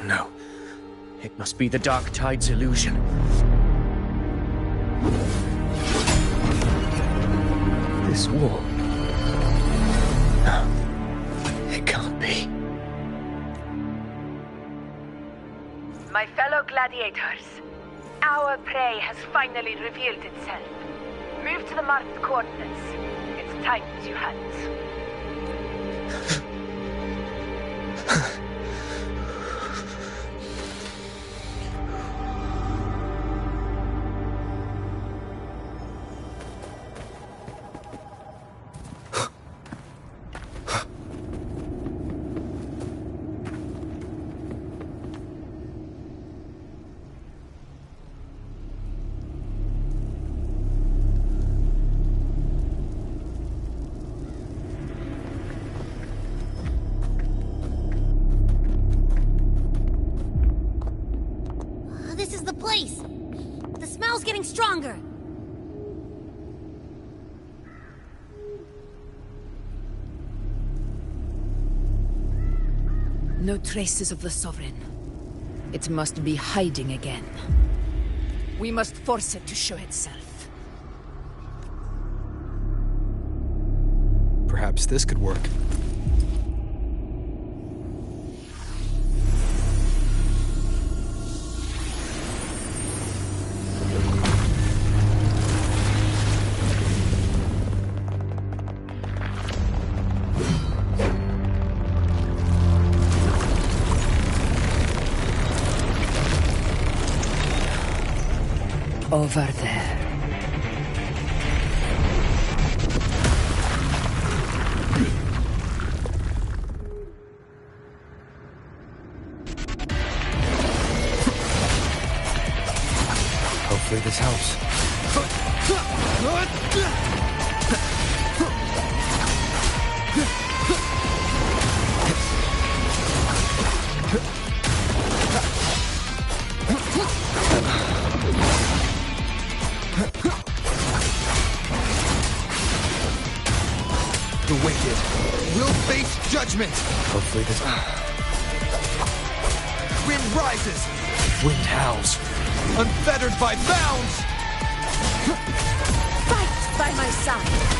No. It must be the Dark Tide's illusion. This wall. No. It can't be. My fellow gladiators, our prey has finally revealed itself. Move to the marked coordinates. It's time to hunt. This is the place! The smell's getting stronger! No traces of the Sovereign. It must be hiding again. We must force it to show itself. Perhaps this could work. over there. Hopefully this helps. The wicked will face judgment! Hopefully this... Wind rises! Wind howls. Unfettered by bounds! Fight by my side!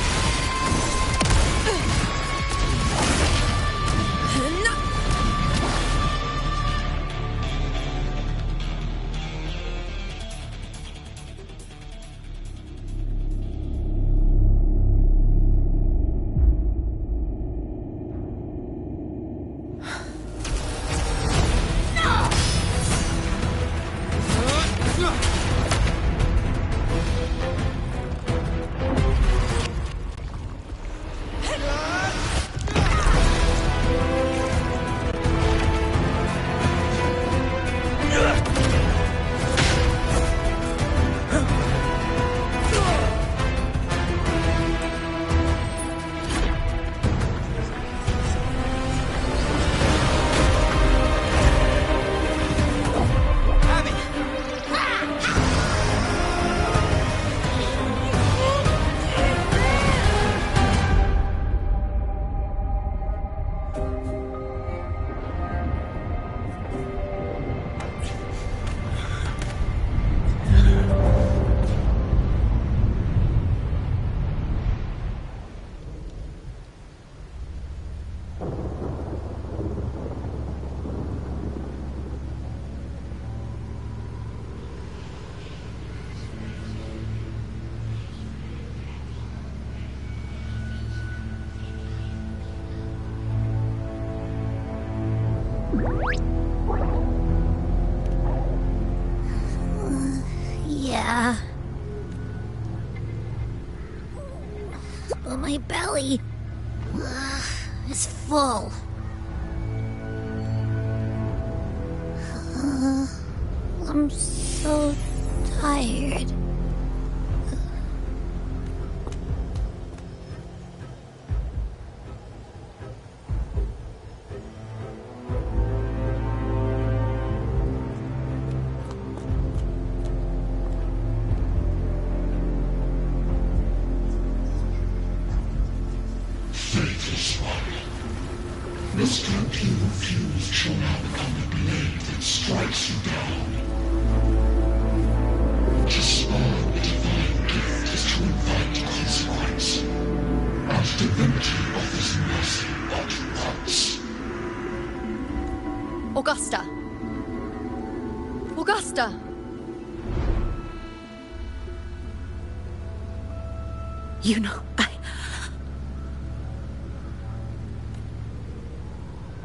Yeah. But my belly is full. I'm so tired. Faithless one. The strength you refused shall now become the blade that strikes you down. To spawn a divine gift is to invite consequence. And divinity offers mercy but once. Augusta! Augusta! You know,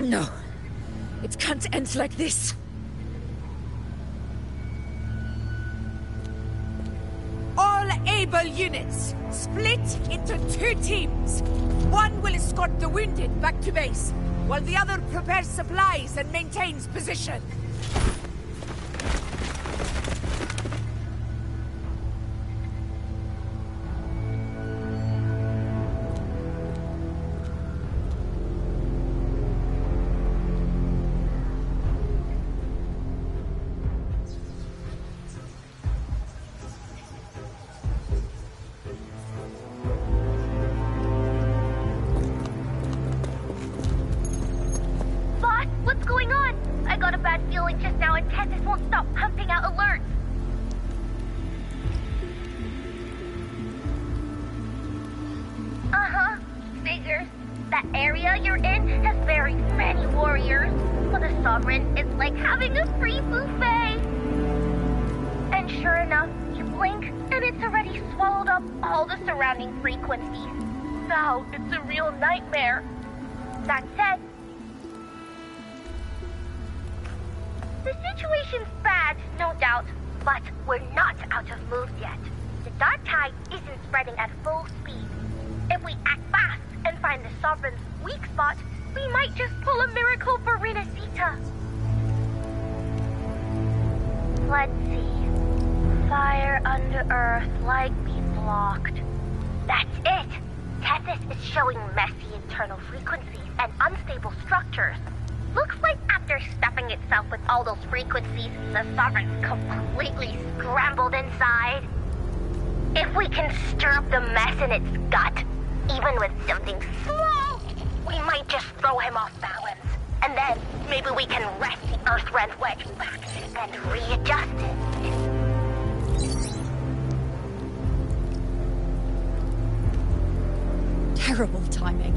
No. It can't end like this. All able units, split into 2 teams. One will escort the wounded back to base, while the other prepares supplies and maintains position. What's going on? I got a bad feeling just now and Texas won't stop pumping out alerts. Uh-huh. Figures. That area you're in has very many warriors. For the Sovereign, it's like having a free buffet. And sure enough, you blink and it's already swallowed up all the surrounding frequencies. Now it's a real nightmare. That said, the situation's bad, no doubt, But we're not out of moves yet. The dark tide isn't spreading at full speed. If we act fast and find the Sovereign's weak spot, we might just pull a miracle for Renacita. Let's see. Fire under earth, light be blocked. That's it! Tethys is showing messy internal frequencies and unstable structures. Looks like after stuffing itself with all those frequencies, the Sovereign's completely scrambled inside. If we can stir up the mess in its gut, even with something small, we might just throw him off balance. And then maybe we can wrest the Earth-rent wedge back and readjust it. Terrible timing.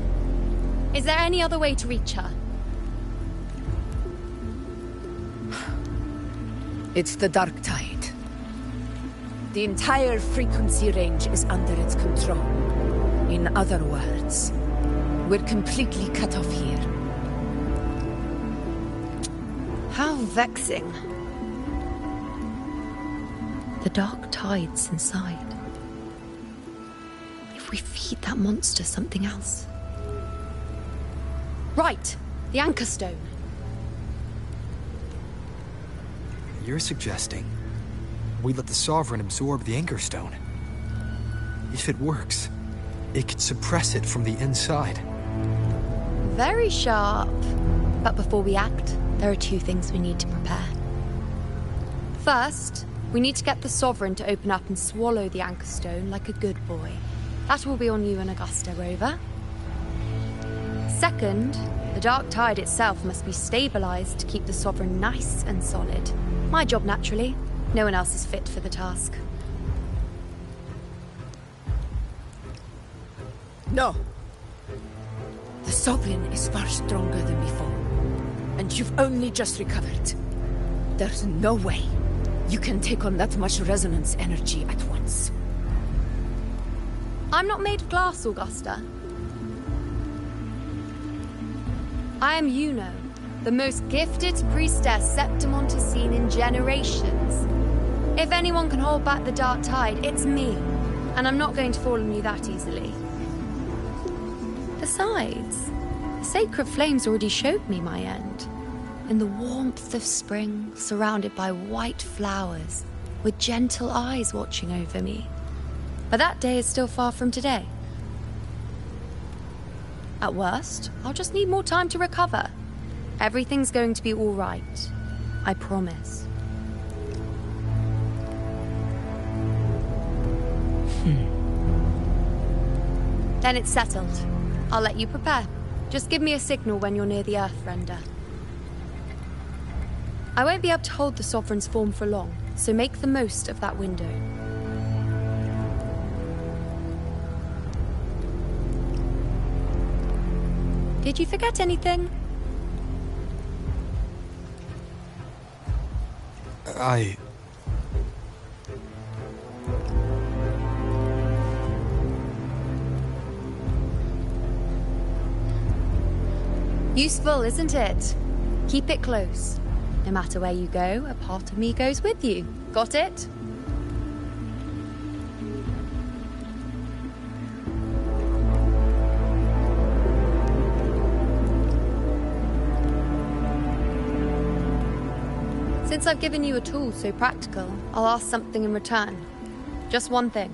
Is there any other way to reach her? It's the dark tide. The entire frequency range is under its control. In other words, we're completely cut off here. How vexing. The dark tide's inside. If we feed that monster something else. Right, the Anchor Stone. You're suggesting we let the Sovereign absorb the Anchor Stone. If it works, it could suppress it from the inside. Very sharp. But before we act, there are two things we need to prepare. First, we need to get the Sovereign to open up and swallow the Anchor Stone like a good boy. That will be on you and Augusta, Rover. Second, the dark tide itself must be stabilized to keep the Sovereign nice and solid. My job, naturally. No one else is fit for the task. No. The Sovereign is far stronger than before. And you've only just recovered. There's no way you can take on that much resonance energy at once. I'm not made of glass, Augusta. I am Yuno, the most gifted priestess Septimon has seen in generations. If anyone can hold back the dark tide, it's me. And I'm not going to fall on you that easily. Besides, the sacred flames already showed me my end. In the warmth of spring, surrounded by white flowers, with gentle eyes watching over me. But that day is still far from today. At worst, I'll just need more time to recover. Everything's going to be all right. I promise. Then it's settled. I'll let you prepare. Just give me a signal when you're near the Earthrender. I won't be able to hold the Sovereign's form for long, so make the most of that window. Did you forget anything? Useful, isn't it? Keep it close. No matter where you go, a part of me goes with you. Got it? Since I've given you a tool so practical, I'll ask something in return. Just one thing.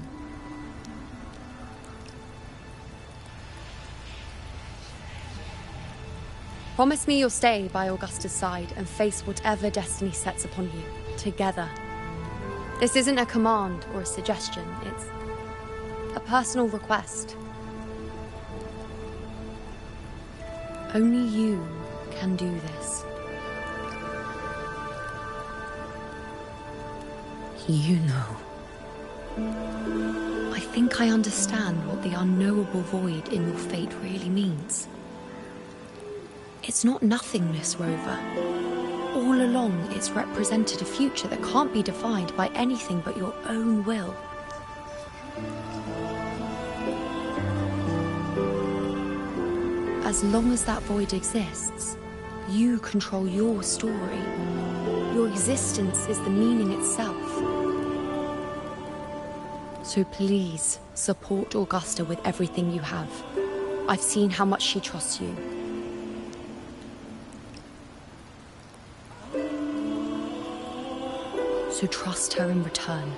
Promise me you'll stay by Augusta's side and face whatever destiny sets upon you, together. This isn't a command or a suggestion, it's a personal request. Only you can do this. You know. I think I understand what the unknowable void in your fate really means. It's not nothingness, Rover. All along, it's represented a future that can't be defined by anything but your own will. As long as that void exists, You control your story. Your existence is the meaning itself. So please, support Augusta with everything you have. I've seen how much she trusts you. So trust her in return.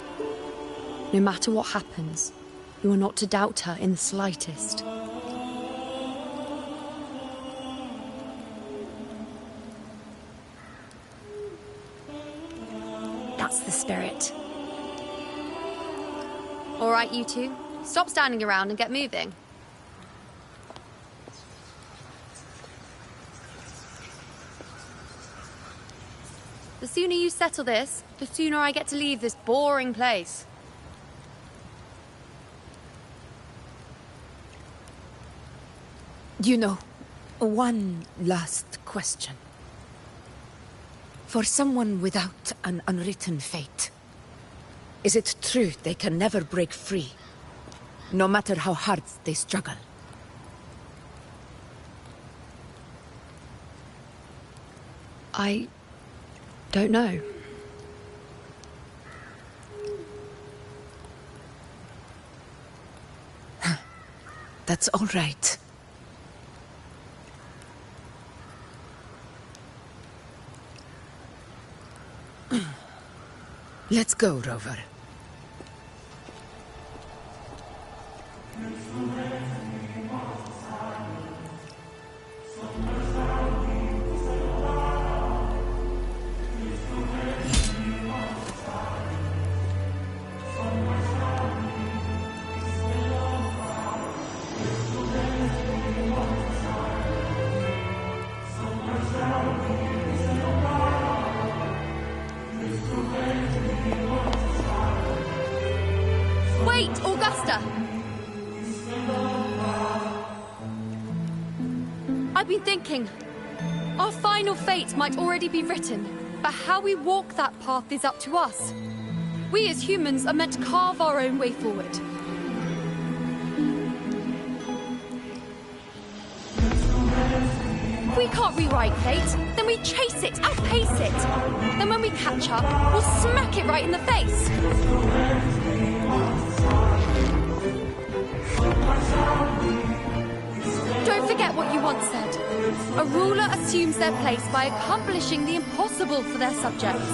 No matter what happens, you are not to doubt her in the slightest. That's the spirit. All right, you two. Stop standing around and get moving. The sooner you settle this, the sooner I get to leave this boring place. You know, one last question. For someone without an unwritten fate, is it true they can never break free, no matter how hard they struggle? I don't know. That's all right. Let's go, Rover. Wait, Augusta! I've been thinking. Our final fate might already be written, but how we walk that path is up to us. We as humans are meant to carve our own way forward. If we can't rewrite fate, then we chase it, outpace it. Then when we catch up, we'll smack it right in the face. Don't forget what you once said. A ruler assumes their place by accomplishing the impossible for their subjects.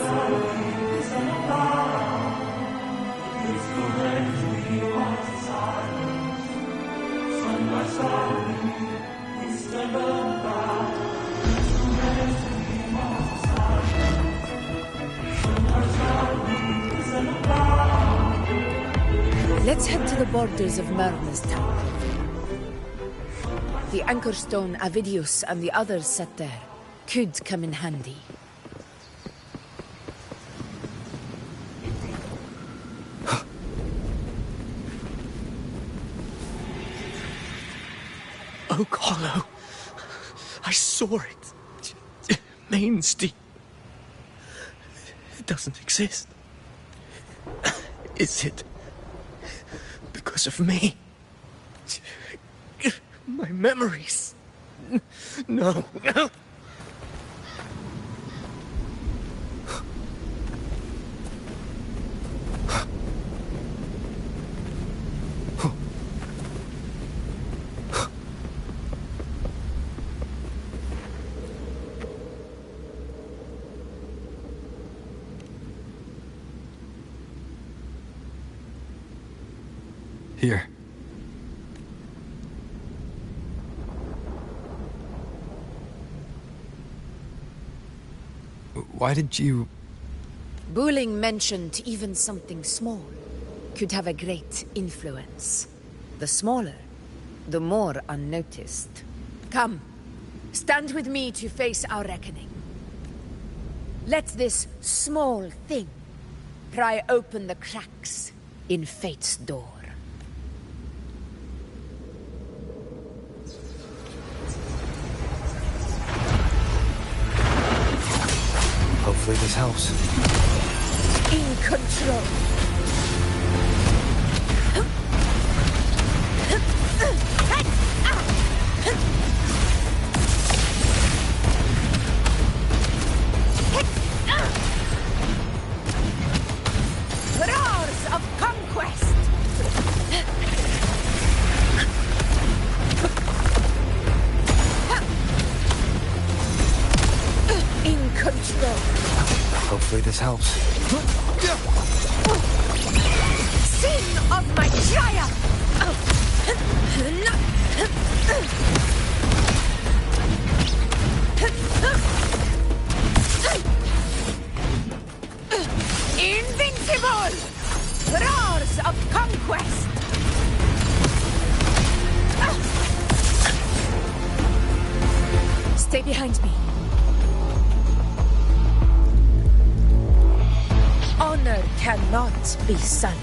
Let's head to the borders of Myrna's town. The anchor stone Avidius and the others set there could come in handy. Oak Hollow. I saw it. Mainstein. It doesn't exist. Is it because of me? My memories. No. Here. Why did you... Buling mentioned even something small could have a great influence. The smaller, the more unnoticed. Come, stand with me to face our reckoning. Let this small thing pry open the cracks in fate's door. Hopefully this helps. In control. control. Hopefully this helps. Sin of my triumph! Invincible! Roars of conquest! Stay behind me. Honor cannot be sullied.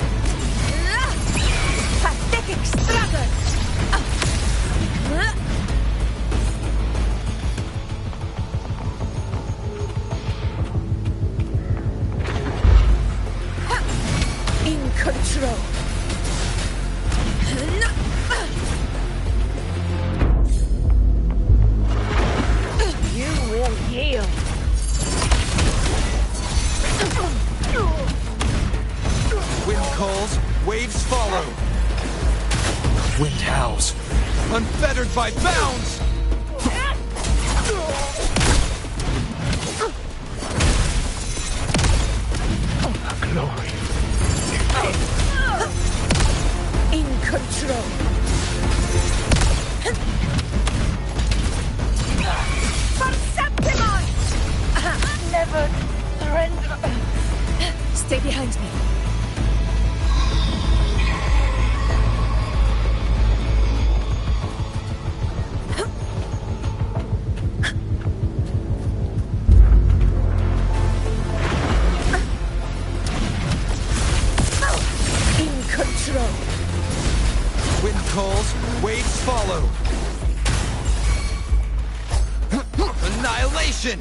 Pathetic struggle! In control. You will yield. Wind calls, waves follow. Wind howls, unfettered by bounds! Glory. In control. For septimon! Never surrender. Stay behind me. In control. Wind calls, waves follow. Annihilation!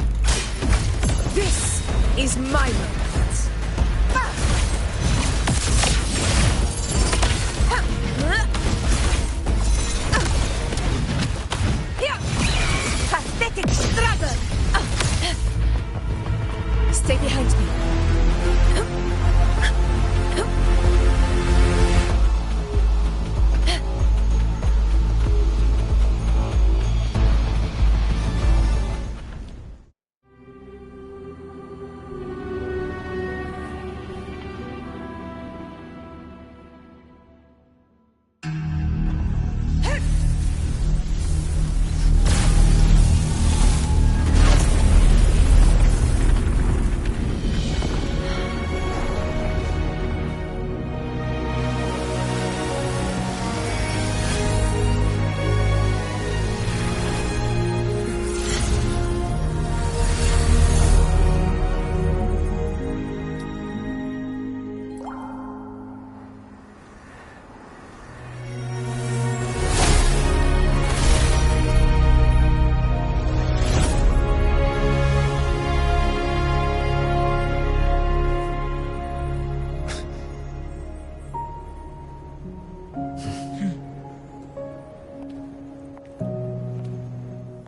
This is my moment. Pathetic struggle! Stay behind me.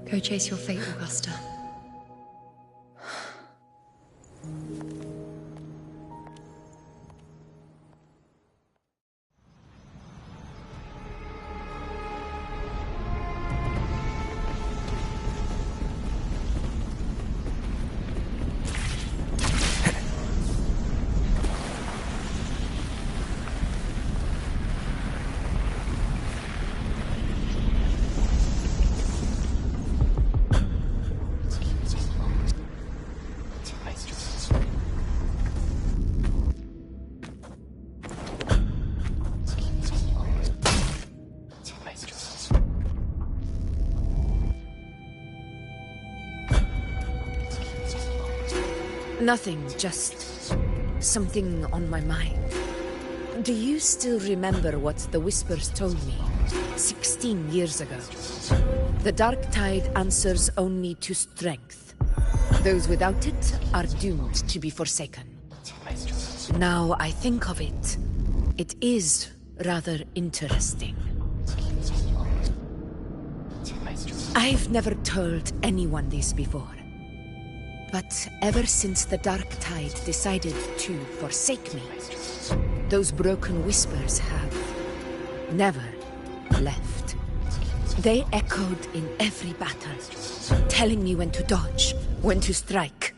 Go chase your fate, Augusta. Nothing, just something on my mind. Do you still remember what the Whispers told me 16 years ago? The Dark Tide answers only to strength. Those without it are doomed to be forsaken. Now I think of it, it is rather interesting. I've never told anyone this before. But ever since the Dark Tide decided to forsake me, those broken whispers have never left. They echoed in every battle, telling me when to dodge, when to strike.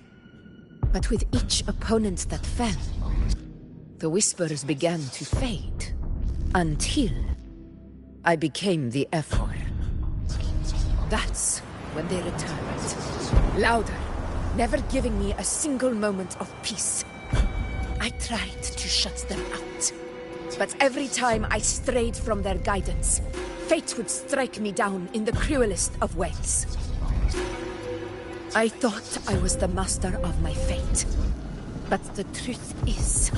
But with each opponent that fell, the whispers began to fade, until I became the Ephor. That's when they returned. Louder, never giving me a single moment of peace. I tried to shut them out, but every time I strayed from their guidance, fate would strike me down in the cruelest of ways. I thought I was the master of my fate, but the truth is,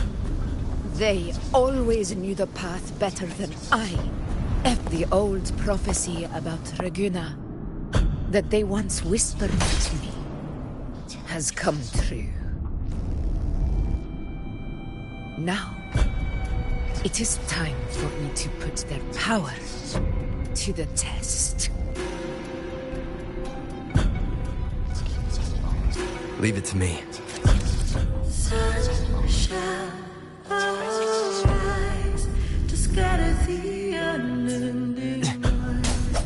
they always knew the path better than I. The old prophecy about Raguna, that they once whispered to me, has come true. Now, it is time for me to put their power to the test. Leave it to me.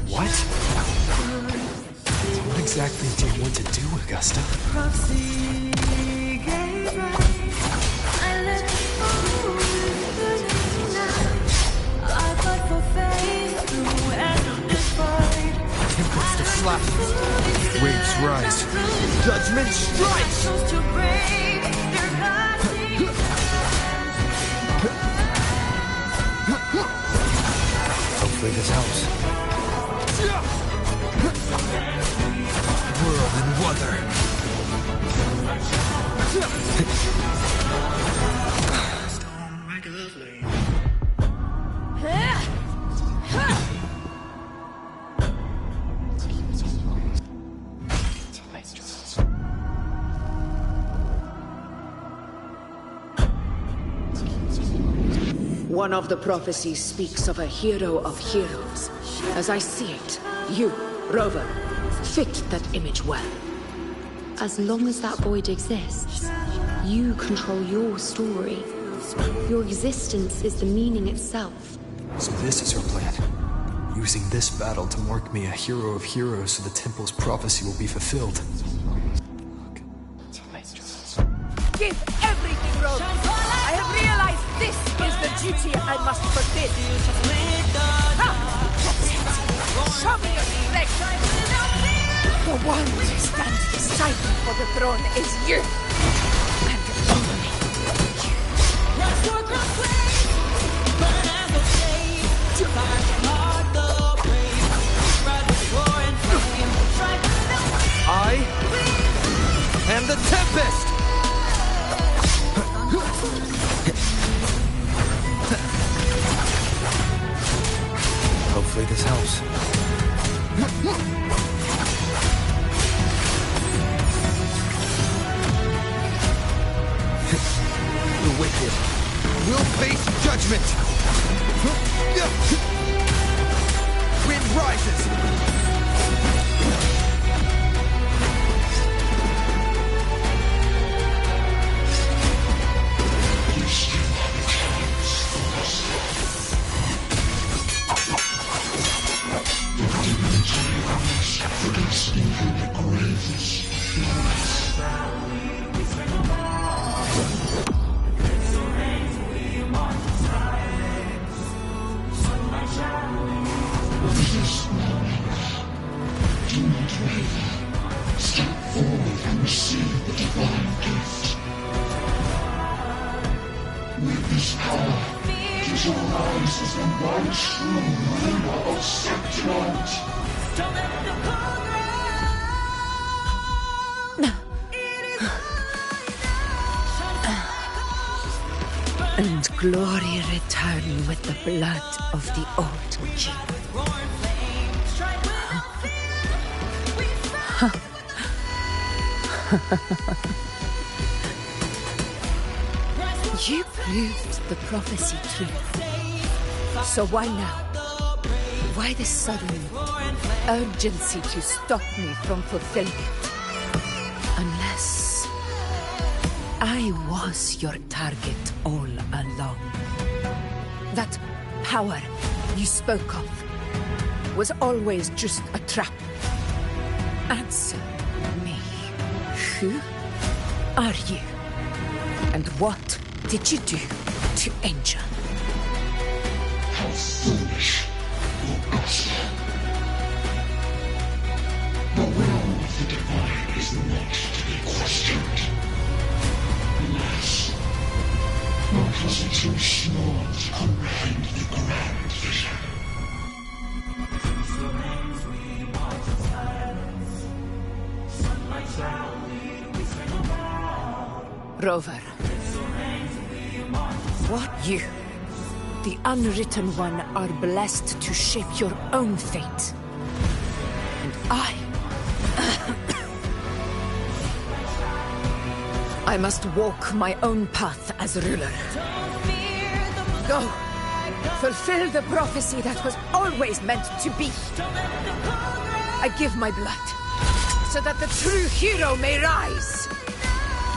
What? What exactly do you want to do, Augusta? Tempest to slap. Waves rise. Judgment strikes! Hopefully this helps. Whirl and weather. One of the prophecies speaks of a hero of heroes. As I see it, you, Rover, fit that image well. As long as that void exists, you control your story. Your existence is the meaning itself. So this is her plan. Using this battle to mark me a hero of heroes so the temple's prophecy will be fulfilled. Give everything, Rover! I have realized this is the duty I must fulfill. Show me your strength! The one who stands beside me for the throne is you! And only you. I am the Tempest! Hopefully this helps. The wicked will face judgment! Wind rises! And glory return with the blood of the old king. You proved the prophecy true. So why now? Why this sudden urgency to stop me from fulfilling it? Unless I was your target all along. That power you spoke of was always just a trap. Answer me. Who are you? And what did you do to Angel? How foolish, Augusta. The will of the divine is not to be questioned. Alas, because it's too small to comprehend the grand vision. Rover. What you, the Unwritten One, are blessed to shape your own fate. And I must walk my own path as ruler. Go, fulfill the prophecy that was always meant to be. I give my blood, so that the true hero may rise.